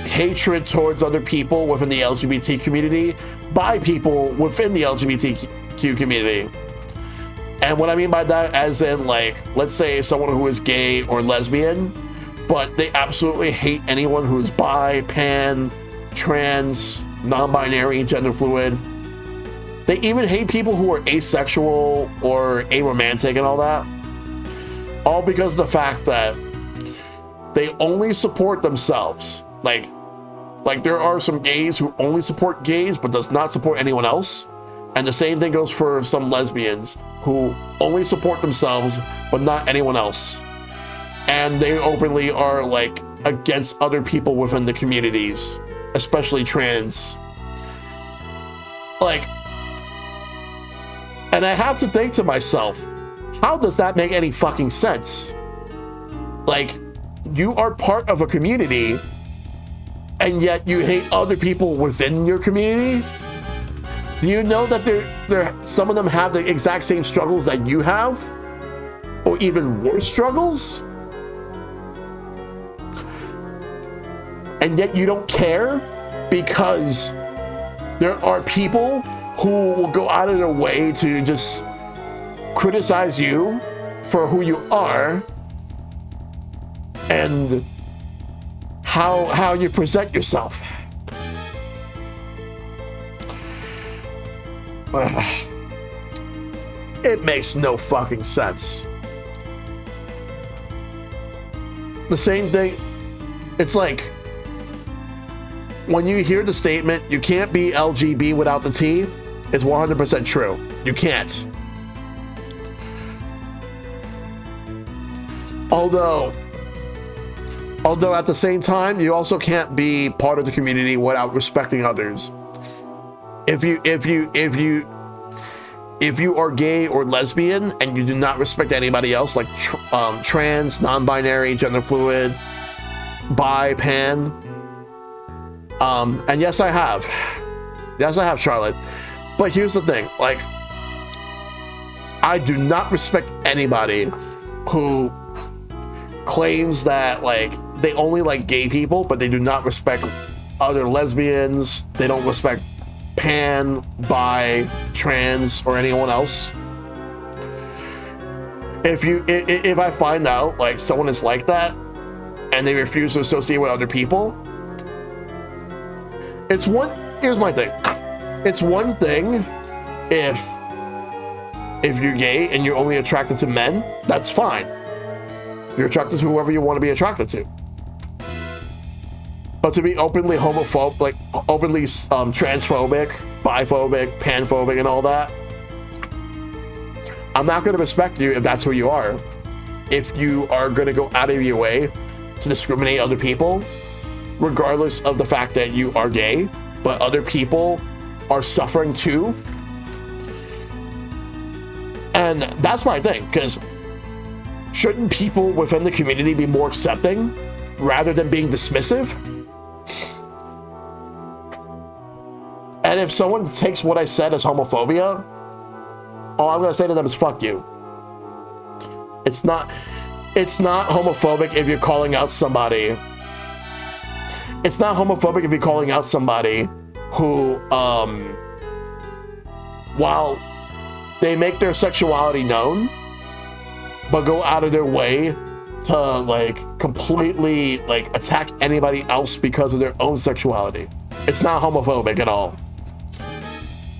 hatred towards other people within the LGBT community by people within the LGBTQ community. And what I mean by that, as in, like, let's say someone who is gay or lesbian, but they absolutely hate anyone who is bi, pan, trans, non-binary, gender fluid. They even hate people who are asexual or aromantic and all that. All because of the fact that they only support themselves. Like there are some gays who only support gays but does not support anyone else. And the same thing goes for some lesbians who only support themselves but not anyone else. And they openly are, like, against other people within the communities, especially trans. Like, and I have to think to myself, how does that make any fucking sense? Like, you are part of a community, and yet you hate other people within your community? Do you know that some of them have the exact same struggles that you have? Or even worse struggles? And yet you don't care because there are people who will go out of their way to just criticize you for who you are and how you present yourself. It makes no fucking sense. The same thing, it's like when you hear the statement, you can't be LGB without the T, it's 100% true. You can't. Although at the same time, you also can't be part of the community without respecting others. If you are gay or lesbian and you do not respect anybody else, like trans, non-binary, gender fluid, bi, pan, and yes, I have, Charlotte. But here's the thing, like, I do not respect anybody who claims that, like, they only like gay people, but they do not respect other lesbians. They don't respect pan, bi, trans, or anyone else. If I find out, like, someone is like that and they refuse to associate with other people, here's my thing. It's one thing if you're gay and you're only attracted to men, that's fine. You're attracted to whoever you want to be attracted to. But to be openly homophobic, like openly transphobic, biphobic, panphobic, and all that, I'm not going to respect you if that's who you are. If you are going to go out of your way to discriminate other people, regardless of the fact that you are gay, but other people are suffering too. And that's my thing, because shouldn't people within the community be more accepting rather than being dismissive? And if someone takes what I said as homophobia, all I'm going to say to them is fuck you. It's not homophobic if you're calling out somebody. It's not homophobic if you're calling out somebody who, while they make their sexuality known, but go out of their way to, like, completely, like, attack anybody else because of their own sexuality. It's not homophobic at all.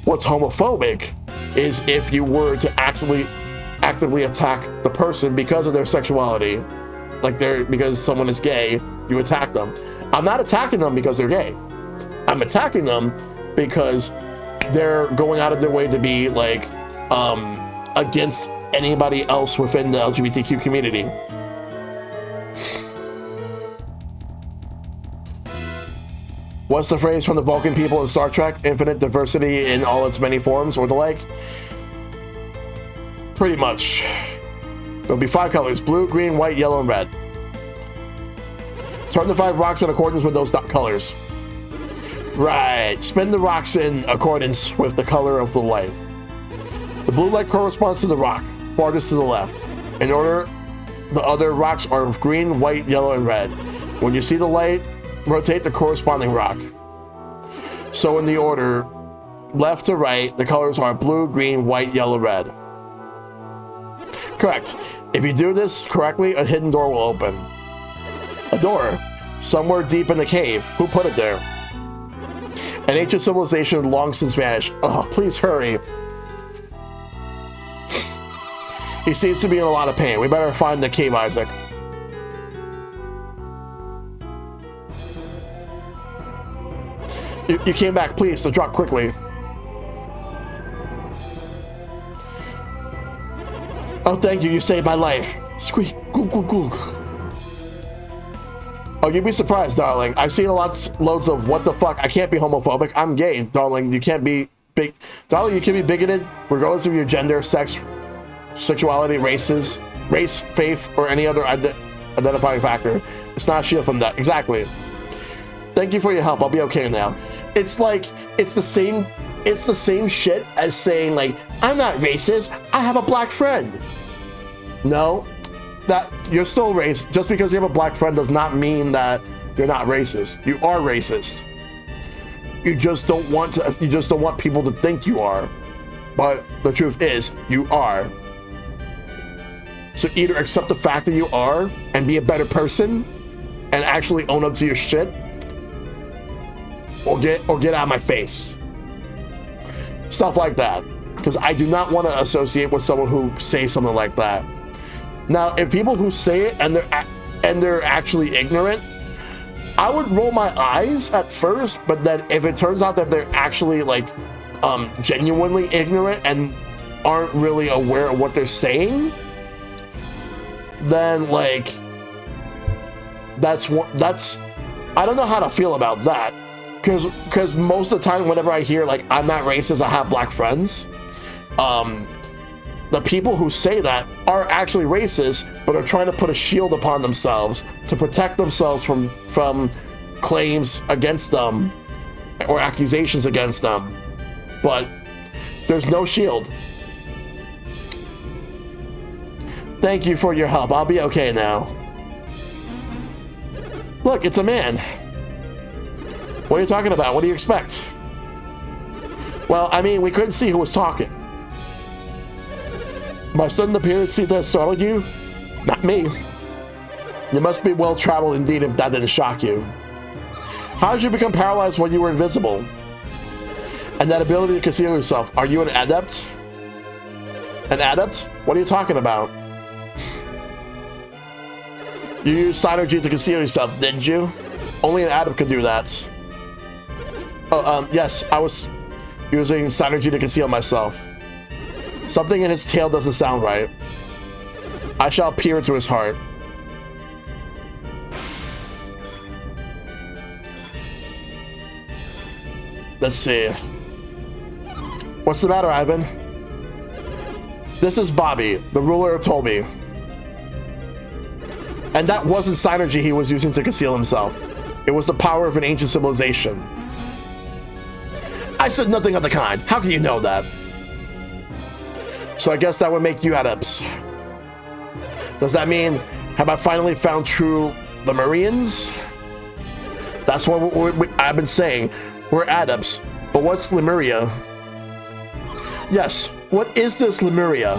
What's homophobic is if you were to actively attack the person because of their sexuality, like because someone is gay, you attack them. I'm not attacking them because they're gay. I'm attacking them because they're going out of their way to be like against anybody else within the LGBTQ community. What's the phrase from the Vulcan people in Star Trek? Infinite diversity in all its many forms, or the like? Pretty much. There'll be 5 colors: blue, green, white, yellow, and red. Turn the 5 rocks in accordance with those colors. Right. Spin the rocks in accordance with the color of the light. The blue light corresponds to the rock farthest to the left. In order, the other rocks are green, white, yellow, and red. When you see the light, rotate the corresponding rock. So in the order, left to right, the colors are blue, green, white, yellow, red. Correct. If you do this correctly, a hidden door will open. A door? Somewhere deep in the cave. Who put it there? An ancient civilization long since vanished. Oh, please hurry. He seems to be in a lot of pain. We better find the cave, Isaac. You came back, please, so drop quickly. Oh, thank you, you saved my life. Squeak, gook, gook, gook. Oh, you'd be surprised, darling. I've seen loads of what the fuck. I can't be homophobic. I'm gay, darling. You can't be big. Darling, you can be bigoted regardless of your gender, sex, sexuality, race, faith, or any other identifying factor. It's not a shield from that. Exactly. Thank you for your help. I'll be okay now. It's like, it's the same shit as saying, like, I'm not racist. I have a black friend. No, that you're still racist. Just because you have a black friend does not mean that you're not racist. You are racist. You just don't want people to think you are. But the truth is, you are. So either accept the fact that you are and be a better person and actually own up to your shit, or get out of my face. Stuff like that. Because I do not want to associate with someone who says something like that. Now, if people who say it and they're actually ignorant, I would roll my eyes at first, but then if it turns out that they're actually like genuinely ignorant and aren't really aware of what they're saying, then like that's I don't know how to feel about that. Because most of the time, whenever I hear, like, I'm not racist, I have black friends, the people who say that are actually racist, but are trying to put a shield upon themselves to protect themselves from claims against them or accusations against them. But there's no shield. Thank you for your help. I'll be okay now. Look, it's a man. What are you talking about? What do you expect? Well, I mean, we couldn't see who was talking. My sudden appearance seemed to have startled you? Not me. You must be well-traveled indeed if that didn't shock you. How did you become paralyzed when you were invisible? And that ability to conceal yourself, are you an adept? An adept? What are you talking about? You used synergy to conceal yourself, didn't you? Only an adept could do that. Oh, yes, I was using synergy to conceal myself. Something in his tail doesn't sound right. I shall peer into his heart. Let's see. What's the matter, Ivan? This is Bobby, the ruler told me. And that wasn't synergy he was using to conceal himself. It was the power of an ancient civilization. I said nothing of the kind. How can you know that? So I guess that would make you adepts. Does that mean, have I finally found true Lemurians? That's what I've been saying. We're adepts. But what's Lemuria? Yes, what is this Lemuria?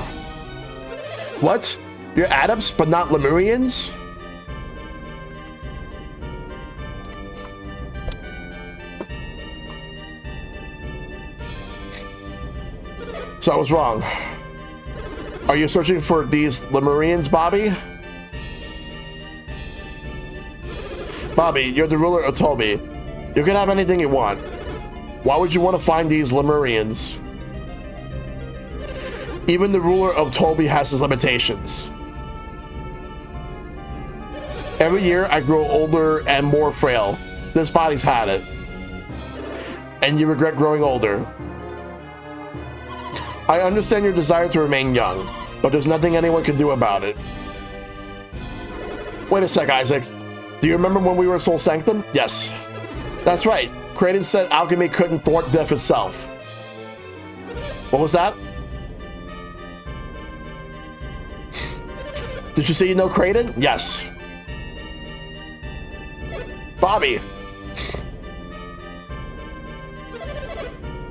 What? You're adepts, but not Lemurians? So I was wrong. Are you searching for these Lemurians, Bobby? Bobby, you're the ruler of Toby. You can have anything you want. Why would you want to find these Lemurians? Even the ruler of Tolby has his limitations. Every year I grow older and more frail. This body's had it. And you regret growing older. I understand your desire to remain young, but there's nothing anyone can do about it. Wait a sec, Isaac. Do you remember when we were Soul Sanctum? Yes. That's right. Kraden said alchemy couldn't thwart death itself. What was that? Did you say you know Kraden? Yes. Bobby.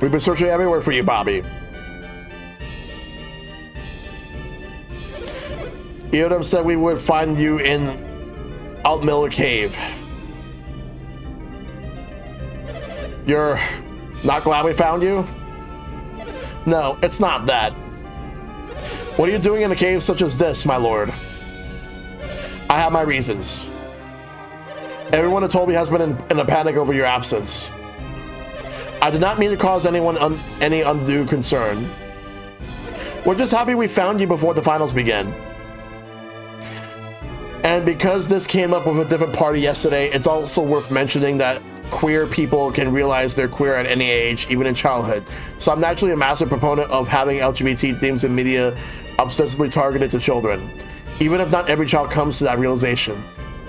We've been searching everywhere for you, Bobby. Eodom said we would find you in Altmiller Cave. You're not glad we found you? No, it's not that. What are you doing in a cave such as this, my lord? I have my reasons. Everyone at Tolby has been in a panic over your absence. I did not mean to cause anyone any undue concern. We're just happy we found you before the finals begin. And because this came up with a different party yesterday, it's also worth mentioning that queer people can realize they're queer at any age, even in childhood. So I'm naturally a massive proponent of having LGBT themes in media obsessively targeted to children, even if not every child comes to that realization.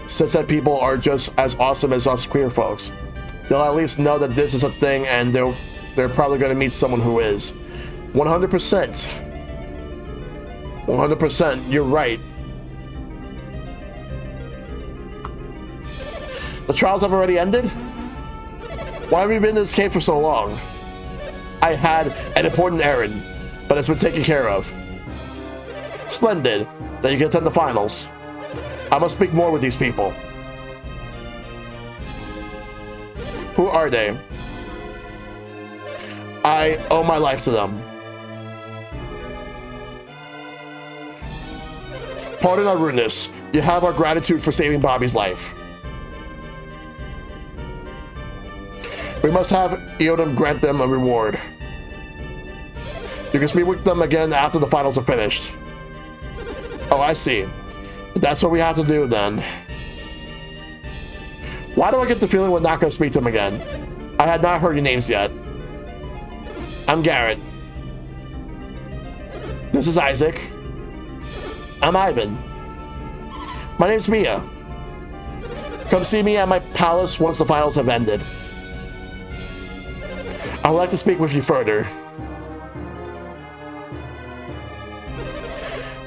Since that people are just as awesome as us queer folks, they'll at least know that this is a thing, and they're probably going to meet someone who is. 100%. 100%, you're right. The trials have already ended? Why have you been in this cave for so long? I had an important errand, but it's been taken care of. Splendid. Then you can attend the finals. I must speak more with these people. Who are they? I owe my life to them. Pardon our rudeness. You have our gratitude for saving Bobby's life. We must have Eodom grant them a reward. You can speak with them again after the finals are finished. Oh, I see. That's what we have to do then. Why do I get the feeling we're not going to speak to him again? I had not heard your names yet. I'm Garrett. This is Isaac. I'm Ivan. My name's Mia. Come see me at my palace once the finals have ended. I would like to speak with you further.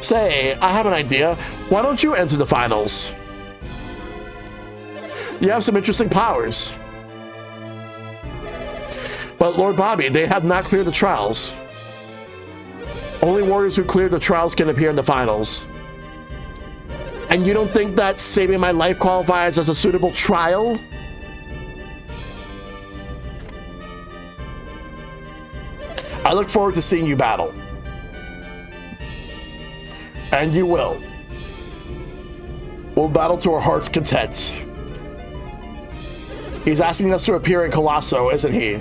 Say, I have an idea. Why don't you enter the finals? You have some interesting powers. But Lord Bobby, they have not cleared the trials. Only warriors who cleared the trials can appear in the finals. And you don't think that saving my life qualifies as a suitable trial? I look forward to seeing you battle. And you will. We'll battle to our heart's content. He's asking us to appear in Colosso, isn't he?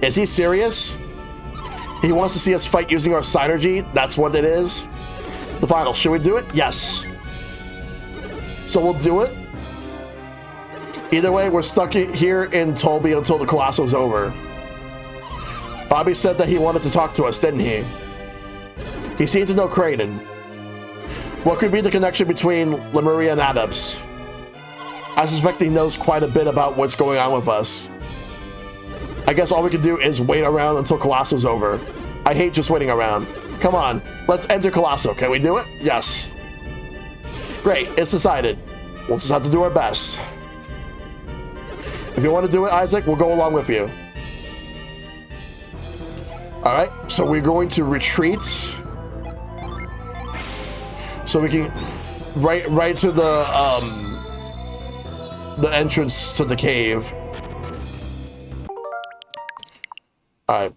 Is he serious? He wants to see us fight using our synergy? That's what it is? The final, should we do it? Yes. So we'll do it? Either way, we're stuck here in Tolby until the Colosso's over. Bobby said that he wanted to talk to us, didn't he? He seemed to know Kraden. What could be the connection between Lemuria and Adepts? I suspect he knows quite a bit about what's going on with us. I guess all we can do is wait around until Colosso's over. I hate just waiting around. Come on, let's enter Colosso. Can we do it? Yes. Great, it's decided. We'll just have to do our best. If you want to do it, Isaac, we'll go along with you. Alright, so we're going to retreat. So we can right to the entrance to the cave. Alright.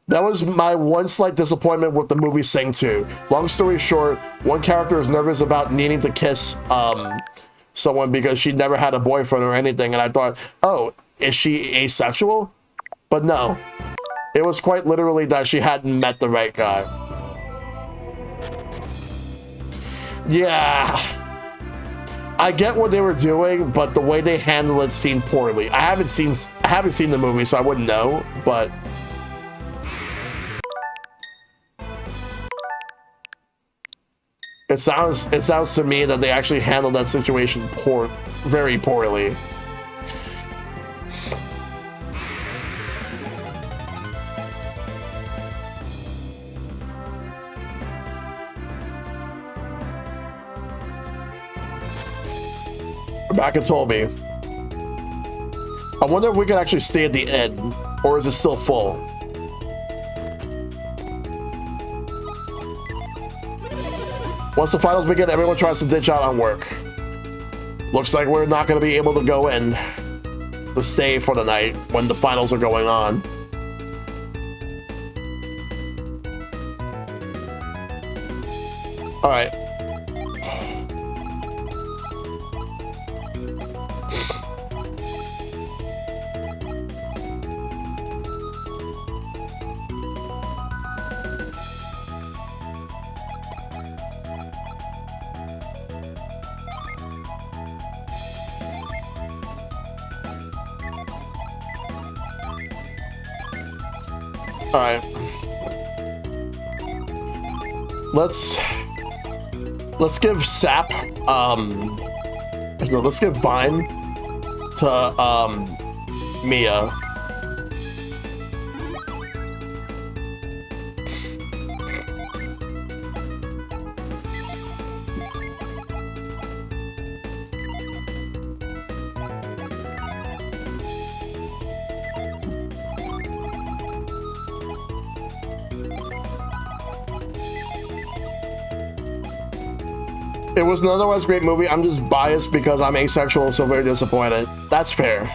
That was my one slight disappointment with the movie Sing 2. Long story short, one character is nervous about needing to kiss someone because she never had a boyfriend or anything, and I thought, oh, is she asexual? But no, it was quite literally that she hadn't met the right guy. Yeah, I get what they were doing, but the way they handled it seemed poorly. I haven't seen the movie, so I wouldn't know, but it sounds to me that they actually handled that situation very poorly. Rebecca told me. I wonder if we can actually stay at the inn, or is it still full? Once the finals begin, everyone tries to ditch out on work. Looks like we're not going to be able to go in to stay for the night when the finals are going on. All right. All right. Let's give Sap no, let's give Vine to Mia. It was an otherwise great movie. I'm just biased because I'm asexual, so very disappointed. That's fair.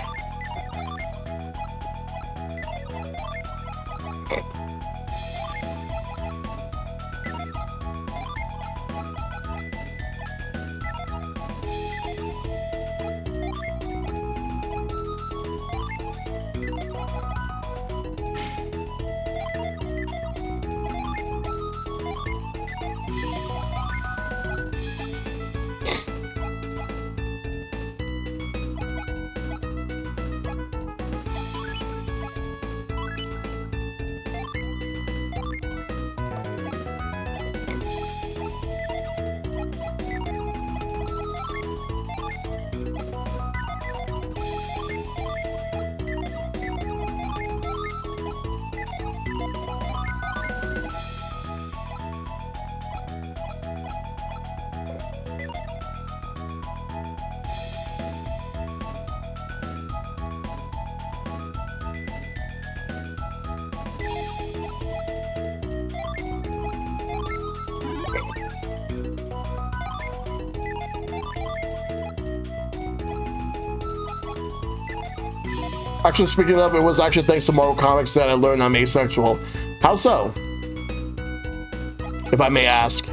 Actually, speaking of, it was actually thanks to Marvel Comics that I learned I'm asexual. How so? If I may ask.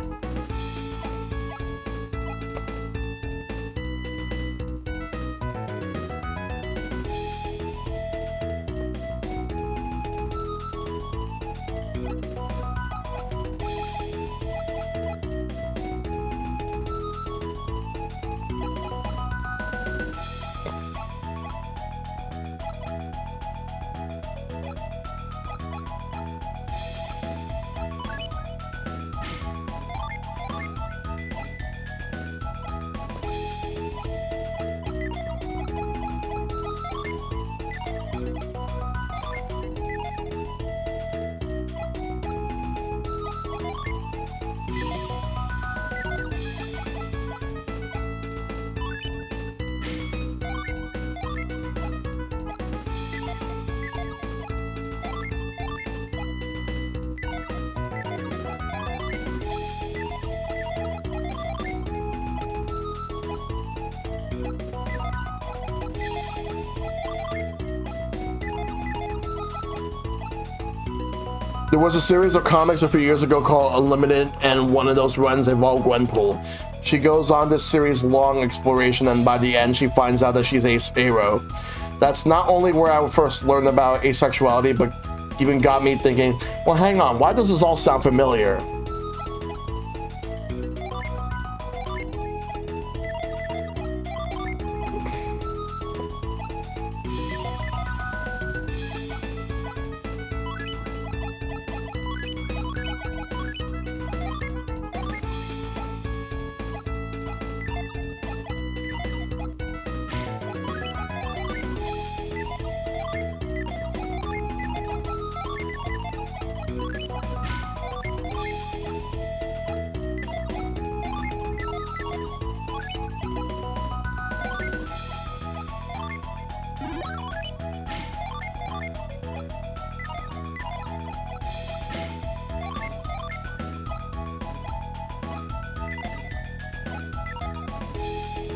There was a series of comics a few years ago called Unlimited, and one of those runs involved Gwenpool. She goes on this series long exploration, and by the end she finds out that she's aro. That's not only where I first learned about asexuality, but even got me thinking, well, hang on, why does this all sound familiar?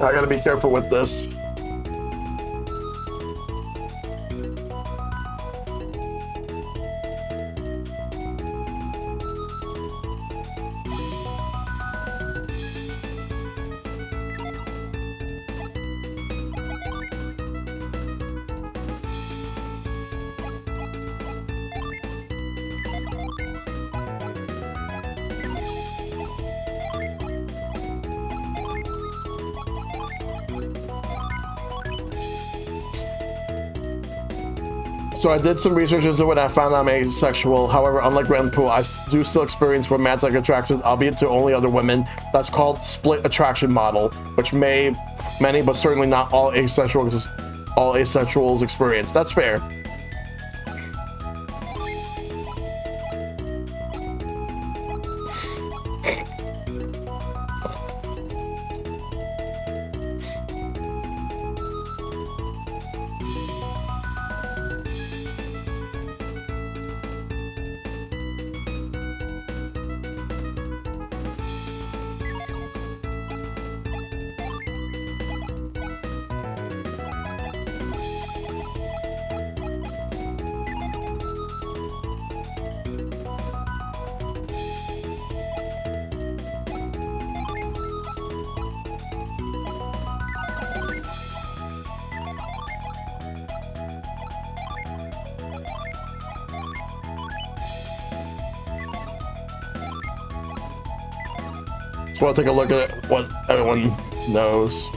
I gotta be careful with this. So I did some research into it and I found I'm asexual. However, unlike Grandpa, I do still experience romantic attraction, albeit to only other women. That's called split attraction model, which many, but certainly not all asexuals experience. That's fair. So I'll take a look at what everyone knows.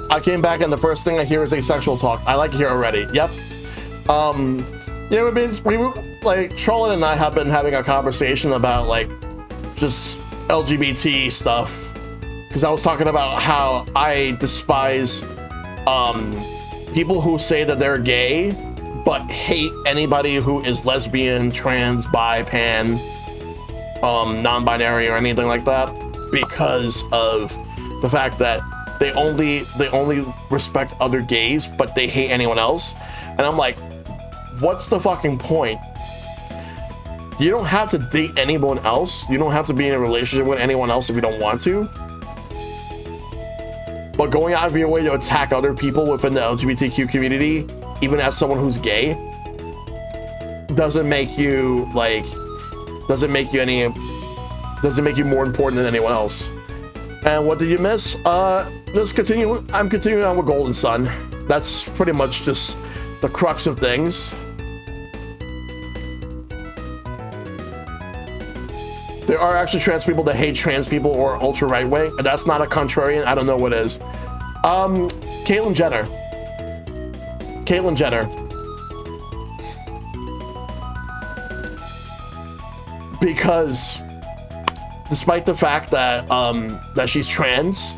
I came back and the first thing I hear is asexual talk. I like it here already. Yep. Yeah, we were like, Trollin and I have been having a conversation about like just LGBT stuff, because I was talking about how I despise people who say that they're gay but hate anybody who is lesbian, trans, bi, pan, non-binary or anything like that, because of the fact that they only respect other gays but they hate anyone else. And I'm like, what's the fucking point? You don't have to date anyone else. You don't have to be in a relationship with anyone else if you don't want to. But going out of your way to attack other people within the LGBTQ community, even as someone who's gay, doesn't make you more important than anyone else. And what did you miss? Just continue. I'm continuing on with Golden Sun. That's pretty much just the crux of things. There are actually trans people that hate trans people or ultra right wing, and that's not a contrarian. I don't know what is. Caitlyn Jenner. Because despite the fact that that she's trans,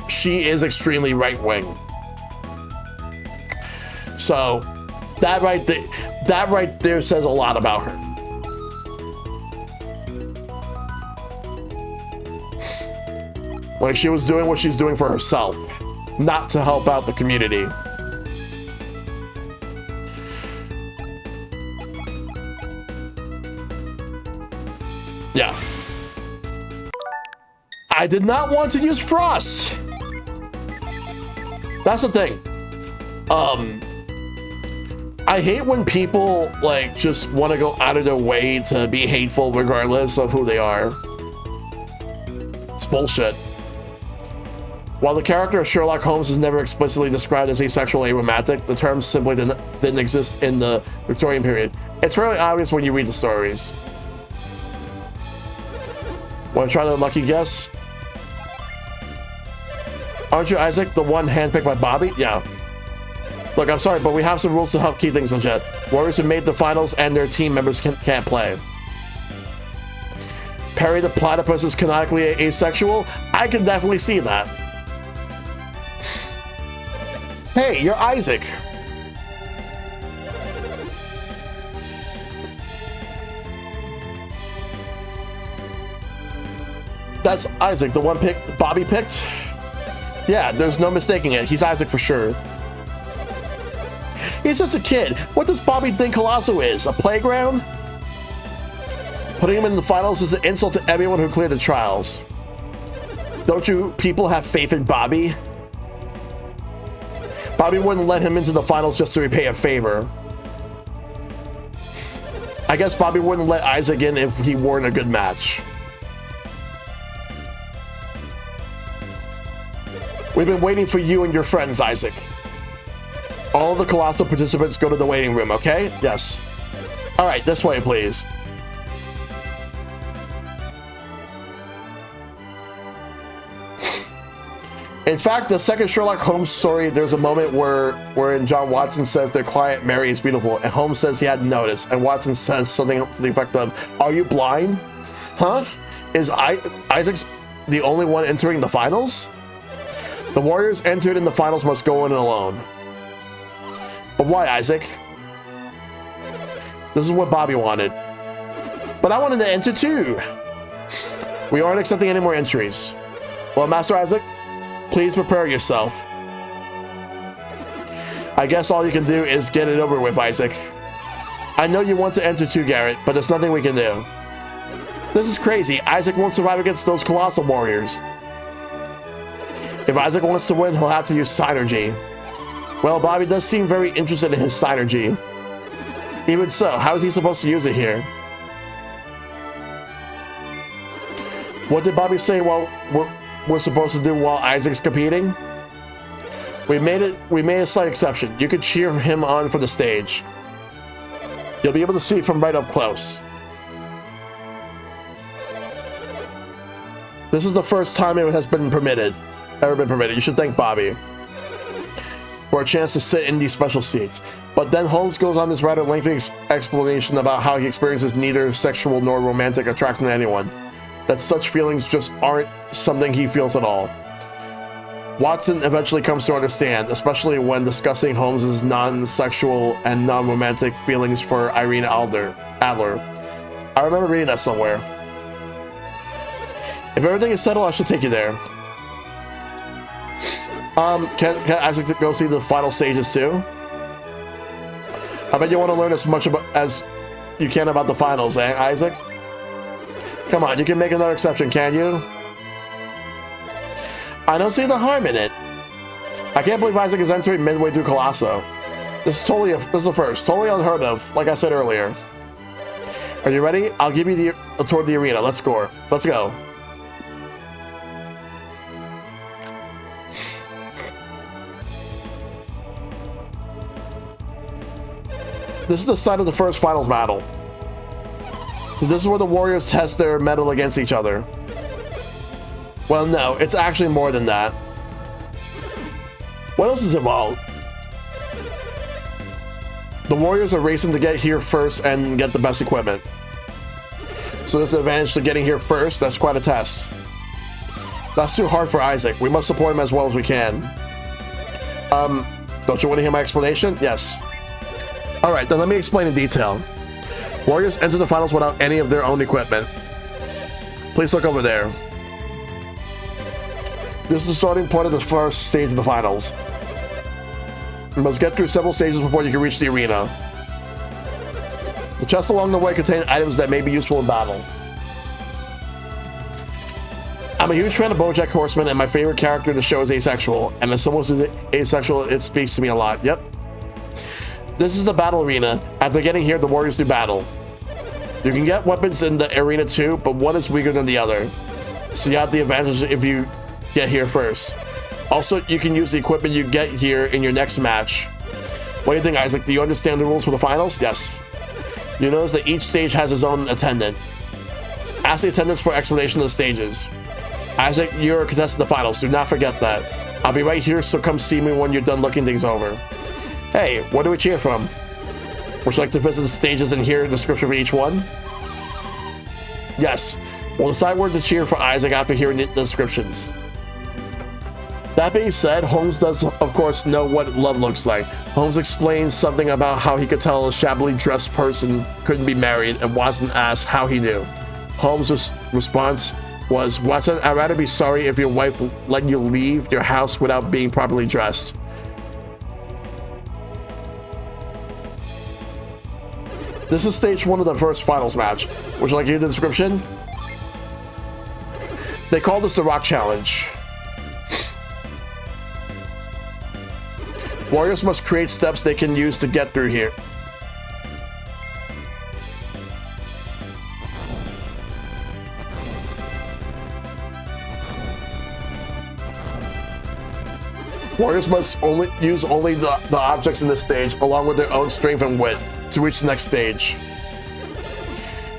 she is extremely right wing. So that right there says a lot about her. Like, she was doing what she's doing for herself, not to help out the community. Yeah. I did not want to use Frost. That's the thing. I hate when people like just want to go out of their way to be hateful regardless of who they are. It's bullshit. While the character of Sherlock Holmes is never explicitly described as asexual or aromantic, the term simply didn't exist in the Victorian period. It's fairly obvious when you read the stories. Want to try the lucky guess? Aren't you Isaac, the one handpicked by Bobby? Yeah. Look, I'm sorry, but we have some rules to help keep things legit. Warriors who made the finals and their team members can't play. Perry the Platypus is canonically asexual? I can definitely see that. Hey, you're Isaac. That's Isaac, the one Bobby picked? Yeah, there's no mistaking it. He's Isaac for sure. He's just a kid. What does Bobby think Colosso is? A playground? Putting him in the finals is an insult to everyone who cleared the trials. Don't you people have faith in Bobby? Bobby wouldn't let him into the finals just to repay a favor. I guess Bobby wouldn't let Isaac in if he weren't a good match. We've been waiting for you and your friends, Isaac. All the Colosso participants go to the waiting room, okay? Yes. All right, this way, please. In fact, the second Sherlock Holmes story, there's a moment wherein John Watson says their client Mary is beautiful, and Holmes says he hadn't noticed, and Watson says something to the effect of, "Are you blind? Huh? Is Isaac's the only one entering the finals? The Warriors entered in the finals must go in alone." But why, Isaac? This is what Bobby wanted. But I wanted to enter too. We aren't accepting any more entries. Well, Master Isaac, please prepare yourself. I guess all you can do is get it over with, Isaac. I know you want to enter too, Garrett, but there's nothing we can do. This is crazy. Isaac won't survive against those Colossal Warriors. If Isaac wants to win, he'll have to use Synergy. Well, Bobby does seem very interested in his Synergy. Even so, how is he supposed to use it here? What did Bobby say while we're supposed to do while Isaac's competing? We made a slight exception. You could cheer him on for the stage. You'll be able to see it from right up close. This is the first time it has been permitted. Ever been permitted. You should thank Bobby for a chance to sit in these special seats. But then Holmes goes on this rather lengthy explanation about how he experiences neither sexual nor romantic attraction to anyone. That such feelings just aren't something he feels at all. Watson eventually comes to understand, especially when discussing Holmes's non-sexual and non-romantic feelings for Irene Adler. I remember reading that somewhere. If everything is settled, I should take you there. Can Isaac go see the final stages too? I bet you want to learn as much as you can about the finals, eh, Isaac? Come on, you can make another exception, can you? I don't see the harm in it. I can't believe Isaac is entering midway through Colosso. This is a first, totally unheard of, like I said earlier. Are you ready? I'll give you a tour of the arena. Let's score. Let's go. This is the site of the first finals battle. This is where the Warriors test their mettle against each other. Well, no, it's actually more than that. What else is involved? The Warriors are racing to get here first and get the best equipment. So there's an advantage to getting here first. That's quite a test. That's too hard for Isaac. We must support him as well as we can. Don't you want to hear my explanation? Yes. Alright, then let me explain in detail. Warriors enter the finals without any of their own equipment. Please look over there. This is the starting point of the first stage of the finals. You must get through several stages before you can reach the arena. The chests along the way contain items that may be useful in battle. I'm a huge fan of BoJack Horseman, and my favorite character in the show is asexual. And as someone who's asexual, it speaks to me a lot. Yep. This is the battle arena. After getting here, the warriors do battle. You can get weapons in the arena too, but one is weaker than the other. So you have the advantage if you get here first. Also, you can use the equipment you get here in your next match. What do you think, Isaac? Do you understand the rules for the finals? Yes. You notice that each stage has its own attendant. Ask the attendants for explanation of the stages. Isaac, you're a contestant of the finals. Do not forget that. I'll be right here, so come see me when you're done looking things over. Hey, where do we cheer from? Would you like to visit the stages and hear the description for each one? Yes. We'll decide where to cheer for Isaac after hearing the descriptions. That being said, Holmes does, of course, know what love looks like. Holmes explains something about how he could tell a shabbily dressed person couldn't be married, and Watson asks how he knew. Holmes' response was, Watson, I'd rather be sorry if your wife let you leave your house without being properly dressed. This is stage 1 of the first finals match. Would you like to hear the description? They call this the Rock Challenge. Warriors must create steps they can use to get through here. Warriors must use the objects in this stage, along with their own strength and wit, to reach the next stage.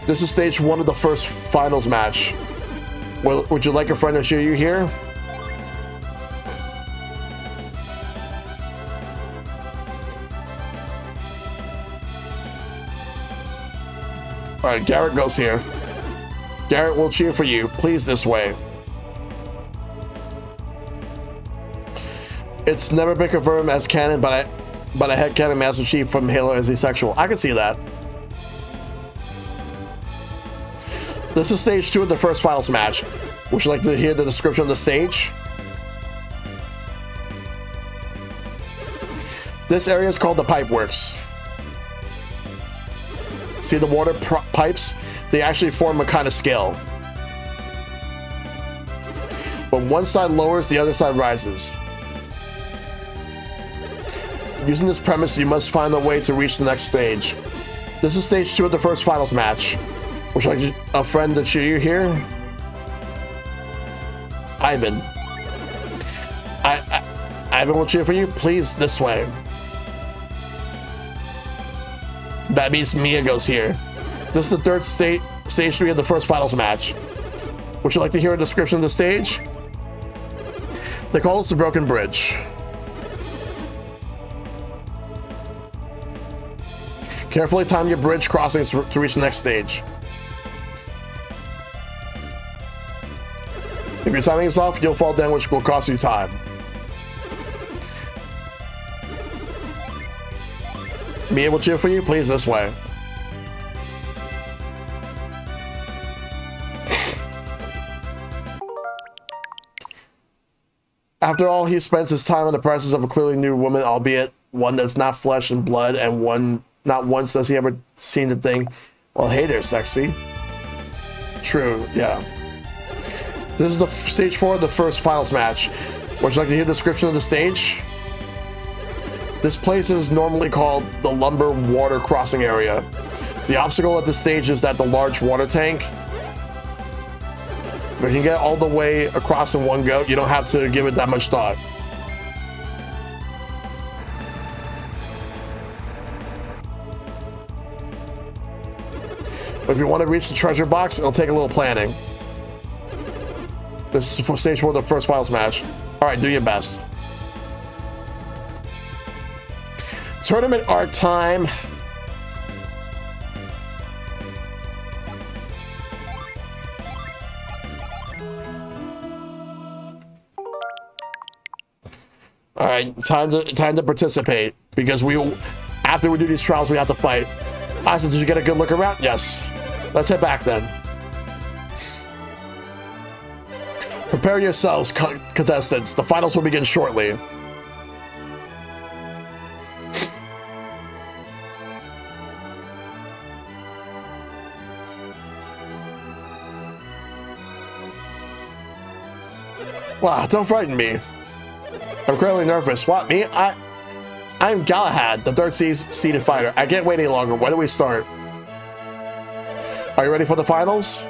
This is stage 1 of the first finals match. Would you like a friend to cheer you here? Alright, Garrett goes here. Garrett will cheer for you. Please, this way. It's never been confirmed as canon, but a headcanon Master Chief from Halo is asexual. I can see that. This is stage 2 of the first finals match. Would you like to hear the description of the stage? This area is called the Pipeworks. See the water pipes? They actually form a kind of scale. When one side lowers, the other side rises. Using this premise, you must find a way to reach the next stage. This is stage 2 of the first finals match. Would you like a friend to cheer you here? Ivan. Ivan will cheer for you. Please, this way. That means Mia goes here. This is the third stage 3 of the first finals match. Would you like to hear a description of the stage? They call this the Broken Bridge. Carefully time your bridge crossings to reach the next stage. If your timing is off, you'll fall down, which will cost you time. Mia will cheer for you. Please, this way. After all, he spends his time in the presence of a clearly new woman, albeit one that's not flesh and blood, and not once does he ever seen the thing. Well, hey there, sexy. True, yeah. This is the stage 4 of the first finals match. Would you like to hear the description of the stage? This place is normally called the Lumber Water Crossing Area. The obstacle at this stage is that the large water tank. But you can get all the way across in one go. You don't have to give it that much thought. But if you want to reach the treasure box, it'll take a little planning. This is for stage 4 of the first finals match. Alright, do your best. Tournament art time. All right, time to participate, because after we do these trials, we have to fight. Isaac, did you get a good look around? Yes. Let's head back then. Prepare yourselves, contestants. The finals will begin shortly. Wow, don't frighten me. I'm currently nervous. What, me? I'm Galahad, the third seeded fighter. I can't wait any longer. When do we start? Are you ready for the finals?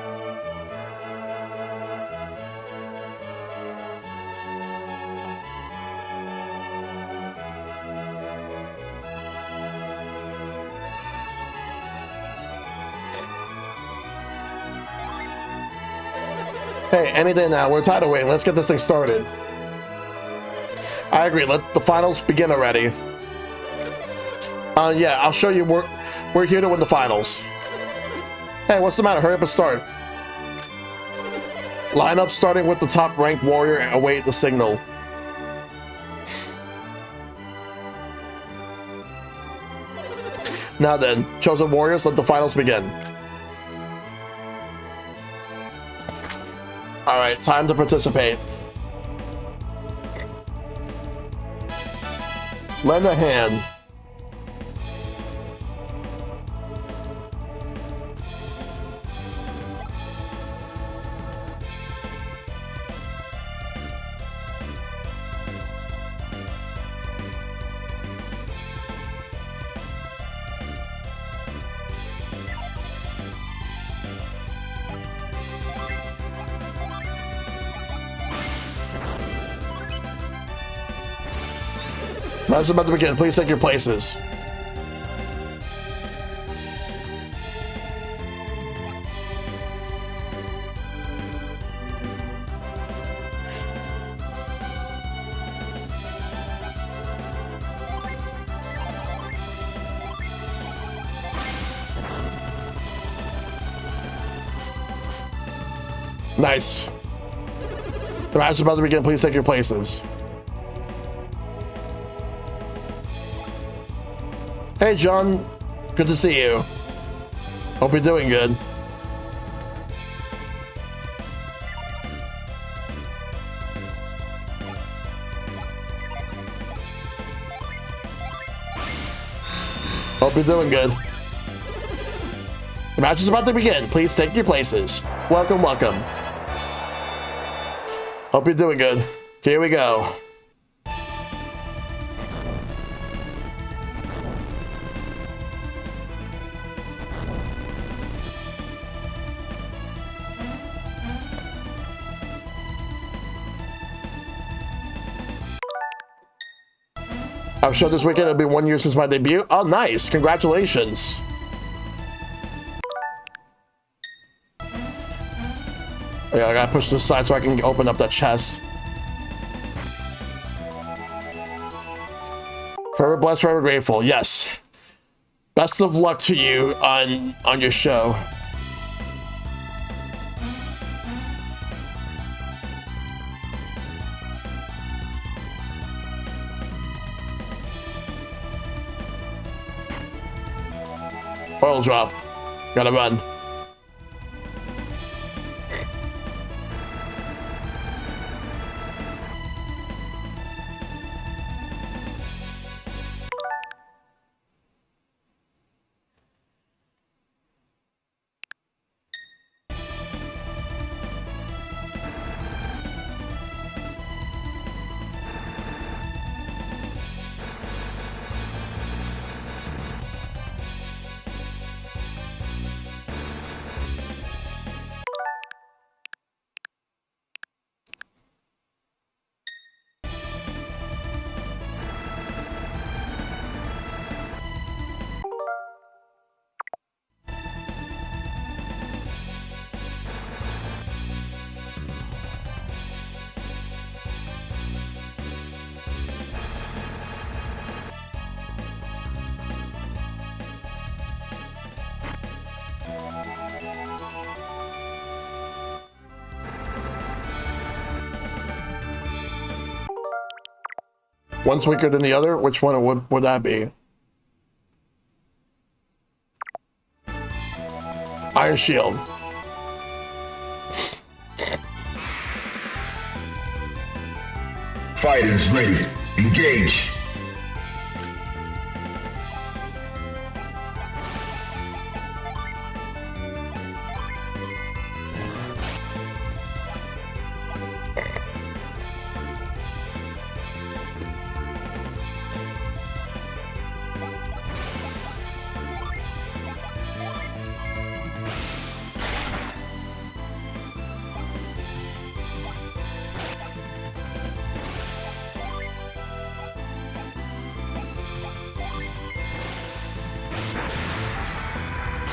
Hey, anything now. We're tired of waiting. Let's get this thing started. I agree. Let the finals begin already. Yeah, I'll show you. We're here to win the finals. Hey, what's the matter? Hurry up and start. Lineup starting with the top ranked warrior and await the signal. Now then, chosen warriors, let the finals begin. All right, time to participate. Lend a hand. Match is about to begin. Please take your places. Nice. The match is about to begin. Please take your places. Hey, John. Good to see you. Hope you're doing good. Hope you're doing good. The match is about to begin. Please take your places. Welcome, welcome. Hope you're doing good. Here we go. I'm sure this weekend it'll be 1 year since my debut. Oh, nice. Congratulations. Yeah, I gotta push this aside so I can open up that chest. Forever blessed, forever grateful. Yes. Best of luck to you on your show. Oil drop. Gotta run. One's weaker than the other. Which one would that be? Iron Shield. Fighters ready. Engage.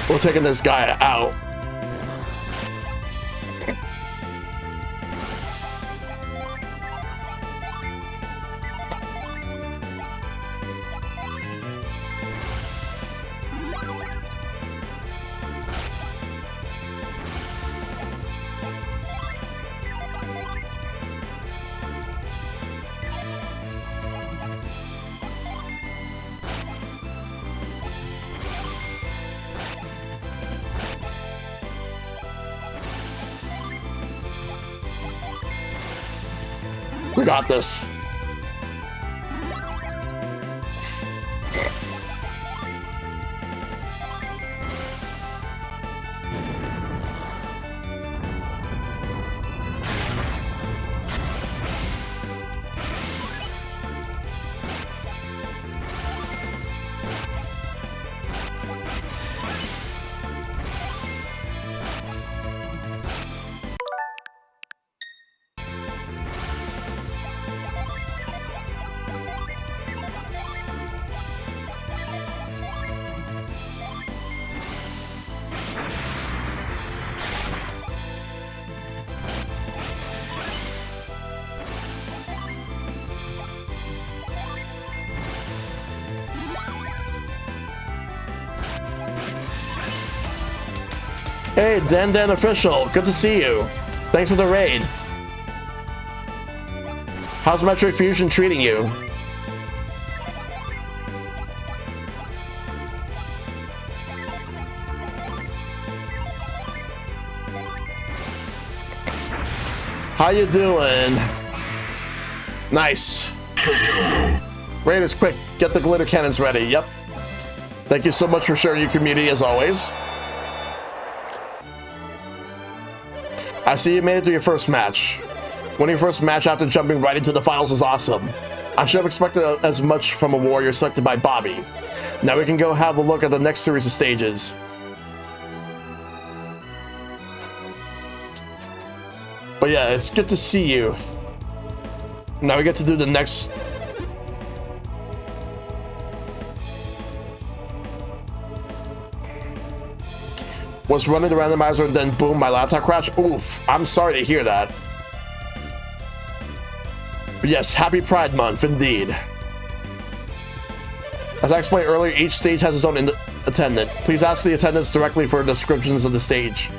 We're taking this guy out. We got this. Hey, Dan Official, good to see you. Thanks for the raid. How's Metroid Fusion treating you? How you doing? Nice. Raiders, quick, get the glitter cannons ready. Yep. Thank you so much for sharing your community as always. I see you made it through your first match. Winning your first match after jumping right into the finals is awesome. I should have expected as much from a warrior selected by Bobby. Now we can go have a look at the next series of stages. But yeah, it's good to see you. Now we get to do the next... Was running the randomizer and then boom, my laptop crashed. Oof, I'm sorry to hear that. But yes, happy Pride Month, indeed. As I explained earlier, each stage has its own attendant. Please ask the attendants directly for descriptions of the stage.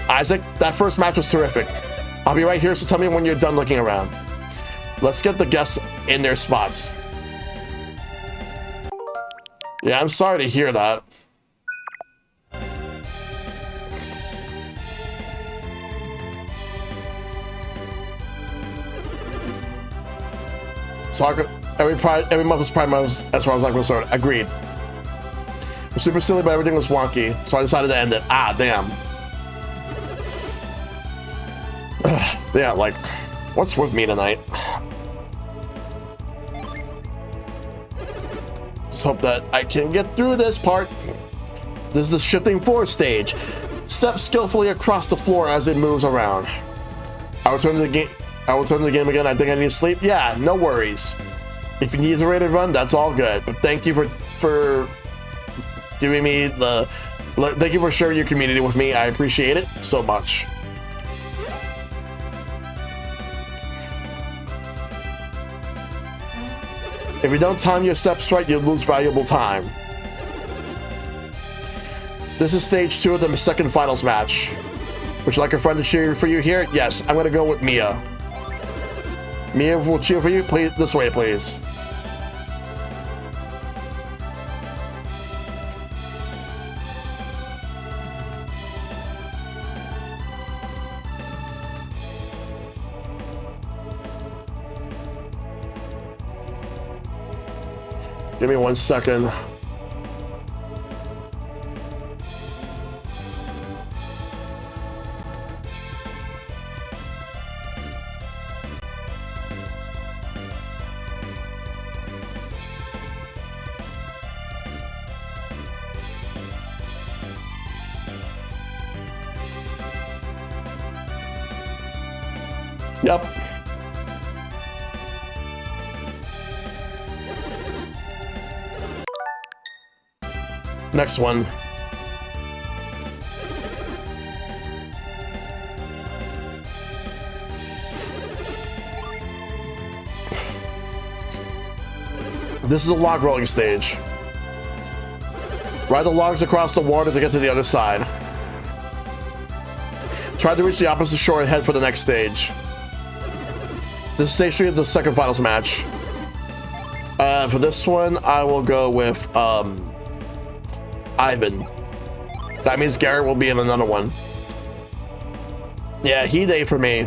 Isaac, that first match was terrific. I'll be right here, so tell me when you're done looking around. Let's get the guests in their spots. Yeah, I'm sorry to hear that. So every month is Pride Month as far as I'm concerned. Agreed. It was super silly, but everything was wonky, so I decided to end it. Ah, damn. Yeah, like, what's with me tonight? Just hope that I can get through this part. This is the shifting floor stage. Step skillfully across the floor as it moves around. I will turn to the game again. I think I need to sleep. Yeah, no worries. If you need a rated run, that's all good. But thank you for giving me the... Thank you for sharing your community with me. I appreciate it so much. If you don't time your steps right, you'll lose valuable time. This is stage 2 of the second finals match. Would you like a friend to cheer for you here? Yes, I'm gonna go with Mia. Mia will cheer for you. Please, this way, please. Give me 1 second. Yep. Next one. This is a log rolling stage. Ride the logs across the water to get to the other side. Try to reach the opposite shore and head for the next stage. This is stage 3 of the second finals match. For this one, I will go with Ivan. That means Garrett will be in another one. Yeah, Heat A for me.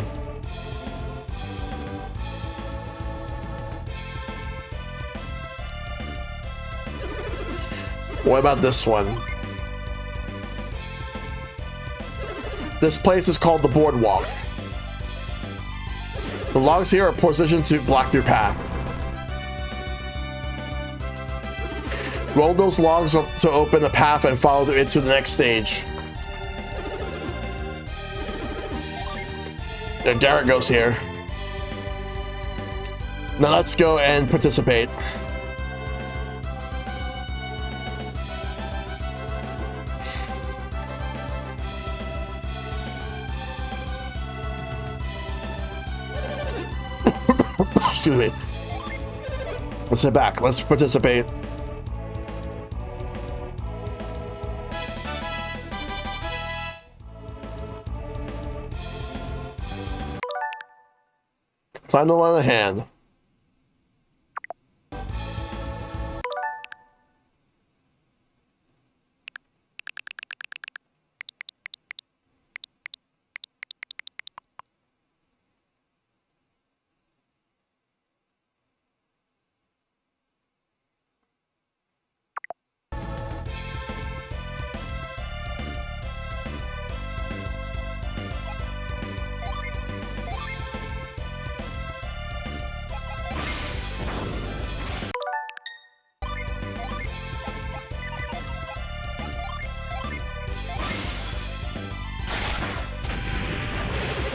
What about this one? This place is called the Boardwalk. The logs here are positioned to block your path. Roll those logs up to open the path and follow it to the next stage. There, Garrett goes here. Now let's go and participate. Excuse me. Let's head back. Let's participate. Time to lend a hand.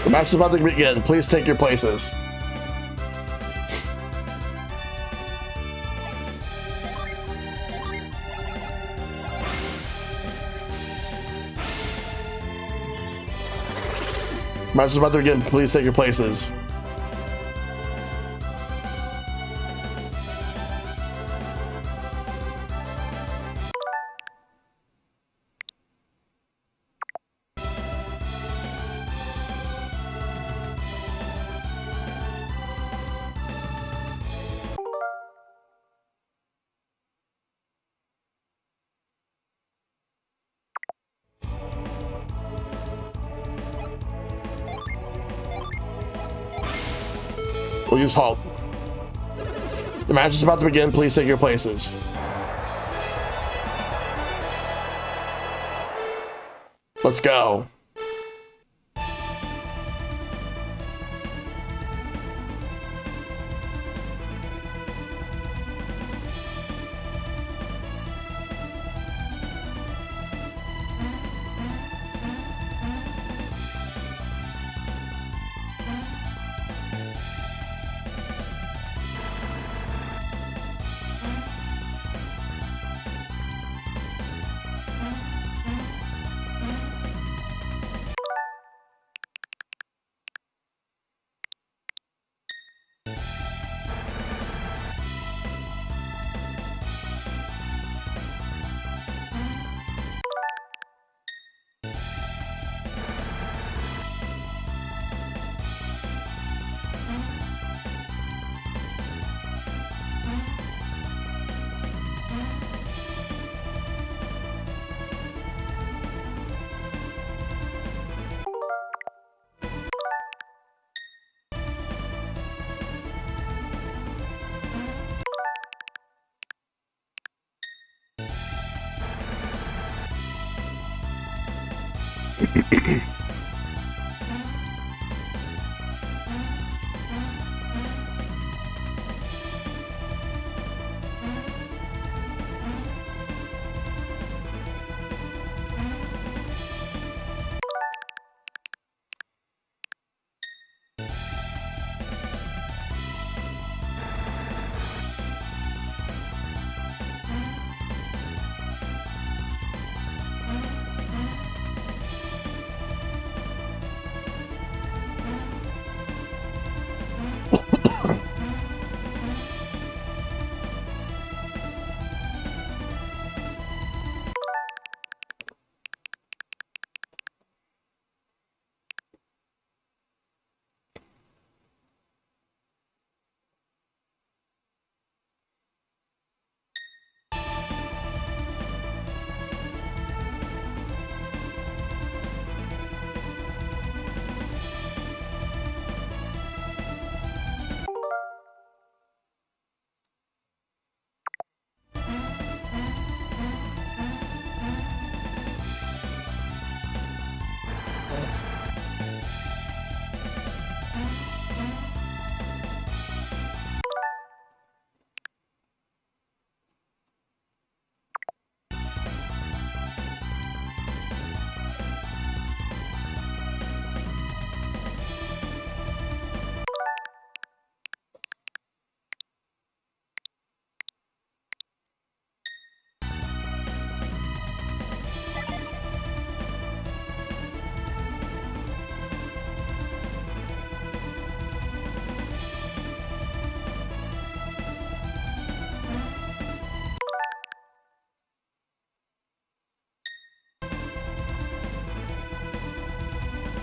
The match is about to begin. Please take your places. Match is about to begin. Please take your places. We'll use halt. The match is about to begin. Please take your places. Let's go.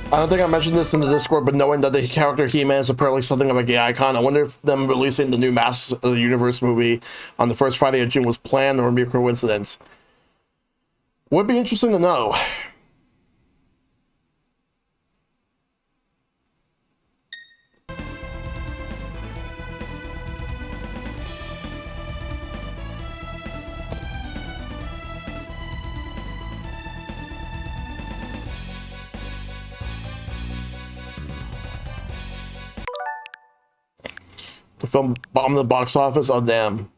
I don't think I mentioned this in the Discord, but knowing that the character He-Man is apparently something of a gay icon, I wonder if them releasing the new Masters of the Universe movie on the first Friday of June was planned or maybe a coincidence. Would be interesting to know. The film bombed the box office? Oh, damn.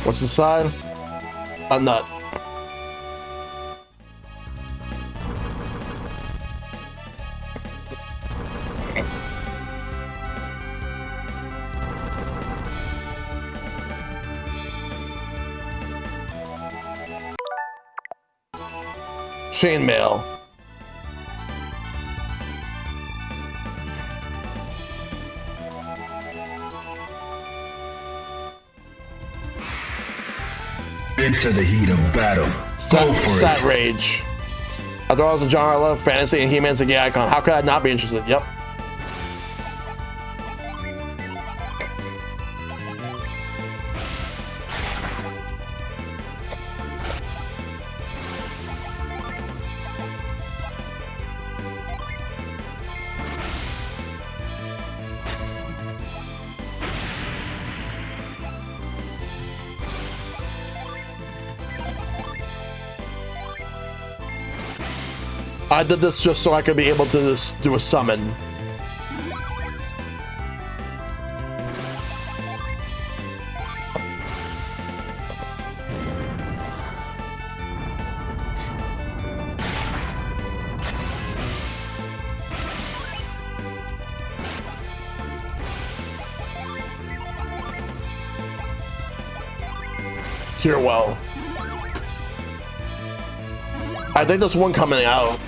What's inside? A nut. Chainmail. Into the heat of battle. Go for Sat it. Rage. After all, it's a genre I love, fantasy, and He-Man's a gay icon. How could I not be interested? Yep. I did this just so I could be able to just do a summon. Here, well. I think there's one coming out.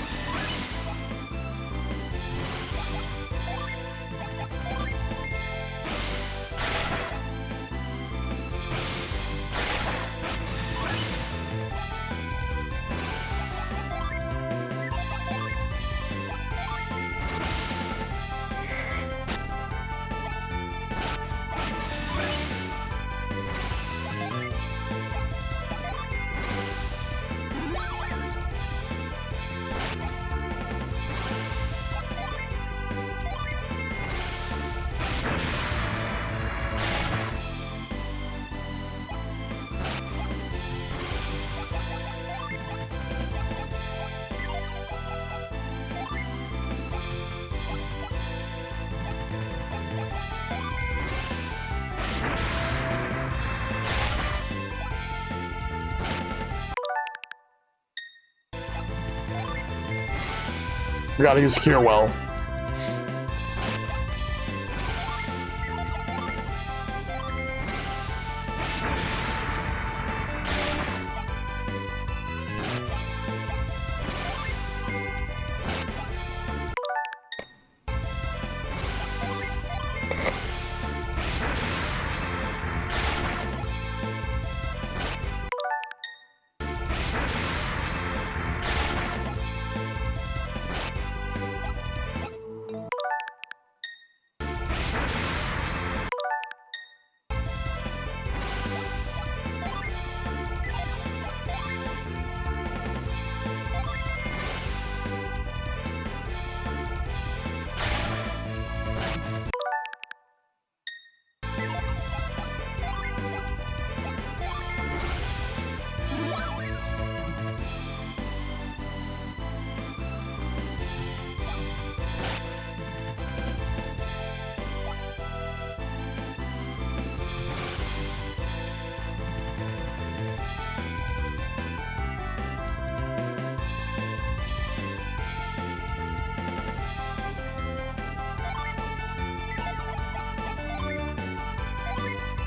We gotta use Cure Well.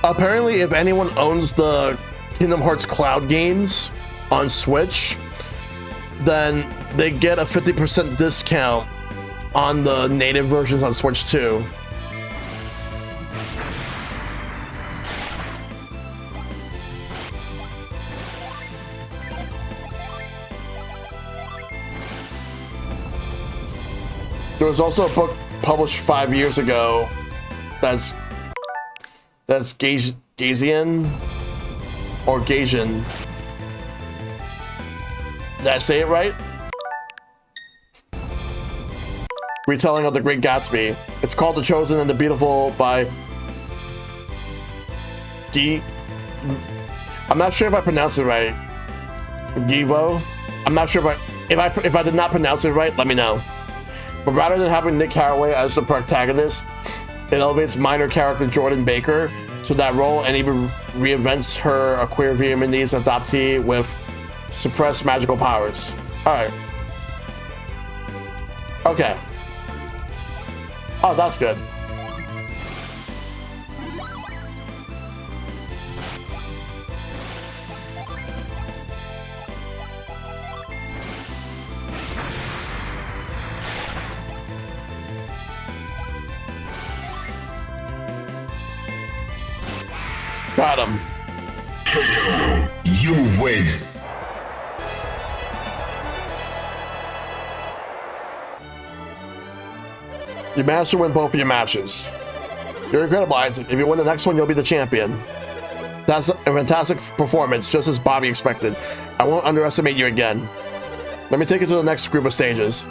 Apparently, if anyone owns the Kingdom Hearts Cloud games on Switch, then they get a 50% discount on the native versions on Switch too. There was also a book published 5 years ago that's Gazian or Gazian. Did I say it right? Retelling of The Great Gatsby. It's called The Chosen and the Beautiful by I'm not sure if I pronounced it right. Givo. I'm not sure if I did not pronounce it right, let me know. But rather than having Nick Carraway as the protagonist, it elevates minor character Jordan Baker to that role and even reinvents her a queer Vietnamese adoptee with suppressed magical powers. Alright. Okay. Oh, that's good. Got him. You win. You managed to win both of your matches. You're incredible, Isaac. If you win the next one, you'll be the champion. That's a fantastic performance, just as Bobby expected. I won't underestimate you again. Let me take you to the next group of stages.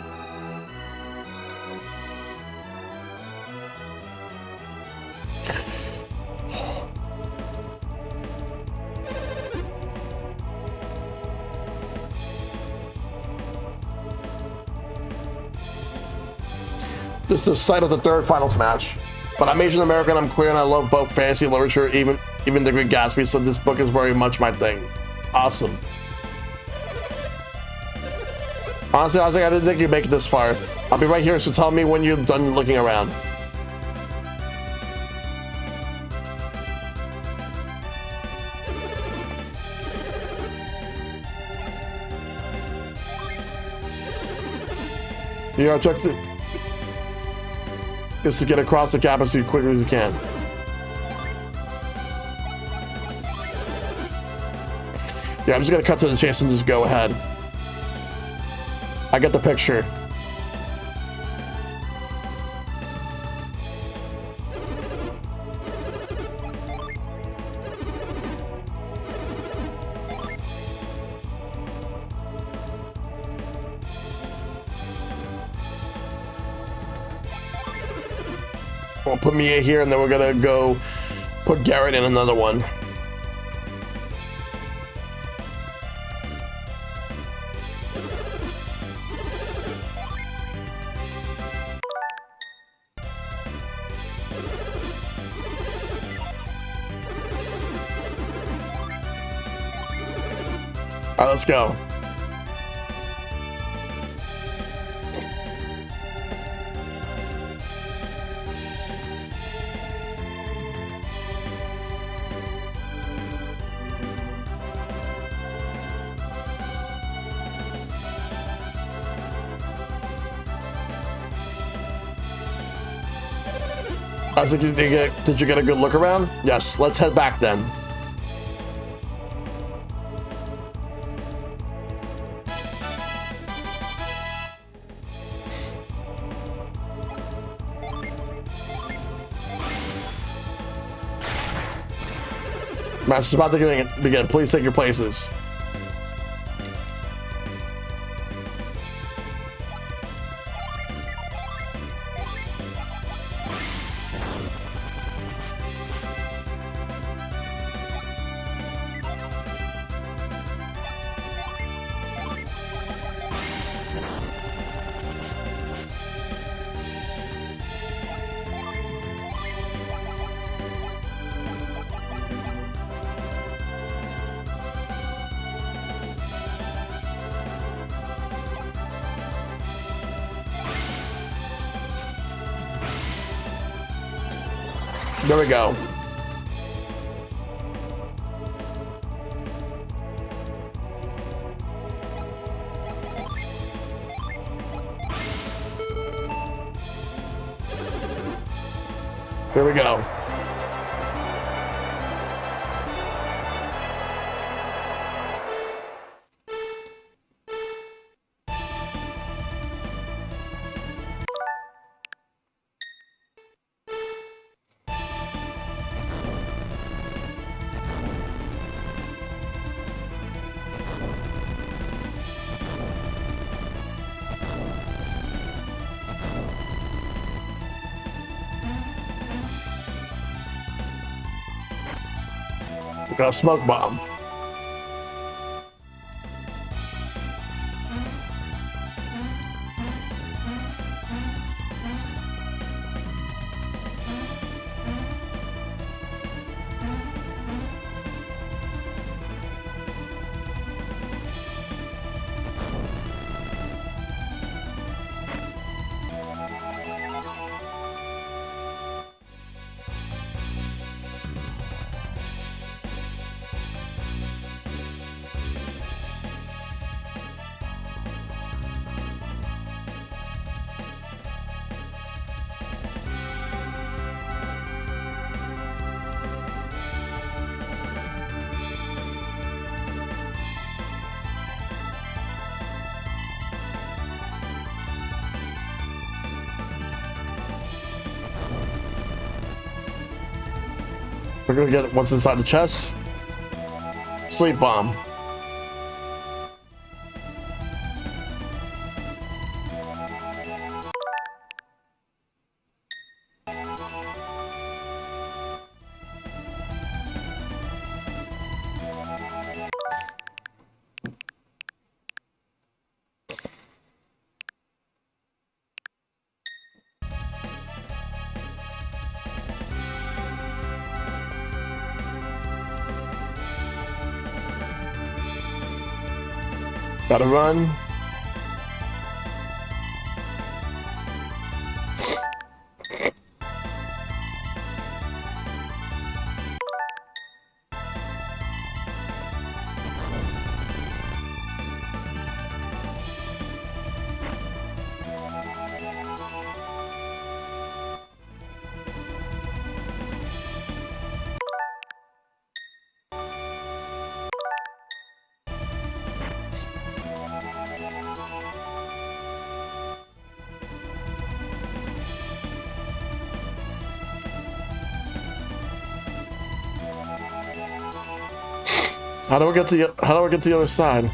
This is the site of the third finals match. But I'm Asian American, I'm queer, and I love both fantasy and literature, even The Great Gatsby, so this book is very much my thing. Awesome. Honestly, Isaac, I didn't think you'd make it this far. I'll be right here, so tell me when you're done looking around. Your objective is to get across the gap as quickly as you can. Yeah, I'm just gonna cut to the chase and just go ahead. I get the picture. We'll put Mia here, and then we're gonna go put Garrett in another one. All right, let's go. Isaac, did you get a good look around? Yes, let's head back then. Match is about to begin. Please take your places. There we go. Here we go. We got a smoke bomb. We're gonna get what's inside the chest. Sleep bomb. Gotta run. How do we get to the other side?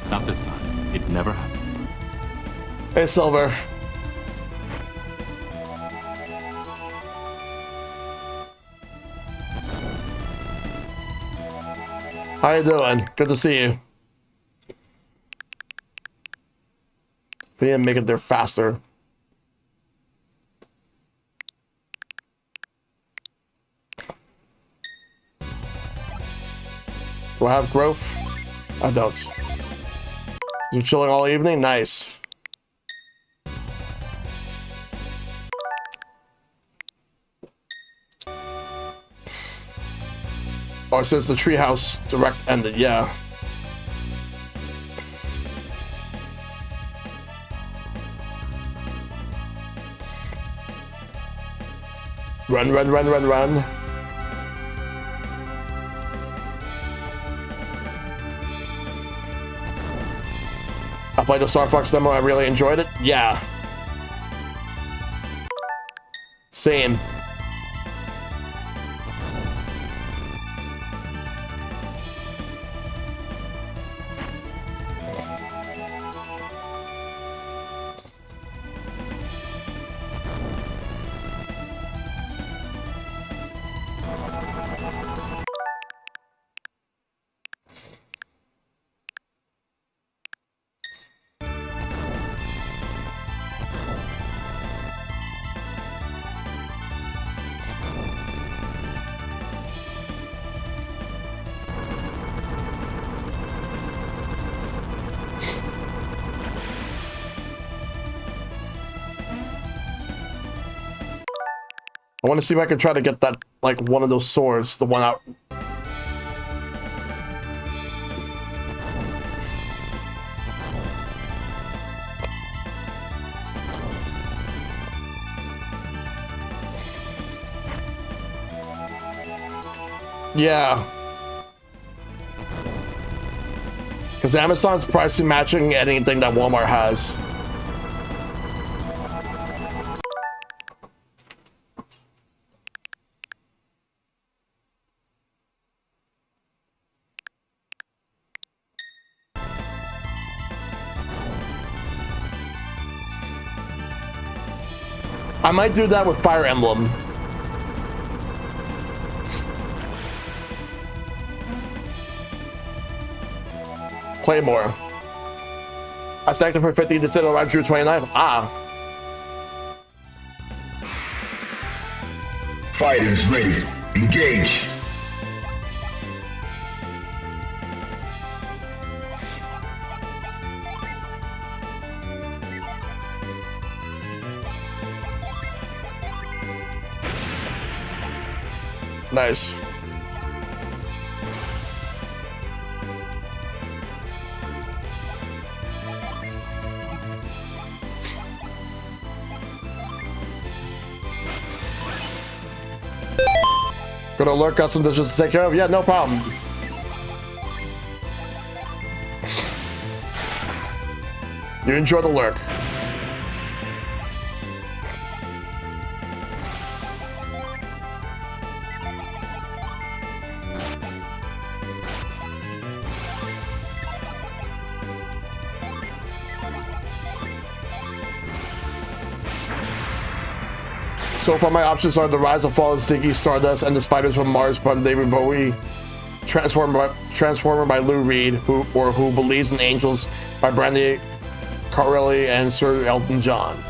Not this time. It never happened. Hey, Silver. How you doing? Good to see you. We didn't make it there faster. Do I have growth? I don't. You chilling all evening? Nice. Oh, it says the treehouse direct ended, yeah. Run, run, run, run, run. I played the Star Fox demo, I really enjoyed it. Yeah. Same. I want to see if I can try to get that, like, one of those swords, the one out. Yeah. Because Amazon's pricing matching anything that Walmart has. I might do that with Fire Emblem. Play more. I stacked it for 50 to sit around Drew 29. Ah. Fighters ready. Engage. Nice. Gonna lurk, got some dishes to take care of. Yeah, no problem. You enjoy the lurk. So far, my options are the Rise and Fall of Ziggy Stardust and the Spiders from Mars from David Bowie, Transformer by Lou Reed, who believes in angels by Brandy Carelli and Sir Elton John.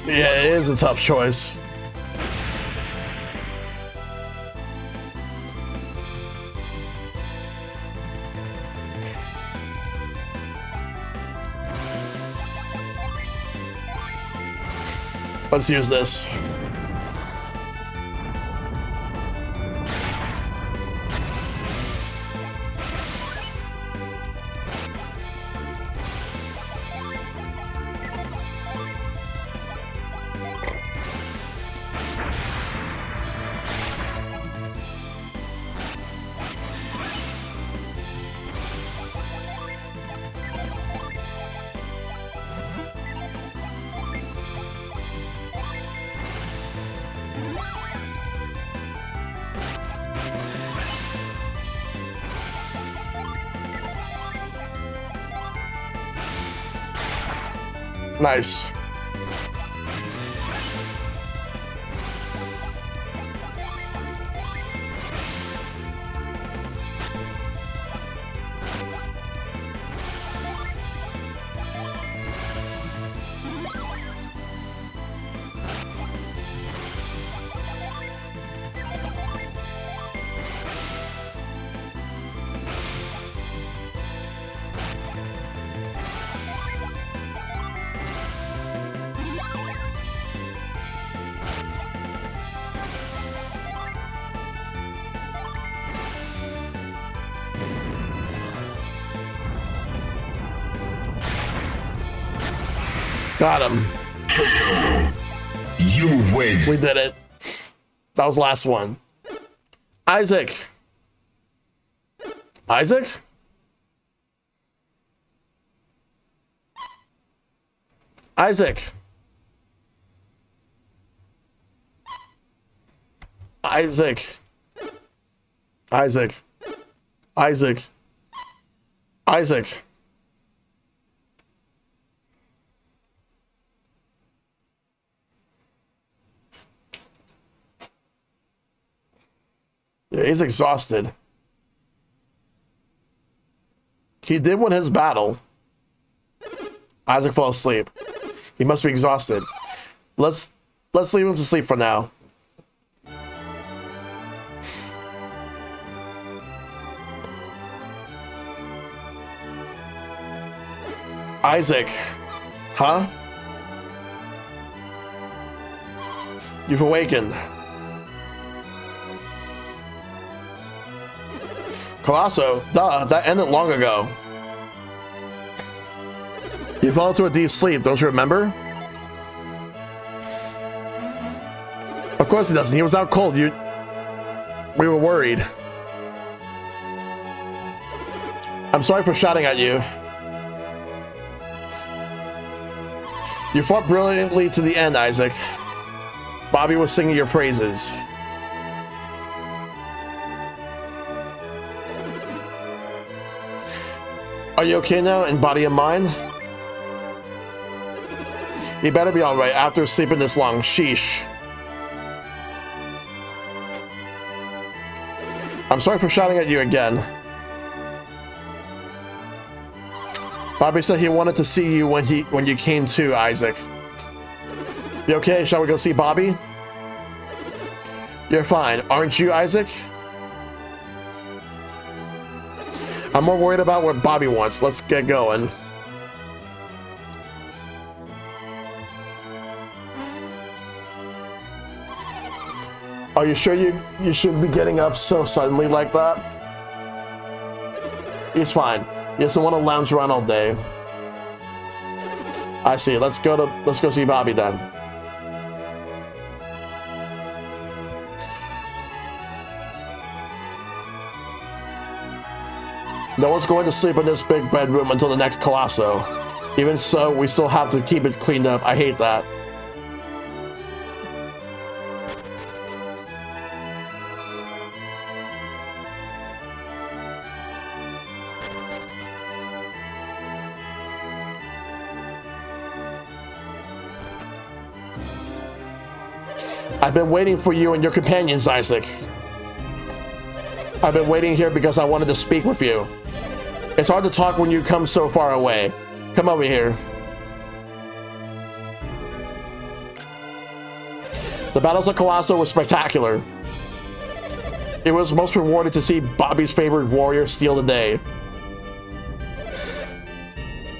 Yeah, it is a tough choice. Let's use this. Nice. Got him. You win. We did it. That was the last one. Isaac. Isaac? Isaac. Isaac. Isaac. Isaac. Isaac. Yeah, he's exhausted. He did win his battle. Isaac fell asleep. He must be exhausted. Let's leave him to sleep for now. Isaac. Huh? You've awakened. Colosso, duh, that ended long ago. You fell into a deep sleep, don't you remember? Of course he doesn't. He was out cold. We were worried. I'm sorry for shouting at you. You fought brilliantly to the end, Isaac. Bobby was singing your praises. Are you okay now in body and mind? You better be alright after sleeping this long. Sheesh. I'm sorry for shouting at you again. Bobby said he wanted to see you when you came to, Isaac. You okay? Shall we go see Bobby? You're fine, aren't you, Isaac? I'm more worried about what Bobby wants. Let's get going. Are you sure you shouldn't be getting up so suddenly like that? He's fine. He doesn't want to lounge around all day. I see. Let's go see Bobby then. No one's going to sleep in this big bedroom until the next Colosso. Even so, we still have to keep it cleaned up. I hate that. I've been waiting for you and your companions, Isaac. I've been waiting here because I wanted to speak with you. It's hard to talk when you come so far away. Come over here. The battles of Colosso were spectacular. It was most rewarding to see Bobby's favorite warrior steal the day.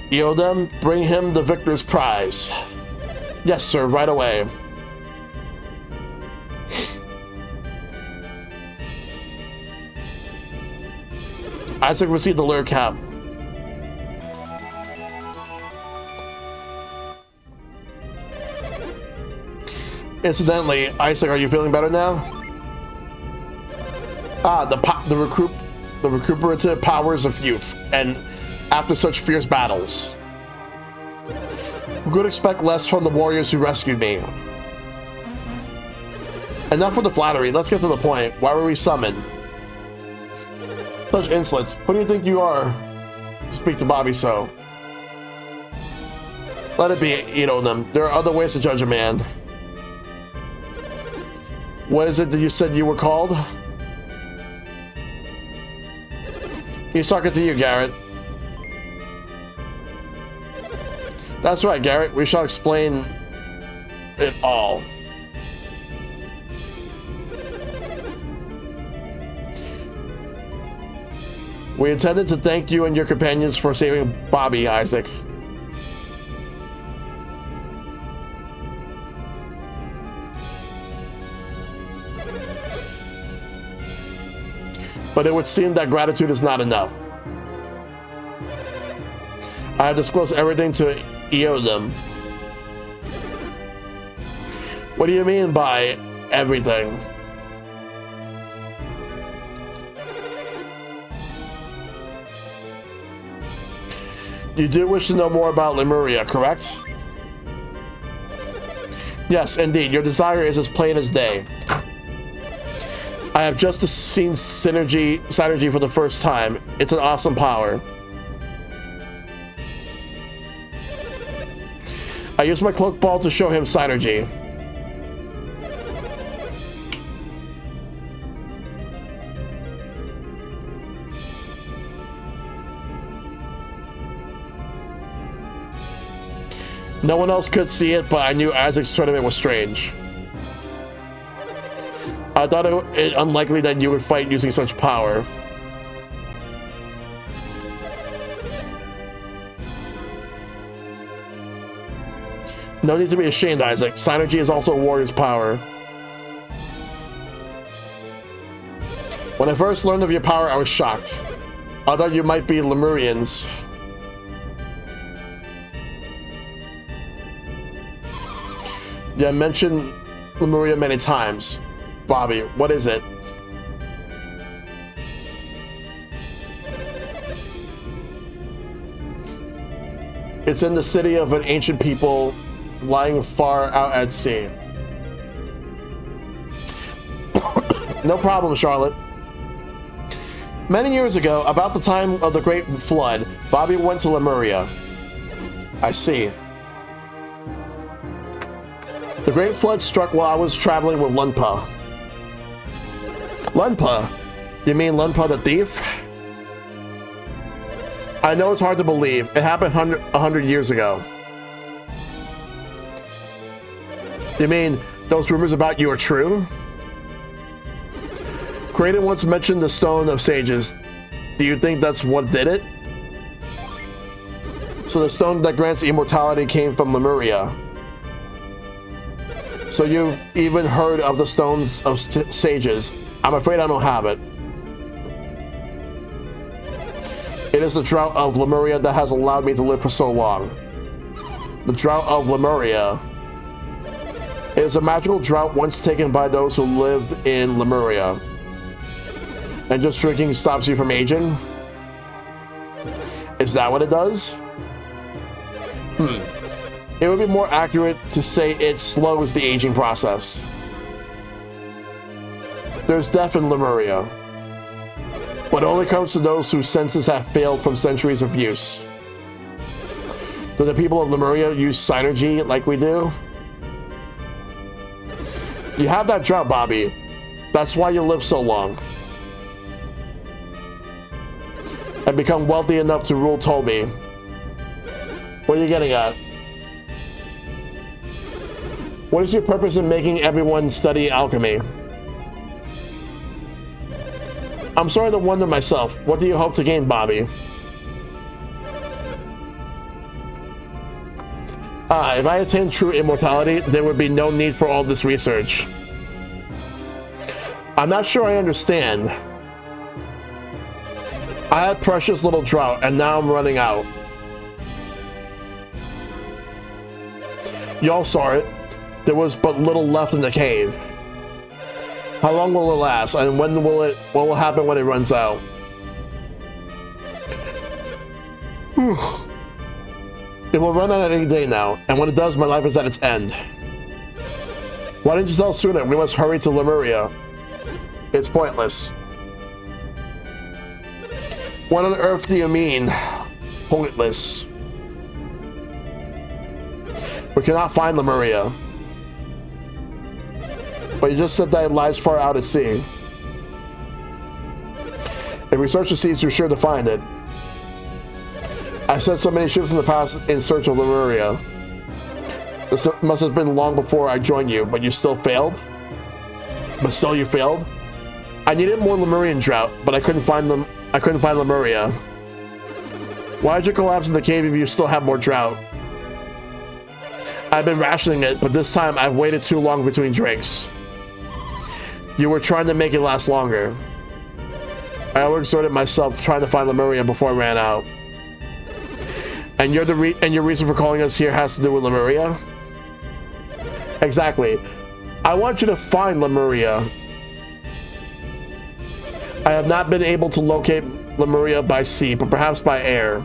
Yodam, bring him the victor's prize. Yes, sir, right away. Isaac received the lure cap. Incidentally, Isaac, are you feeling better now? Ah, the recuperative powers of youth, and after such fierce battles. We could expect less from the warriors who rescued me. Enough for the flattery, let's get to the point. Why were we summoned? Such insolence. Who do you think you are to speak to Bobby so? Let it be, you know them. There are other ways to judge a man. What is it that you said you were called? He's talking to you, Garrett. That's right, Garrett. We shall explain it all. We intended to thank you and your companions for saving Bobby, Isaac. But it would seem that gratitude is not enough. I have disclosed everything to Eodam. What do you mean by everything? You do wish to know more about Lemuria, correct? Yes, indeed. Your desire is as plain as day. I have just seen synergy for the first time. It's an awesome power. I used my cloak ball to show him synergy. No one else could see it, but I knew Isaac's tournament was strange. I thought it unlikely that you would fight using such power. No need to be ashamed, Isaac. Synergy is also a warrior's power. When I first learned of your power, I was shocked. I thought you might be Lemurians. Yeah, I mentioned Lemuria many times. Bobby, what is it? It's in the city of an ancient people lying far out at sea. No problem, Charlotte. Many years ago, about the time of the Great Flood, Bobby went to Lemuria. I see. The Great Flood struck while I was traveling with Lunpa. Lunpa? You mean Lunpa the thief? I know it's hard to believe. It happened 100 years ago. You mean those rumors about you are true? Kraden once mentioned the Stone of Sages. Do you think that's what did it? So the stone that grants immortality came from Lemuria. So you've even heard of the Stones of Sages. I'm afraid I don't have it. It is the drought of Lemuria that has allowed me to live for so long. The drought of Lemuria. It is a magical drought once taken by those who lived in Lemuria. And just drinking stops you from aging? Is that what it does? It would be more accurate to say it slows the aging process. There's death in Lemuria, but it only comes to those whose senses have failed from centuries of use. Do the people of Lemuria use synergy like we do? You have that drought, Bobby. That's why you live so long. And become wealthy enough to rule Toby. What are you getting at? What is your purpose in making everyone study alchemy? I'm sorry to wonder myself. What do you hope to gain, Bobby? If I attained true immortality, there would be no need for all this research. I'm not sure I understand. I had precious little drought, and now I'm running out. Y'all saw it. There was but little left in the cave. How long will it last, and what will happen when it runs out? It will run out any day now, and when it does, my life is at its end. Why didn't you tell sooner? We must hurry to Lemuria. It's pointless. What on earth do you mean? Pointless. We cannot find Lemuria. But you just said that it lies far out at sea. If we search the seas, we're sure to find it. I've sent so many ships in the past in search of Lemuria. This must have been long before I joined you, but you still failed? But still you failed? I needed more Lemurian drought, but I couldn't find them. I couldn't find Lemuria. Why did you collapse in the cave if you still have more drought? I've been rationing it, but this time I've waited too long between drinks. You were trying to make it last longer. I overexerted myself trying to find Lemuria before I ran out. And your reason for calling us here has to do with Lemuria? Exactly. I want you to find Lemuria. I have not been able to locate Lemuria by sea, but perhaps by air.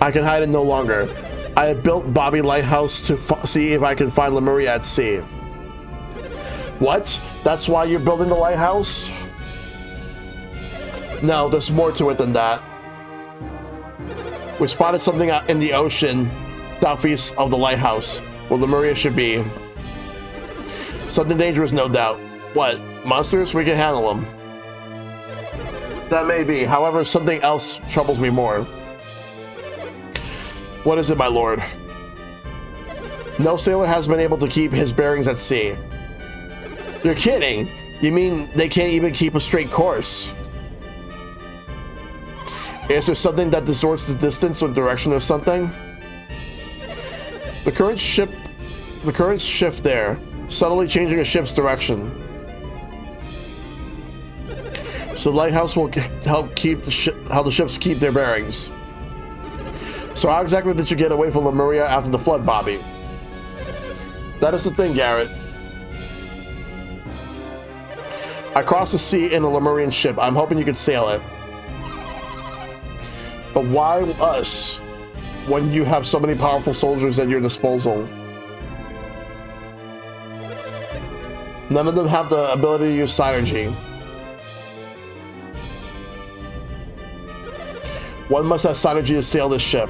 I can hide it no longer. I have built Bobby Lighthouse to see if I can find Lemuria at sea. What? That's why you're building the lighthouse? No, there's more to it than that. We spotted something out in the ocean southeast of the lighthouse, where Lemuria should be. Something dangerous, no doubt. What? Monsters? We can handle them. That may be. However, something else troubles me more. What is it, my lord? No sailor has been able to keep his bearings at sea. You're kidding! You mean they can't even keep a straight course? Is there something that distorts the distance or direction of something? The current shift there, subtly changing a ship's direction. So the lighthouse will help keep how the ships keep their bearings. So how exactly did you get away from Lemuria after the flood, Bobby? That is the thing, Garrett. I crossed the sea in a Lemurian ship. I'm hoping you could sail it. But why us, when you have so many powerful soldiers at your disposal? None of them have the ability to use synergy. One must have synergy to sail this ship.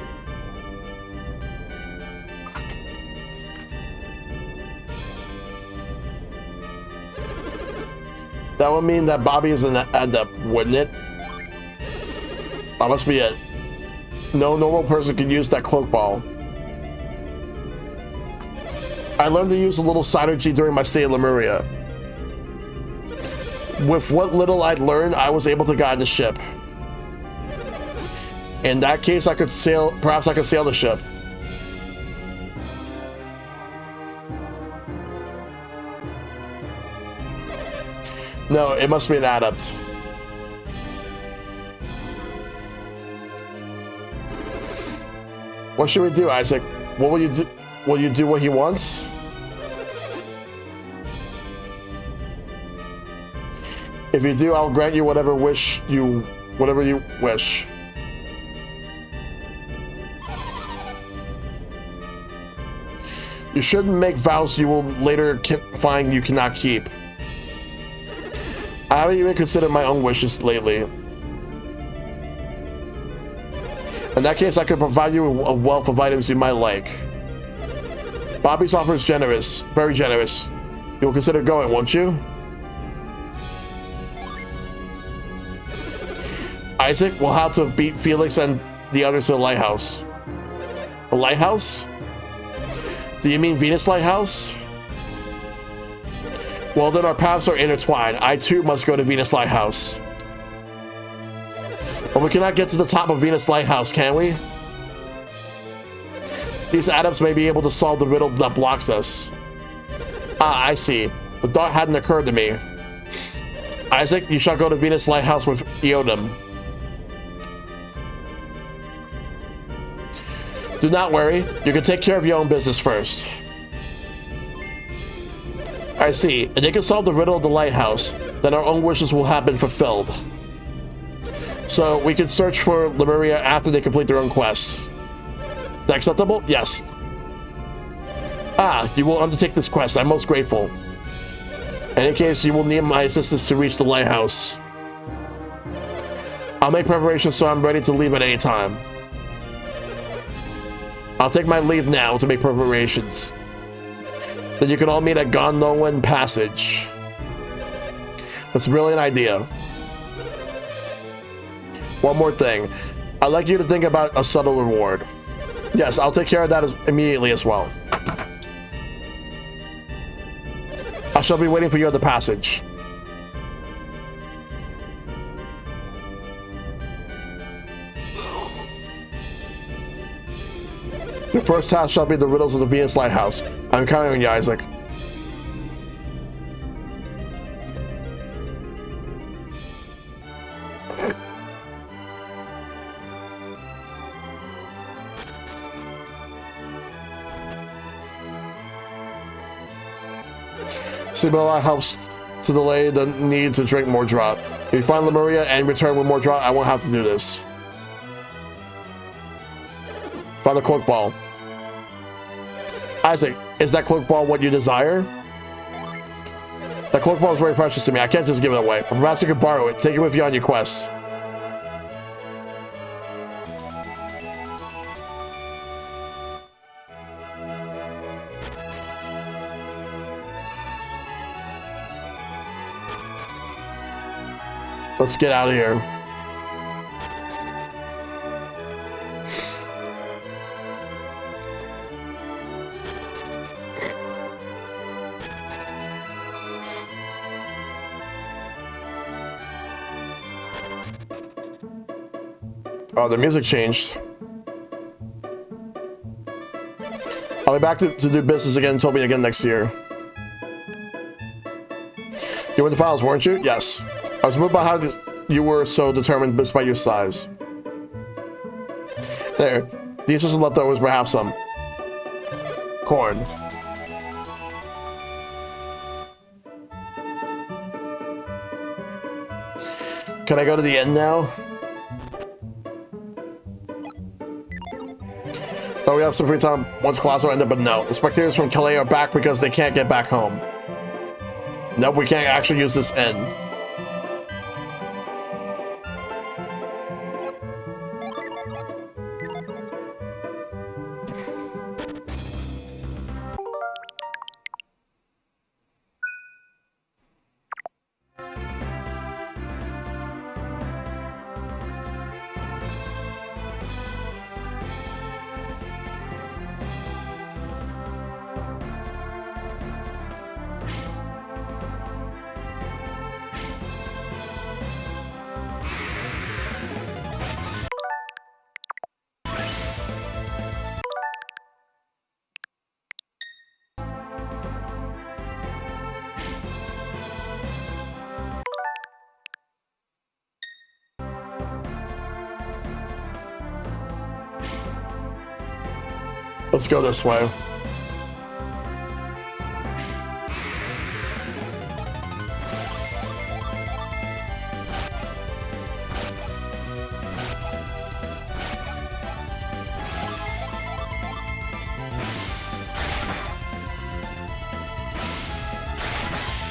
That would mean that Bobby is an adept, wouldn't it? That must be it. No normal person can use that cloak ball. I learned to use a little synergy during my stay in Lemuria. With what little I'd learned, I was able to guide the ship. In that case, I could sail. Perhaps I could sail the ship. No, it must be an adept. What should we do, Isaac? What will you do? Will you do what he wants? If you do, I'll grant you whatever you wish. You shouldn't make vows you will later find you cannot keep. I haven't even considered my own wishes lately. In that case, I could provide you a wealth of items you might like. Bobby's offer is generous, very generous. You'll consider going, won't you? Isaac will have to beat Felix and the others to the lighthouse. The lighthouse? Do you mean Venus Lighthouse? Well, then our paths are intertwined. I too must go to Venus Lighthouse. But we cannot get to the top of Venus Lighthouse, can we? These adepts may be able to solve the riddle that blocks us. Ah, I see. The thought hadn't occurred to me. Isaac, you shall go to Venus Lighthouse with Eodam. Do not worry. You can take care of your own business first. I see. And they can solve the riddle of the lighthouse. Then our own wishes will have been fulfilled. So we can search for Lemuria after they complete their own quest. Is that acceptable? Yes. Ah, you will undertake this quest. I'm most grateful. In any case, you will need my assistance to reach the lighthouse. I'll make preparations so I'm ready to leave at any time. I'll take my leave now to make preparations. Then you can all meet at Gondolin Passage. That's a brilliant idea. One more thing. I'd like you to think about a subtle reward. Yes, I'll take care of that immediately as well. I shall be waiting for you at the passage. Your first task shall be the riddles of the Venus Lighthouse. I'm counting on you, Isaac. Sibilla helps to delay the need to drink more draught. If you find Lemuria and return with more draught, I won't have to do this. Find the cloak ball. Isaac, is that cloak ball what you desire? That cloak ball is very precious to me. I can't just give it away. Perhaps you could borrow it. Take it with you on your quest. Let's get out of here. Oh, the music changed. I'll be back to do business again. Told me again next year. You were in the finals, weren't you? Yes. I was moved by how you were so determined despite your size. There. These are some leftovers, perhaps some corn. Can I go to the end now? Oh, we have some free time once Colosso ended, but no. The spectators from Calais are back because they can't get back home. Nope, we can't actually use this end. Let's go this way.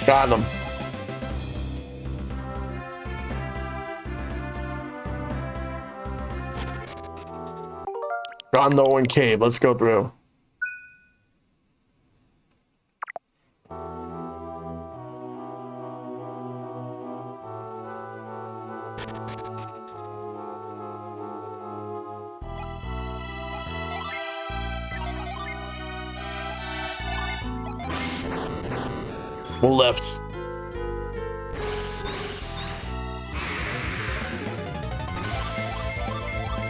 Got him. Got no one cave. Let's go through. We'll lift.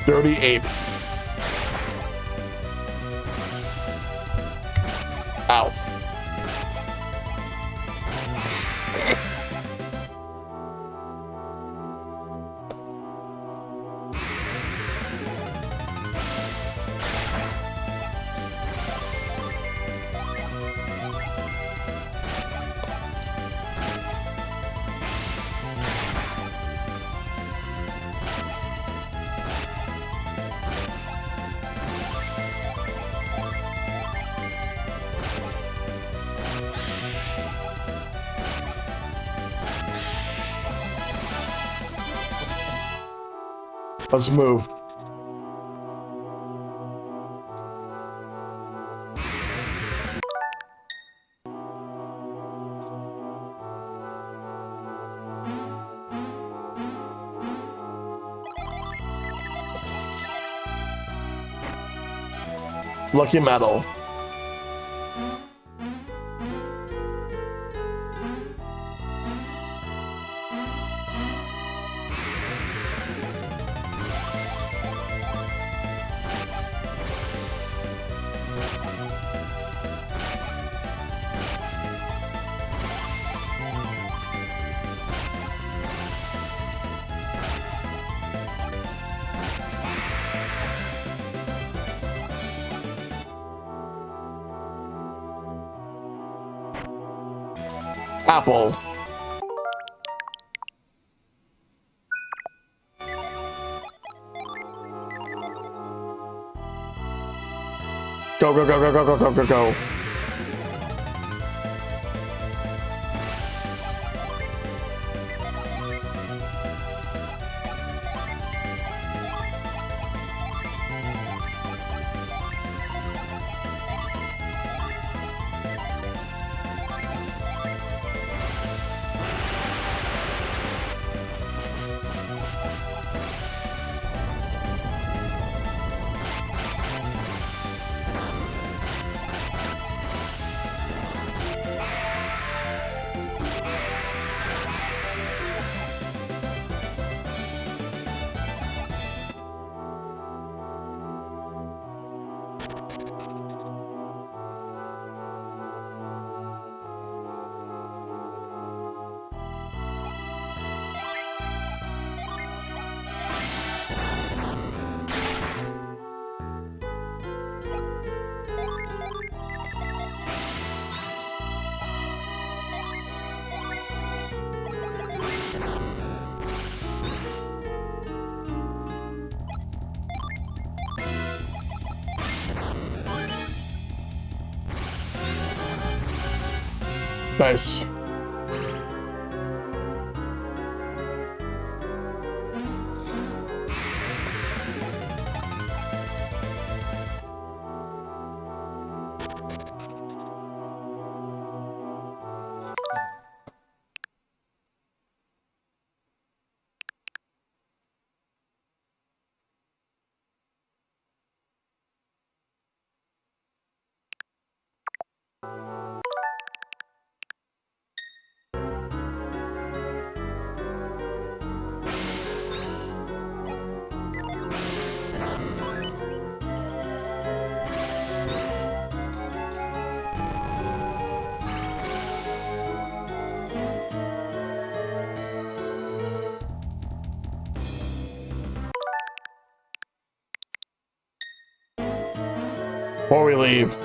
Dirty ape. Ow. Let's move. Lucky medal. Apple. Go, go, go, go, go, go, go, go, go. Nice. Before we leave.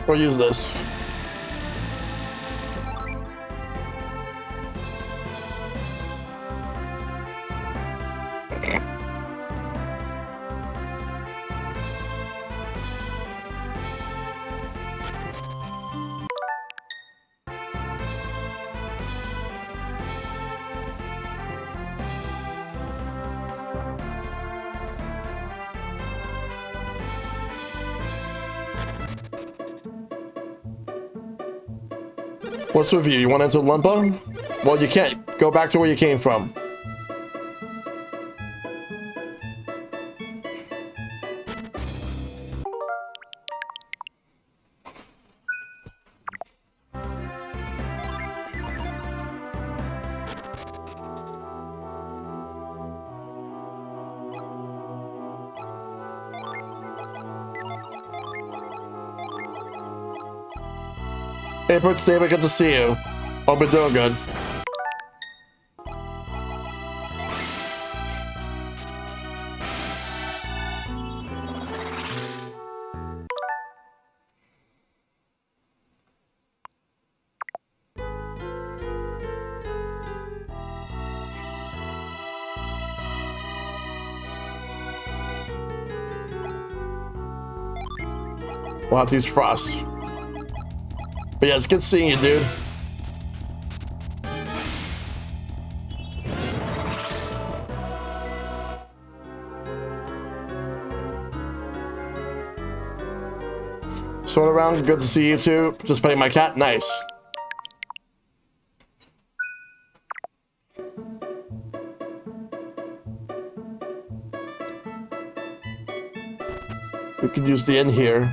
We'll use this. What's with you? You want into Limpa? Well, you can't. Go back to where you came from. Hey, Prince David, good to see you. Hope you're doing good. We'll have to use Frost. But yeah, it's good seeing you, dude. Sort around, good to see you too. Just petting my cat, nice. We could use the inn here.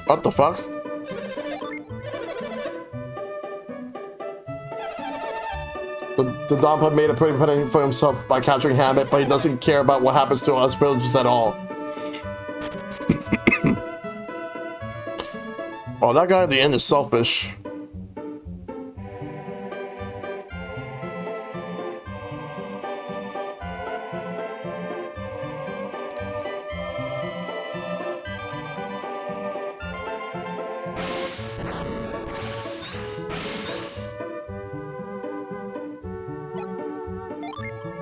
What the fuck? The Donpa made a pretty penny for himself by capturing Hammett, but he doesn't care about what happens to us villagers at all. Oh, that guy at the end is selfish.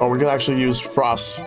Oh, we can actually use Frost.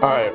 All right.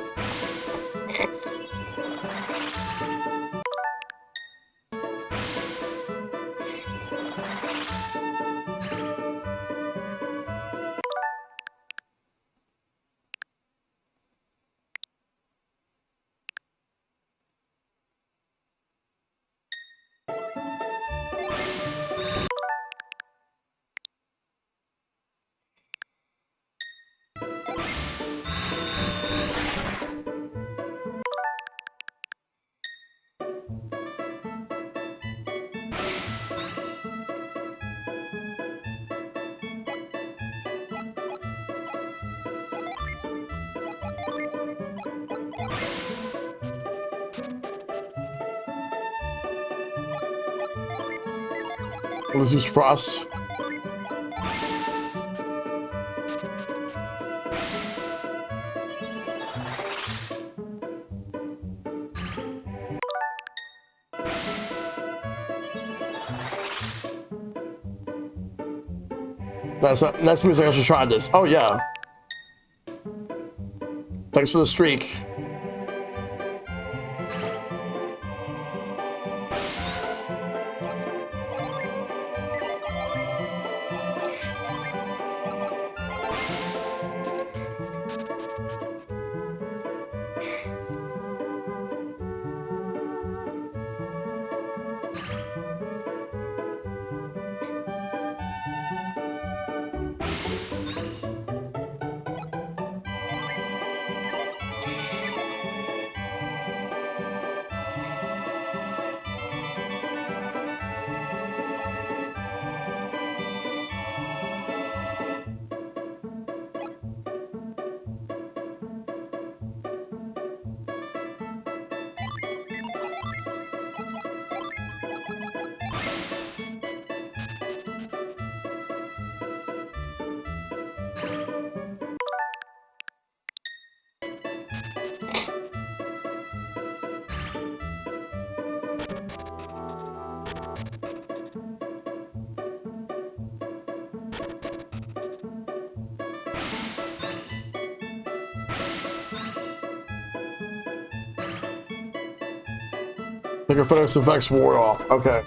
Let's use Frost. That means I should try this. Oh yeah. Thanks for the streak. Take a photo of Vex ward off. Okay.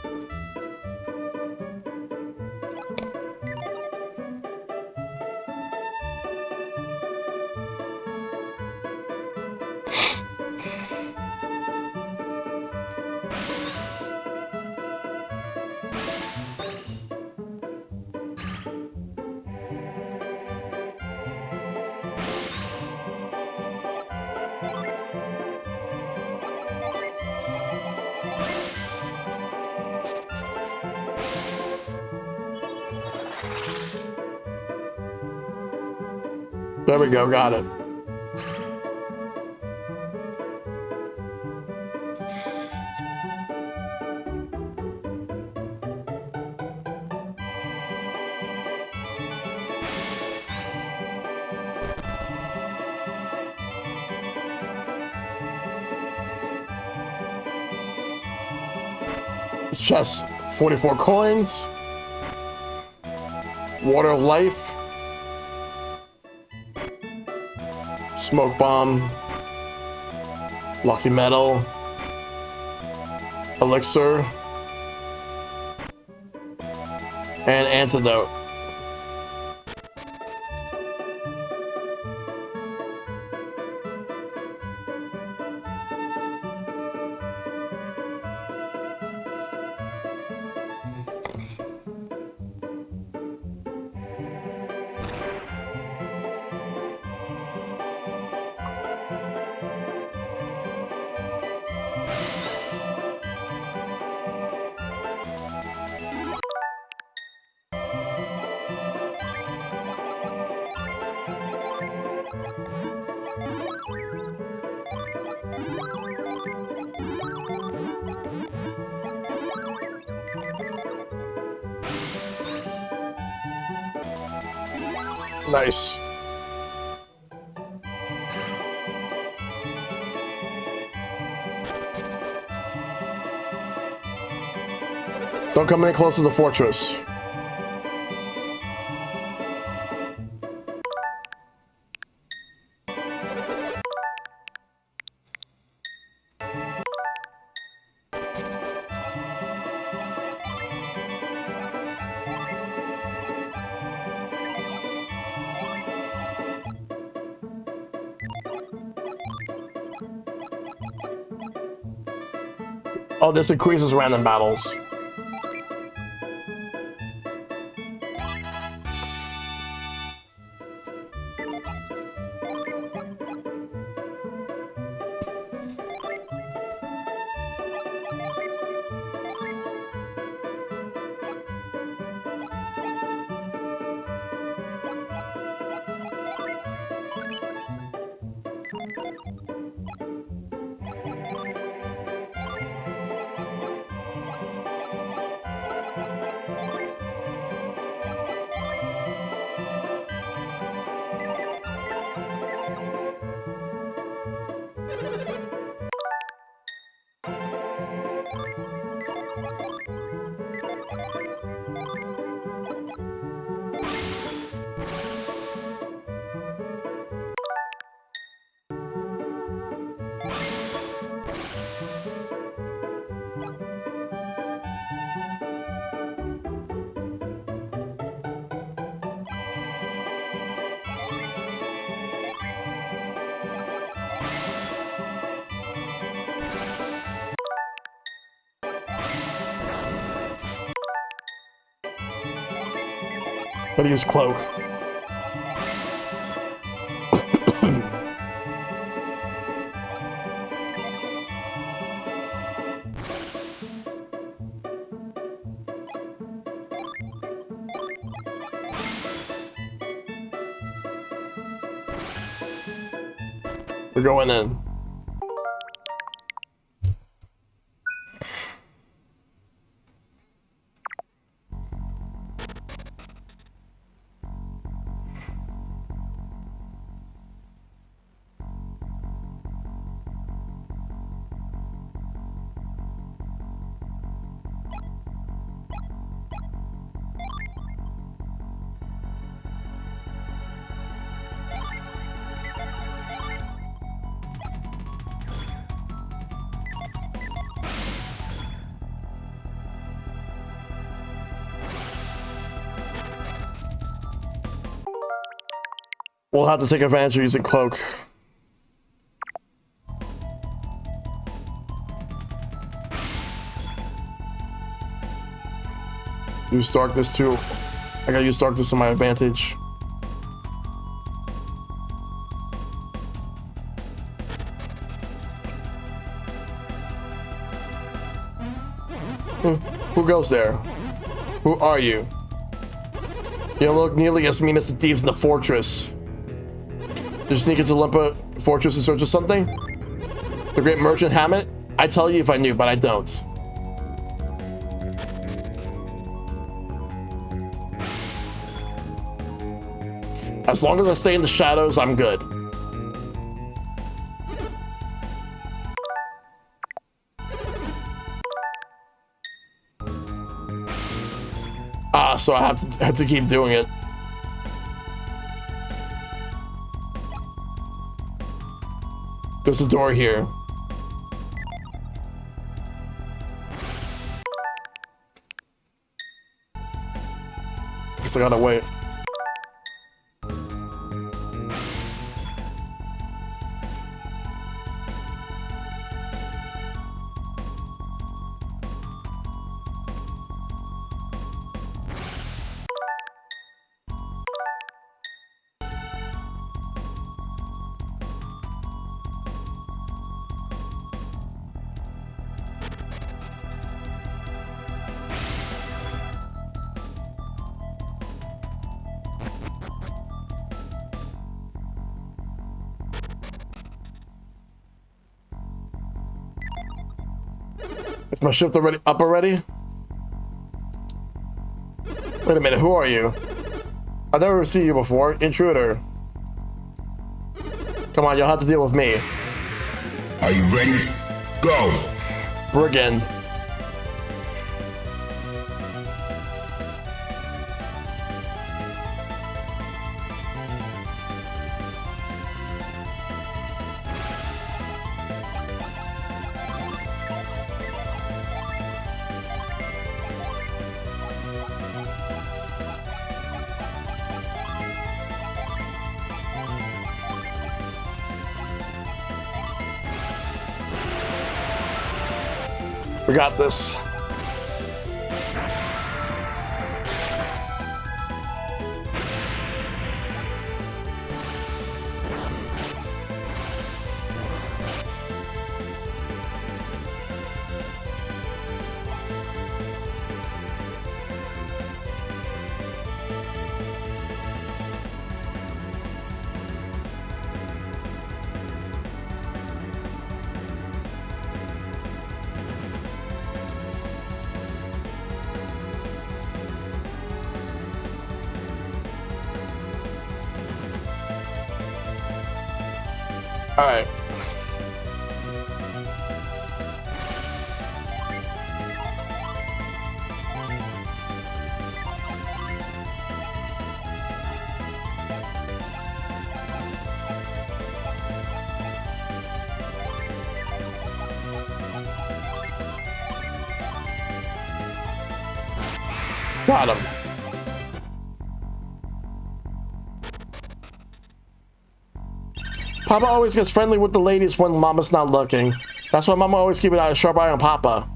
There we go, got it. Chest, 44 coins. Water of life. Smoke bomb. Lucky metal. Elixir. And antidote. Nice. Don't come any close to the fortress. Oh, this increases random battles. Gotta use cloak. We're going in. We'll have to take advantage of using cloak. Use darkness too. I gotta use darkness to my advantage. Who goes there? Who are you? You don't look nearly as mean as the thieves in the fortress. Did you sneak into Limpa Fortress in search of something? The great merchant Hammett? I'd tell you if I knew, but I don't. As long as I stay in the shadows, I'm good. So I have to keep doing it. There's a door here. Guess I gotta wait. Is my ship already up already? Wait a minute, who are you? I've never seen you before. Intruder. Come on, you'll have to deal with me. Are you ready? Go! Brigand. We got this. All right. Got him. Papa always gets friendly with the ladies when Mama's not looking. That's why Mama always keeps a sharp eye on Papa.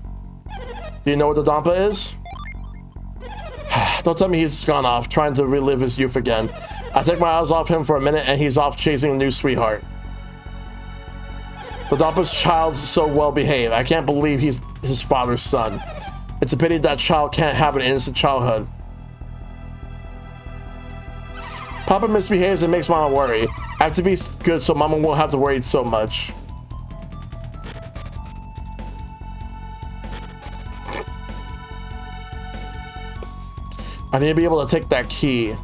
Do you know what the Dampa is? Don't tell me he's gone off, trying to relive his youth again. I take my eyes off him for a minute and he's off chasing a new sweetheart. The Dampa's child's so well behaved. I can't believe he's his father's son. It's a pity that child can't have an innocent childhood. Papa misbehaves and makes Mama worry. I have to be good so Mama won't have to worry so much. I need to be able to take that key.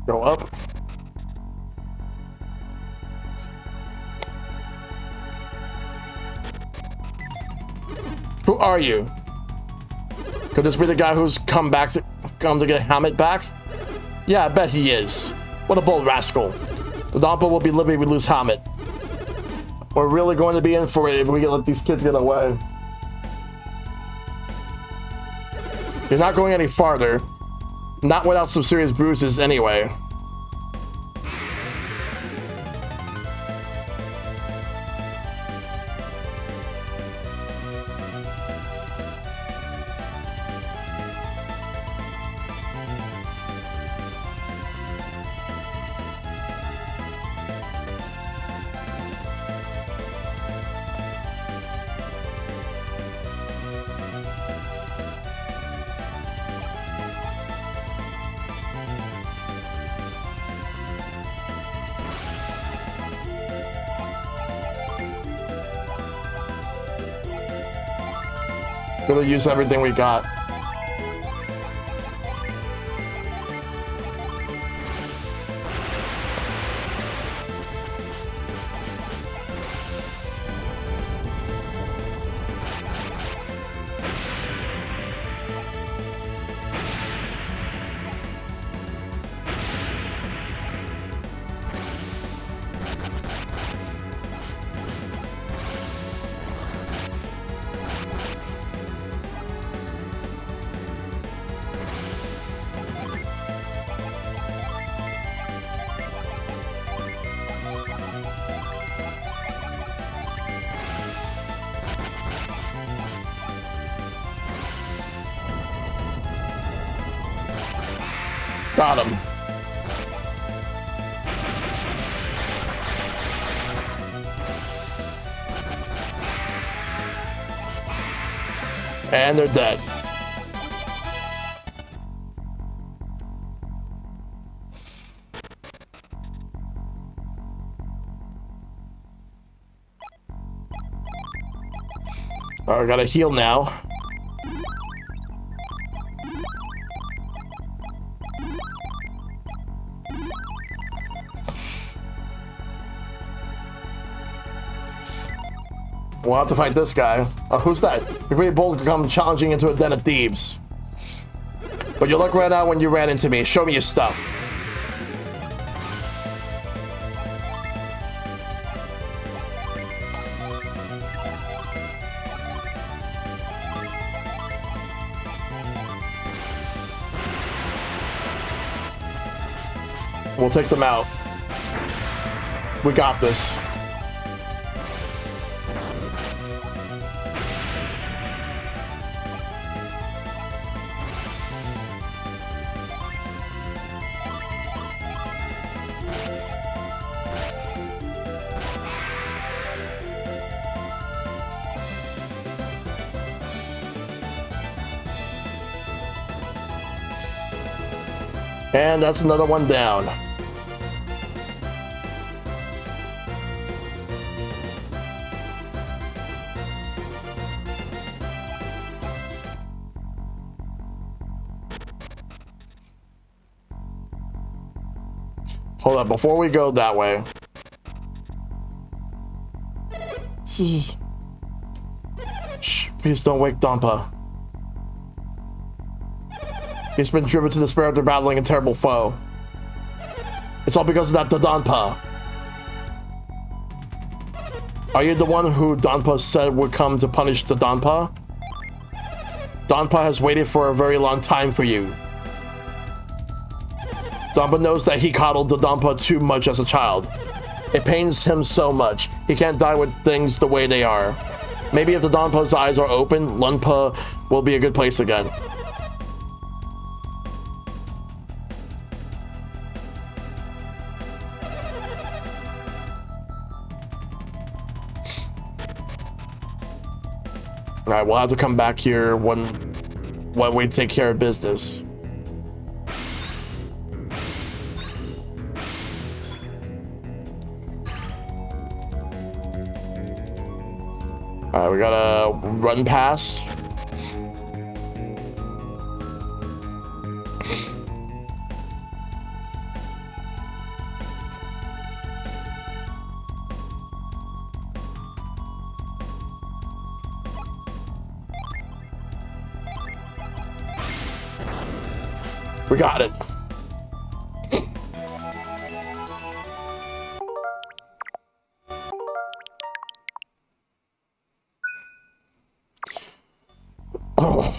Go up. Who are you? Could this be the guy who's come to get Hammett back? Yeah, I bet he is. What a bold rascal. The Donpa will be livid if we lose Hammett. We're really going to be in for it if we can let these kids get away. You're not going any farther. Not without some serious bruises anyway. Gonna use everything we got. Got him. And they're dead. All right, I gotta heal now. We'll have to fight this guy. Who's that? You're pretty bold to come challenging into a den of thieves. But you look right out when you ran into me. Show me your stuff. We'll take them out. We got this. And that's another one down. Hold up, before we go that way. Shh, please don't wake Donpa. He's been driven to despair after battling a terrible foe. It's all because of that Donpa. Are you the one who Donpa said would come to punish the Donpa? Donpa has waited for a very long time for you. Donpa knows that he coddled the Donpa too much as a child. It pains him so much. He can't die with things the way they are. Maybe if the Donpa's eyes are open, Lunpa will be a good place again. Alright, we'll have to come back here when we take care of business. Alright, we gotta run past. We got it. Oh.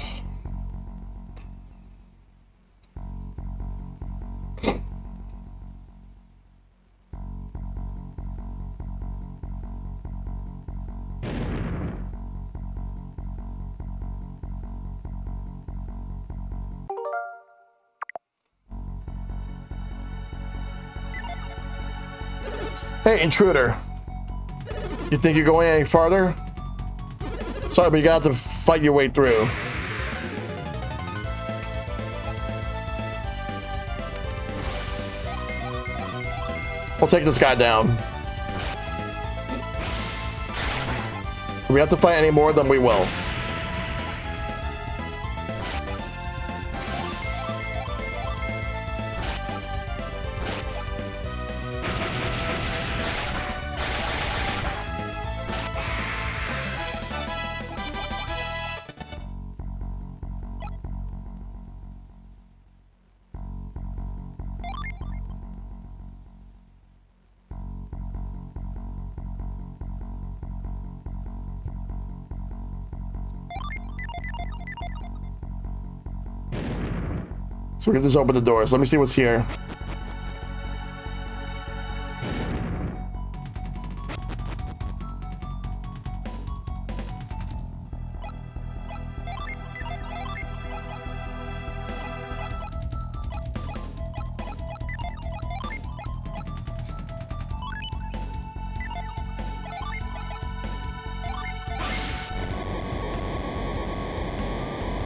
Hey, intruder. You think you're going any farther? Sorry, but you got to fight your way through. We'll take this guy down. If we have to fight any more, then we will. So we can just open the doors. Let me see what's here.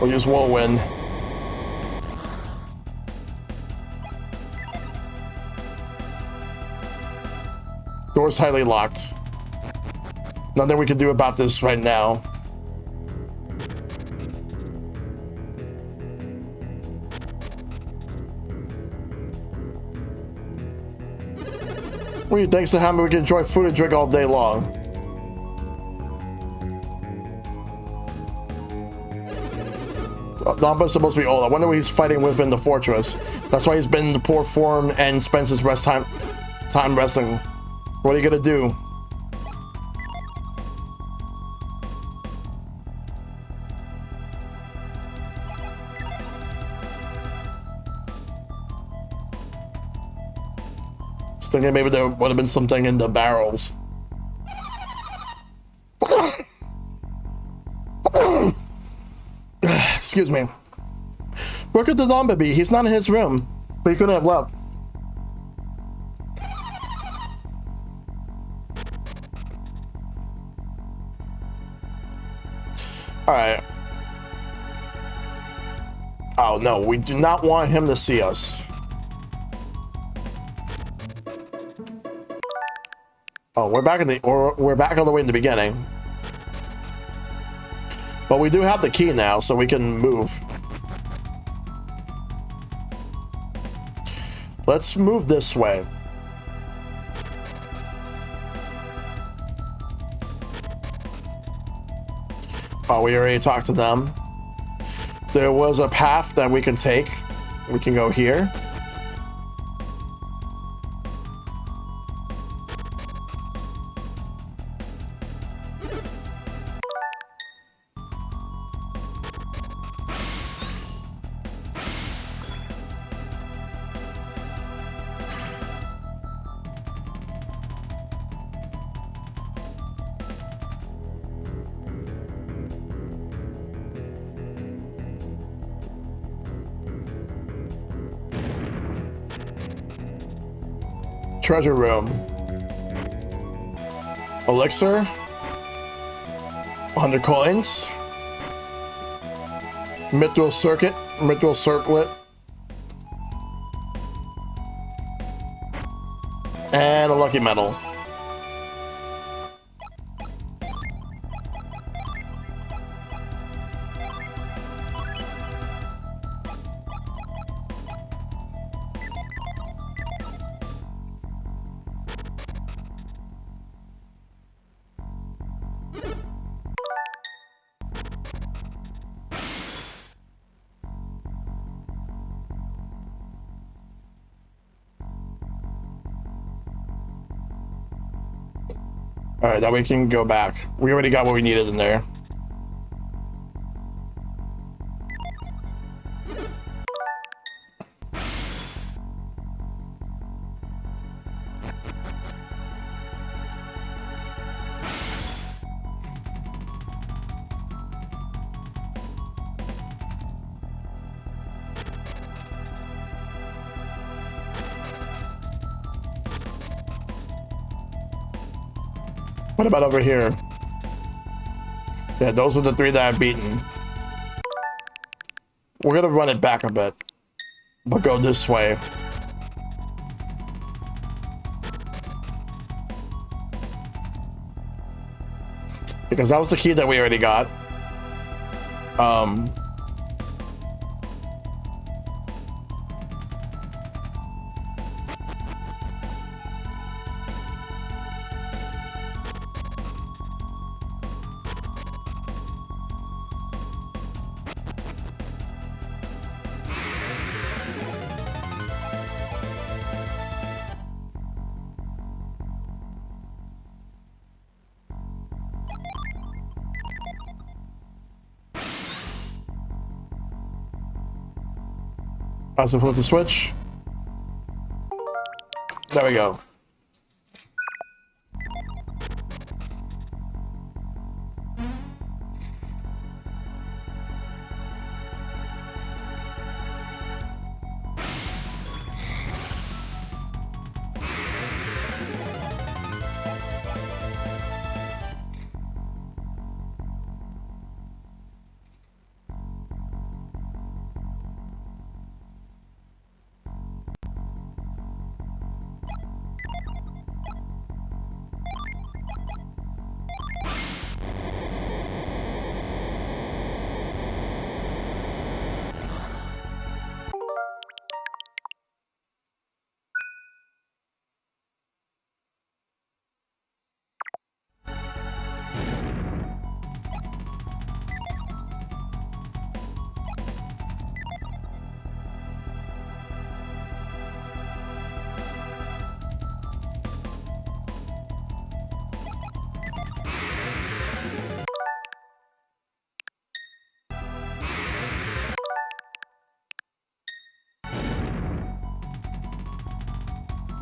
We'll use Whirlwind. Door's tightly locked. Nothing we can do about this right now. Well, thanks to Hammer, we can enjoy food and drink all day long. Domba's supposed to be old. I wonder what he's fighting with in the fortress. That's why he's been in the poor form and spends his rest time wrestling. What are you gonna do? Just thinking maybe there would have been something in the barrels. Excuse me. Where could the Domba be? He's not in his room, but he couldn't have left. Alright. Oh no, we do not want him to see us. Oh, we're back all the way in the beginning. But we do have the key now, so we can move. Let's move this way. Oh, we already talked to them. There was a path that we can take. We can go here. Treasure room. Elixir. 100 coins. Mithril circlet. And a lucky medal. All right, now we can go back. We already got what we needed in there. What about over here? Yeah, those were the 3 that I've beaten. We're gonna run it back a bit, but go this way. Because that was the key that we already got. I was flip the switch. There we go.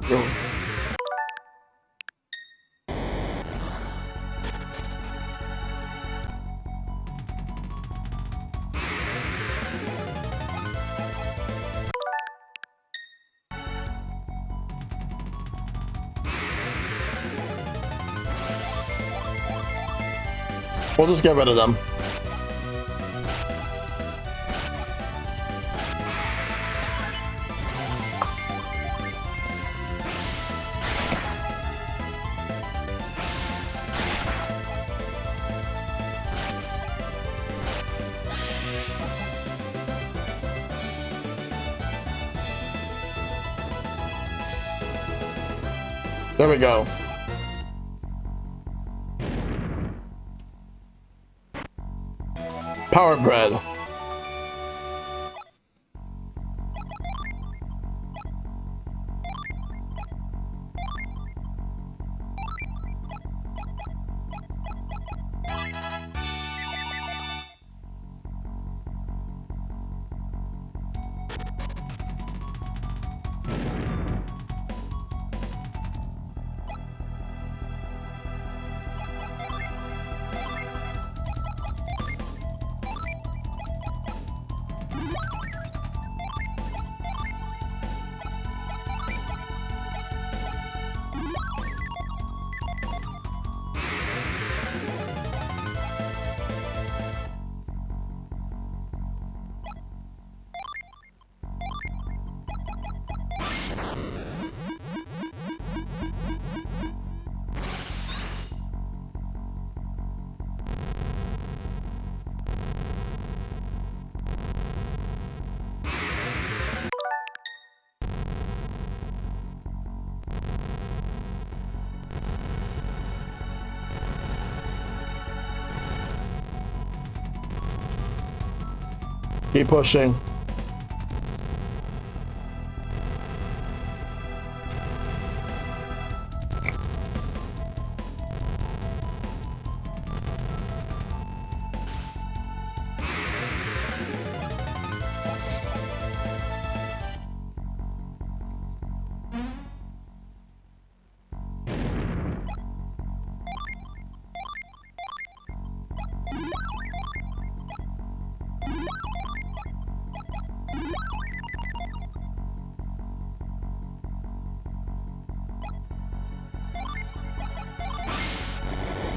Go. We'll just get rid of them. There we go. Power bread. Keep pushing.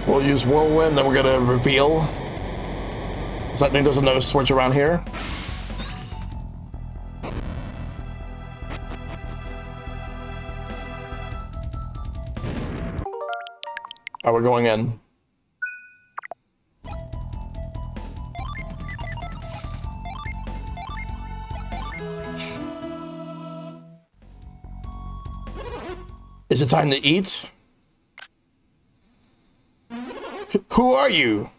We'll use Whirlwind, then we're gonna reveal. So I think there's another switch around here. Alright, we're going in. Is it time to eat? Who are you?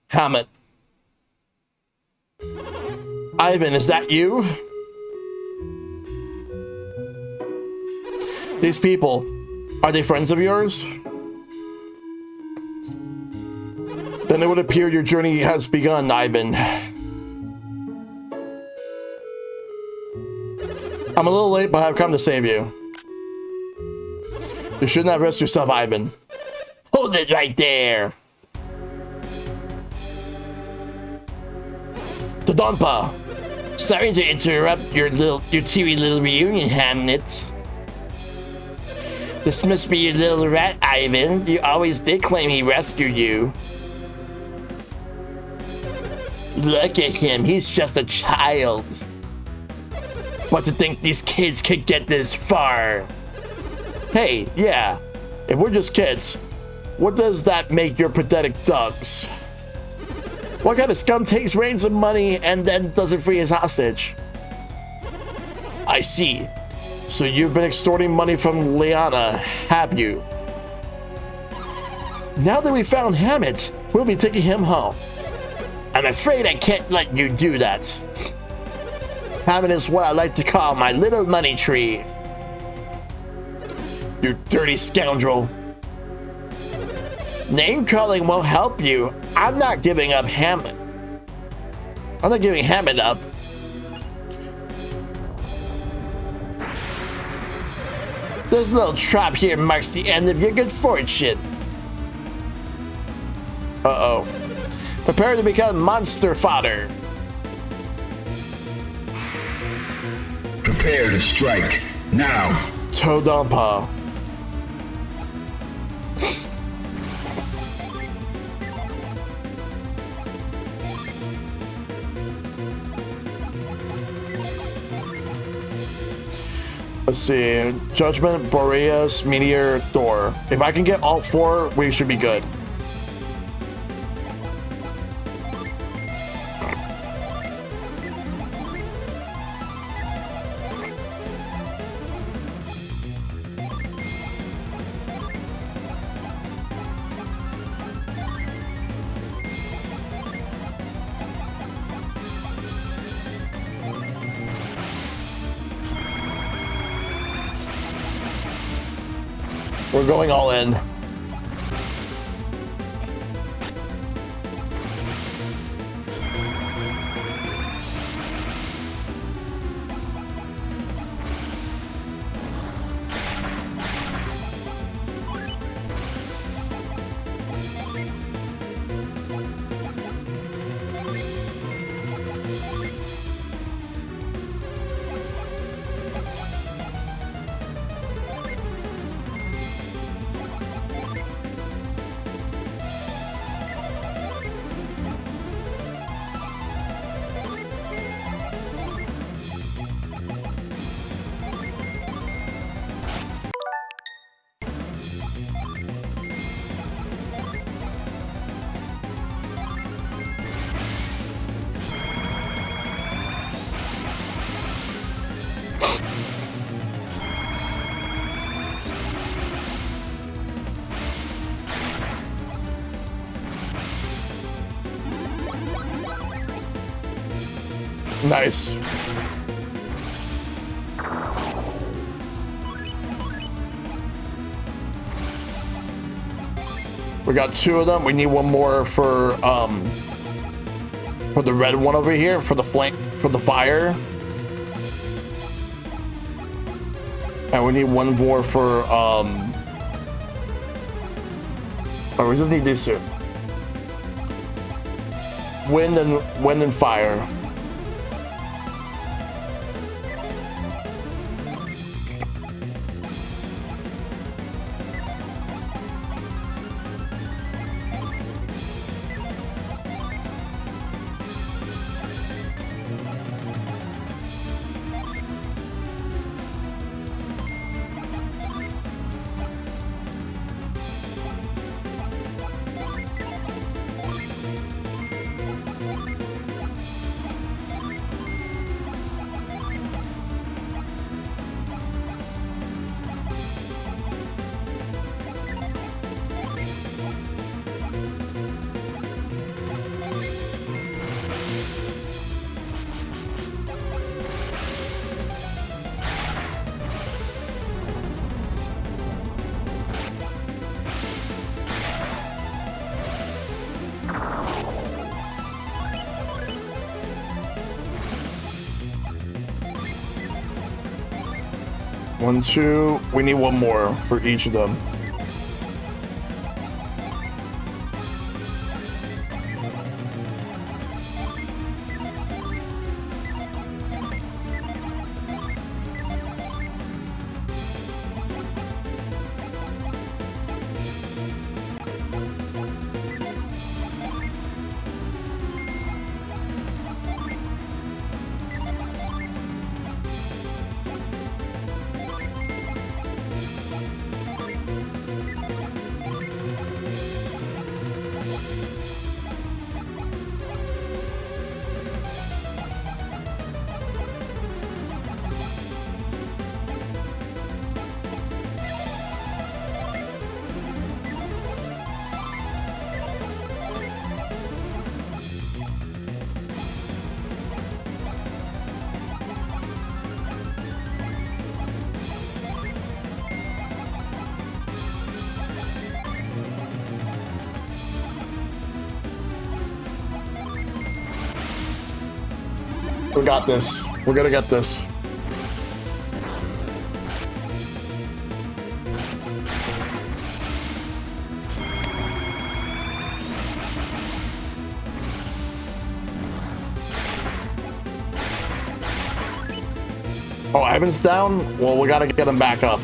Hammett. Ivan, is that you? These people, are they friends of yours? Then it would appear your journey has begun, Ivan. I'm a little late, but I've come to save you. You should not risk yourself, Ivan. Hold it right there. Dodonpa. Sorry to interrupt your teary little reunion, Hamlet. This must be your little rat, Ivan. You always did claim he rescued you. Look at him, he's just a child. But to think these kids could get this far. Hey, yeah, if we're just kids, what does that make your pathetic thugs? What kind of scum takes reins of money and then doesn't free his hostage? I see. So you've been extorting money from Liana, have you? Now that we found Hammett, we'll be taking him home. I'm afraid I can't let you do that. Hammett is what I like to call my little money tree. You dirty scoundrel. Name calling won't help you. I'm not giving up Hammett. I'm not giving Hammett up. This little trap here marks the end of your good fortune. Uh-oh. Prepare to become monster fodder. Prepare to strike. Now. Todampa. Let's see. Judgment, Boreas, Meteor, Door. If I can get all four, we should be good. We're going all in. Nice. We got two of them. We need one more for the red one over here for the flank for the fire. And we need one more for oh, we just need these two. Wind and fire. 1, 2. We need one more for each of them. We got this. We're gonna get this. Oh, Ivan's down? Well, we gotta get him back up.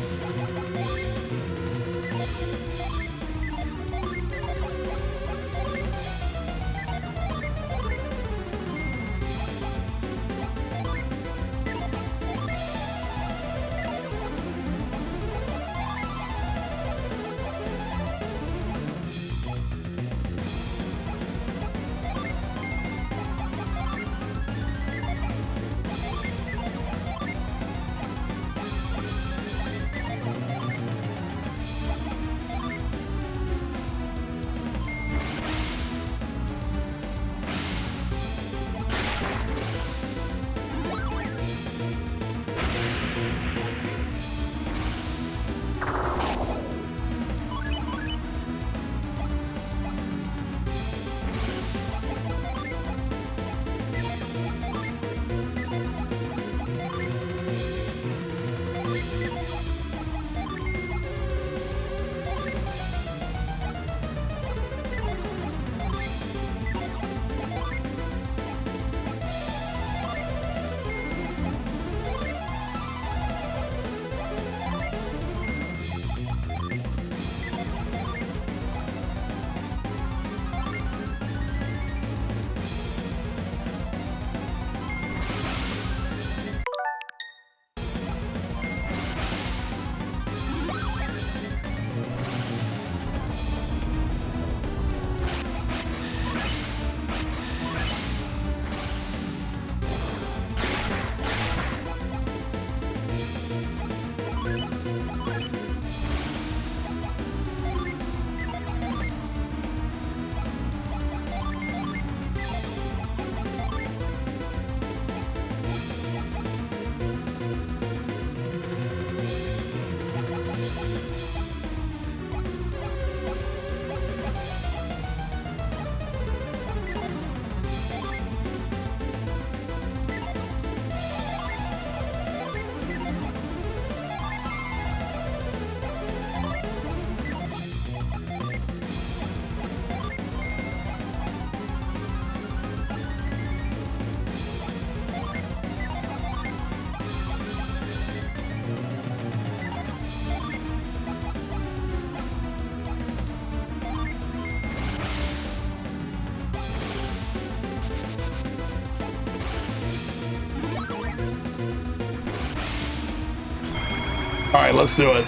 All right, let's do it.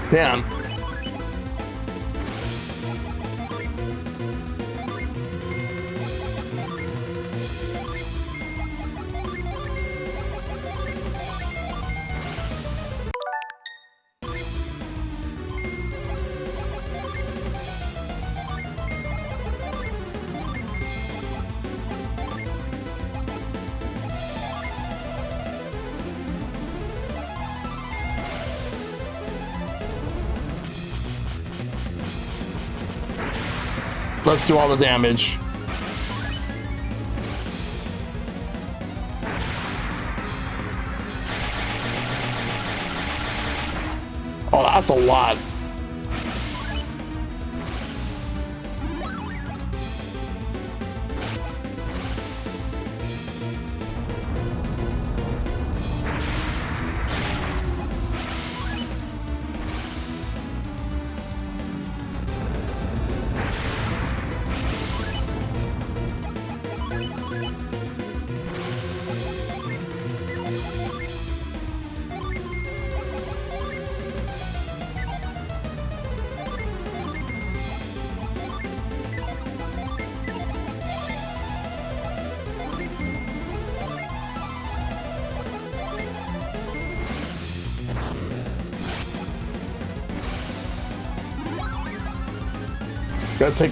Damn. Let's do all the damage. Oh, that's a lot.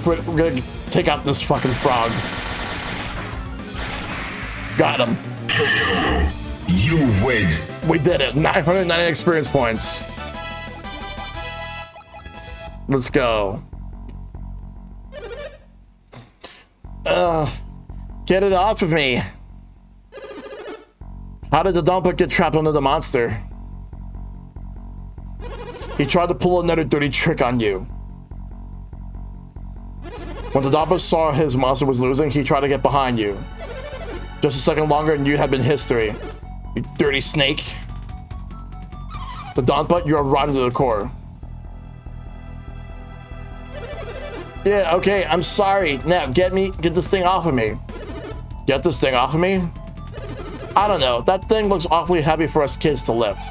We're gonna take out this fucking frog. Got him. You win. We did it. 990 experience points. Let's go. Get it off of me. How did the Dumper get trapped under the monster? He tried to pull another dirty trick on you. When the Dumper saw his monster was losing, he tried to get behind you. Just a second longer and you had been history. You dirty snake. The Dumper, you're rotten to the core. Yeah, okay, I'm sorry. Now, get this thing off of me. Get this thing off of me? I don't know. That thing looks awfully heavy for us kids to lift.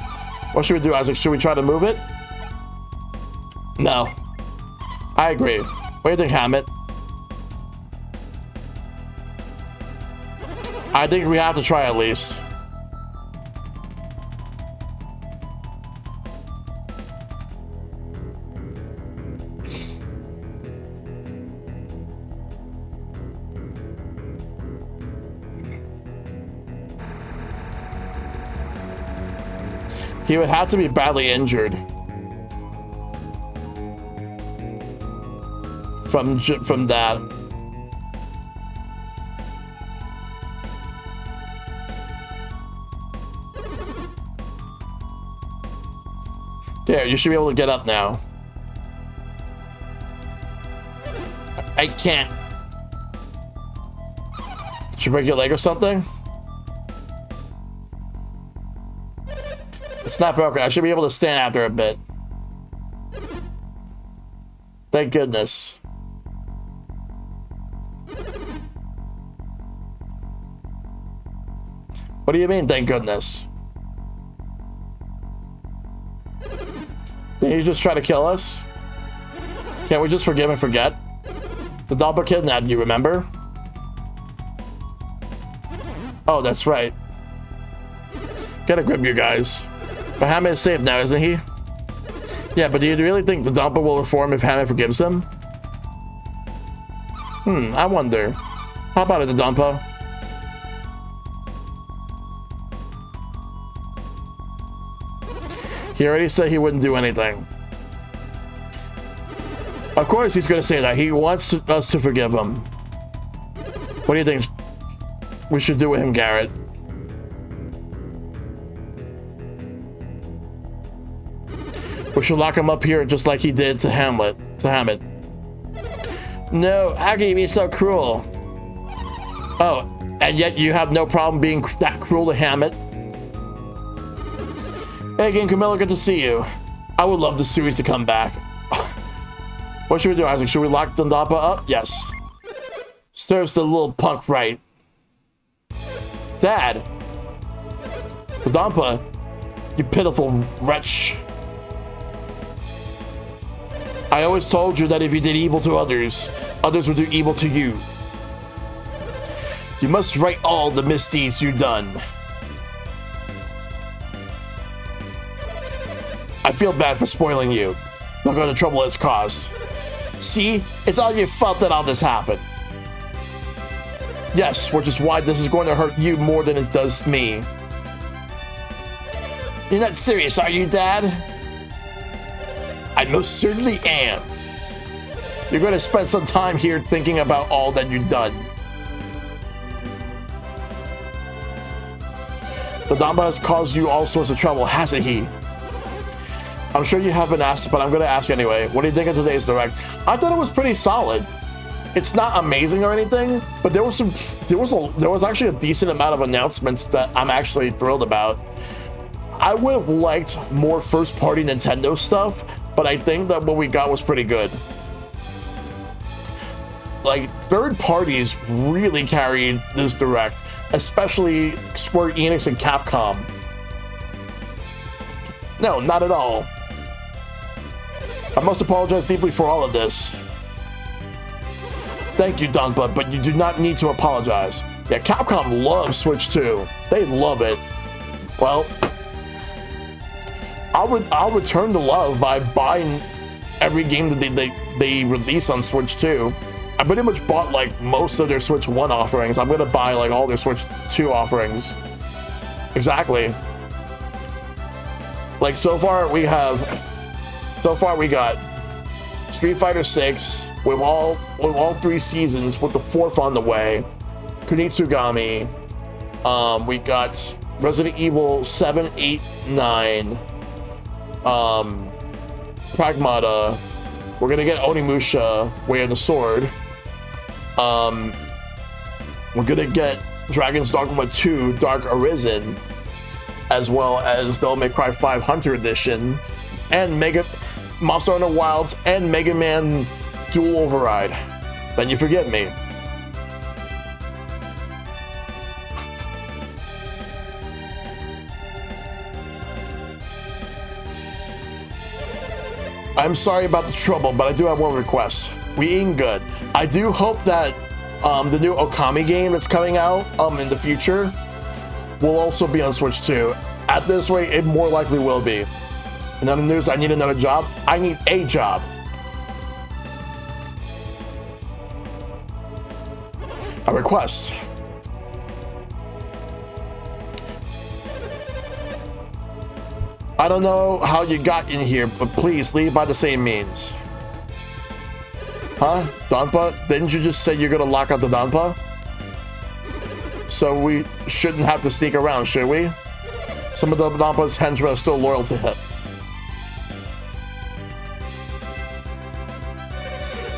What should we do, Isaac? Should we try to move it? No. I agree. What do you think, Hammett? I think we have to try at least. He would have to be badly injured from that. There, you should be able to get up now. I can't. Should you break your leg or something? It's not broken. I should be able to stand after a bit. Thank goodness. What do you mean, thank goodness? Did you just try to kill us? Can't we just forgive and forget? The Doppler kidnapped you, remember? Oh, that's right. Get a grip, you guys. But Hammett is safe now, isn't he? Yeah, but do you really think the Doppler will reform if Hammett forgives him? I wonder. How about it, the Doppler? He already said he wouldn't do anything. Of course he's going to say that. He wants us to forgive him. What do you think we should do with him, Garrett? We should lock him up here just like he did to Hammett. No, how can you be so cruel? Oh, and yet you have no problem being that cruel to Hammett? Hey again, Camilla, good to see you. I would love the series to come back. What should we do, Isaac? Should we lock Dundapa up? Yes. Serves the little punk right. Dad. Dundapa, you pitiful wretch. I always told you that if you did evil to others, others would do evil to you. You must right all the misdeeds you've done. I feel bad for spoiling you. Look at the trouble it's caused. See, it's all your fault that all this happened. Yes, which is why this is going to hurt you more than it does me. You're not serious, are you, Dad? I most certainly am. You're going to spend some time here thinking about all that you've done. The Damba has caused you all sorts of trouble, hasn't he? I'm sure you have been asked, but I'm going to ask anyway. What do you think of today's Direct? I thought it was pretty solid. It's not amazing or anything, but there was actually a decent amount of announcements that I'm actually thrilled about. I would have liked more first-party Nintendo stuff, but I think that what we got was pretty good. Like, third parties really carried this Direct, especially Square Enix and Capcom. No, not at all. I must apologize deeply for all of this. Thank you, Donpa, but you do not need to apologize. Yeah, Capcom loves Switch 2. They love it. Well, I'll return the love by buying every game that they release on Switch 2. I pretty much bought like most of their Switch 1 offerings. I'm gonna buy like all their Switch 2 offerings. Exactly. Like so far we got Street Fighter 6 with all 3 seasons, with the 4th on the way. Kunitsugami. We got Resident Evil 7, 8, 9. Pragmata. We're gonna get Onimusha, Way of the Sword. We're gonna get Dragon's Dogma 2, Dark Arisen, as well as Devil May Cry 5 Hunter Edition, and Monster Hunter Wilds, and Mega Man Dual Override. Then you forget me. I'm sorry about the trouble, but I do have one request. We eating good. I do hope that the new Okami game that's coming out in the future will also be on Switch 2. At this rate, it more likely will be. In other news, I need another job. I need a job. A request. I don't know how you got in here, but please leave by the same means. Huh? Donpa? Didn't you just say you're gonna lock out the Donpa? So we shouldn't have to sneak around, should we? Some of the Donpa's henchmen are still loyal to him.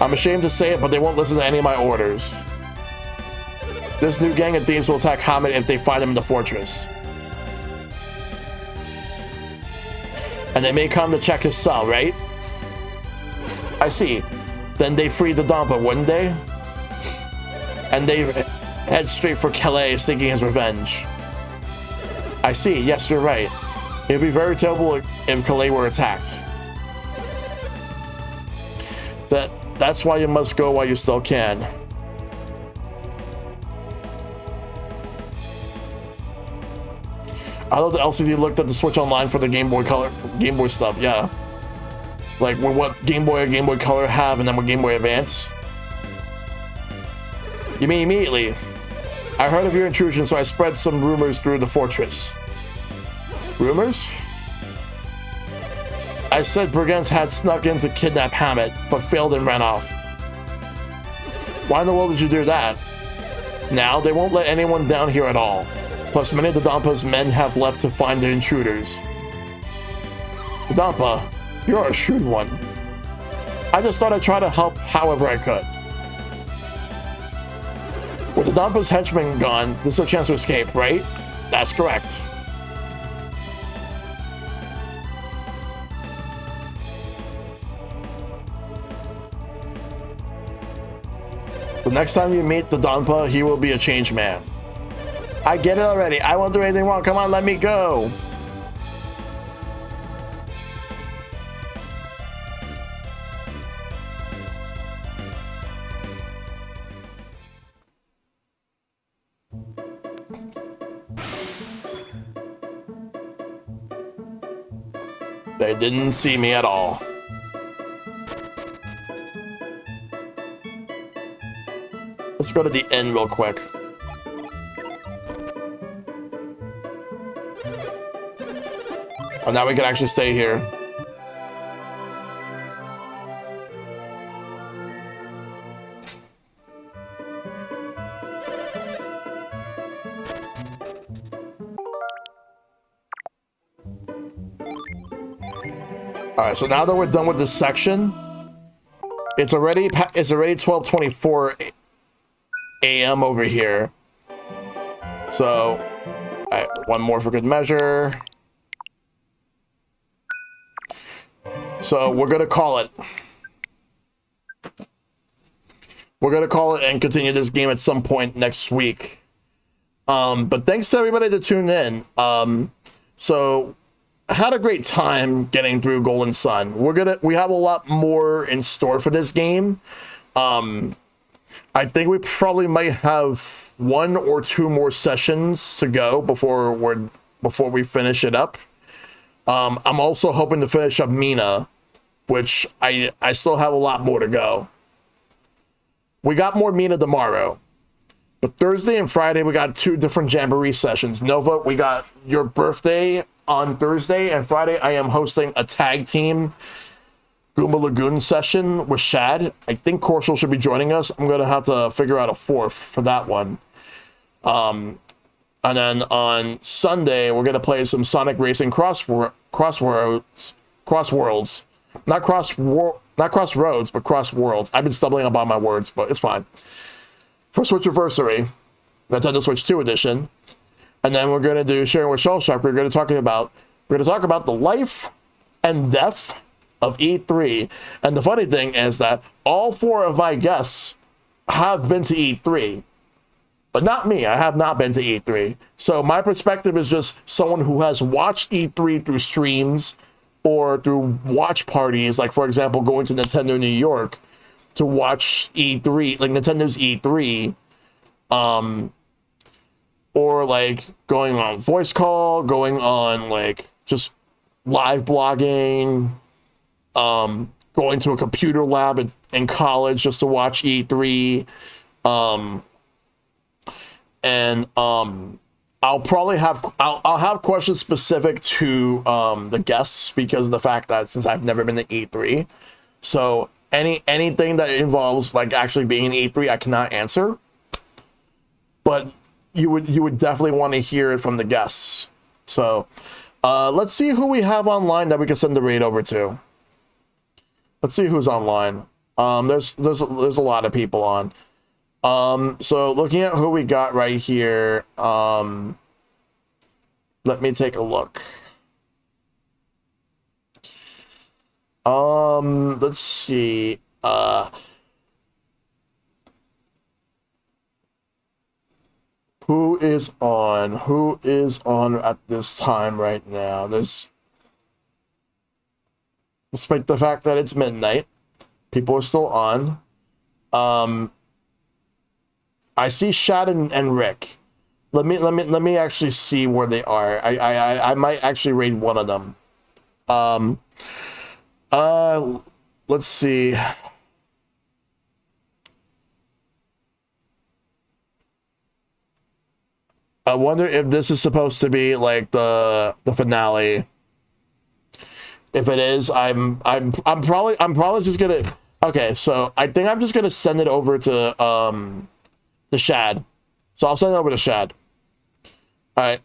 I'm ashamed to say it, but they won't listen to any of my orders. This new gang of thieves will attack Hamid if they find him in the fortress. And they may come to check his cell, right? I see. Then they free the Donpa, wouldn't they? And they head straight for Calais, seeking his revenge. I see. Yes, you're right. It would be very terrible if Calais were attacked. That's why you must go while you still can. I thought the LCD looked at the Switch Online for the Game Boy stuff, yeah. Like what Game Boy or Game Boy Color have, and then what Game Boy Advance. You mean immediately? I heard of your intrusion, so I spread some rumors through the fortress. Rumors? I said brigands had snuck in to kidnap Hamid, but failed and ran off. Why in the world did you do that? Now, they won't let anyone down here at all. Plus, many of the Donpa's men have left to find the intruders. The Donpa, you're a shrewd one. I just thought I'd try to help however I could. With the Donpa's henchmen gone, there's no chance to escape, right? That's correct. The next time you meet the Donpa, he will be a changed man. I get it already. I won't do anything wrong. Come on, let me go. They didn't see me at all. Let's go to the end real quick. Oh, now we can actually stay here. All right, so now that we're done with this section, it's already 12:24 a.m. over here. So, all right, one more for good measure. So we're gonna call it. We're gonna call it and continue this game at some point next week. But thanks to everybody that tuned in. So had a great time getting through Golden Sun. We have a lot more in store for this game. I think we probably might have 1 or 2 more sessions to go before we finish it up. I'm also hoping to finish up Mina, which I still have a lot more to go. We got more Mina tomorrow. But Thursday and Friday, we got 2 different Jamboree sessions. Nova, we got your birthday on Thursday, and Friday I am hosting a tag team Goomba Lagoon session with Shad. I think Corshall should be joining us. I'm going to have to figure out a 4th for that one. And then on Sunday, we're going to play some Sonic Racing Crossworlds. Not Crossroads, but Crossworlds. I've been stumbling about my words, but it's fine. For Switchiversary, Nintendo Switch 2 edition. And then we're going to do Sharing with Shellshock. We're going to talk about the life and death of E3. And the funny thing is that all 4 of my guests have been to E3. But not me. I have not been to E3. So my perspective is just someone who has watched E3 through streams or through watch parties. Like, for example, going to Nintendo New York to watch E3, like Nintendo's E3. Or like going on voice call, going on like just live blogging, going to a computer lab in college just to watch E3. And I'll probably I'll have questions specific to the guests because of the fact that since I've never been to E3. So anything that involves like actually being in E3, I cannot answer. But you would definitely want to hear it from the guests. So let's see who we have online that we can send the raid over to. Let's see who's online. There's a lot of people on. So looking at who we got right here, let me take a look. Let's see. Who is on? Who is on at this time right now? Despite the fact that it's midnight, people are still on. I see Shad and Rick. Let me actually see where they are. I might actually raid one of them. Let's see. I wonder if this is supposed to be like the finale. If it is, I'm probably just gonna. Okay, so I think I'm just gonna send it over to Shad. So I'll send it over to Shad. All right.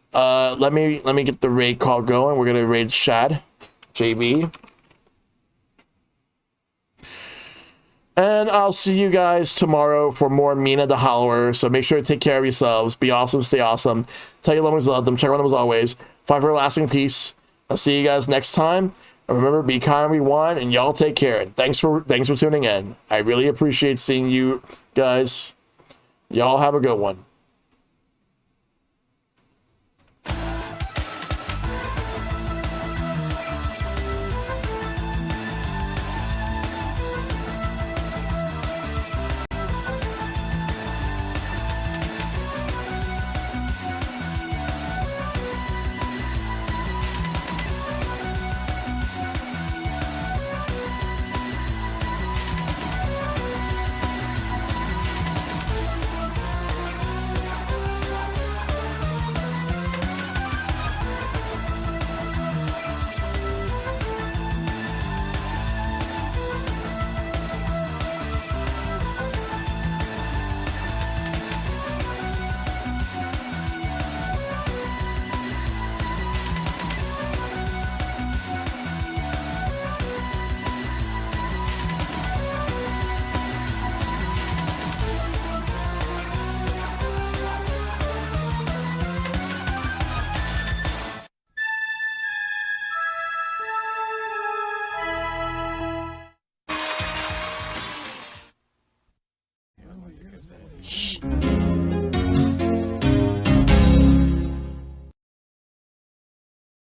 Let me get the raid call going. We're gonna raid Shad, JB. And I'll see you guys tomorrow for more Mina the Hollower. So make sure to take care of yourselves. Be awesome. Stay awesome. Tell your loved ones love them. Check on them as always. Fight for lasting peace. I'll see you guys next time. And remember, be kind, rewind, and y'all take care. And thanks for tuning in. I really appreciate seeing you guys. Y'all have a good one.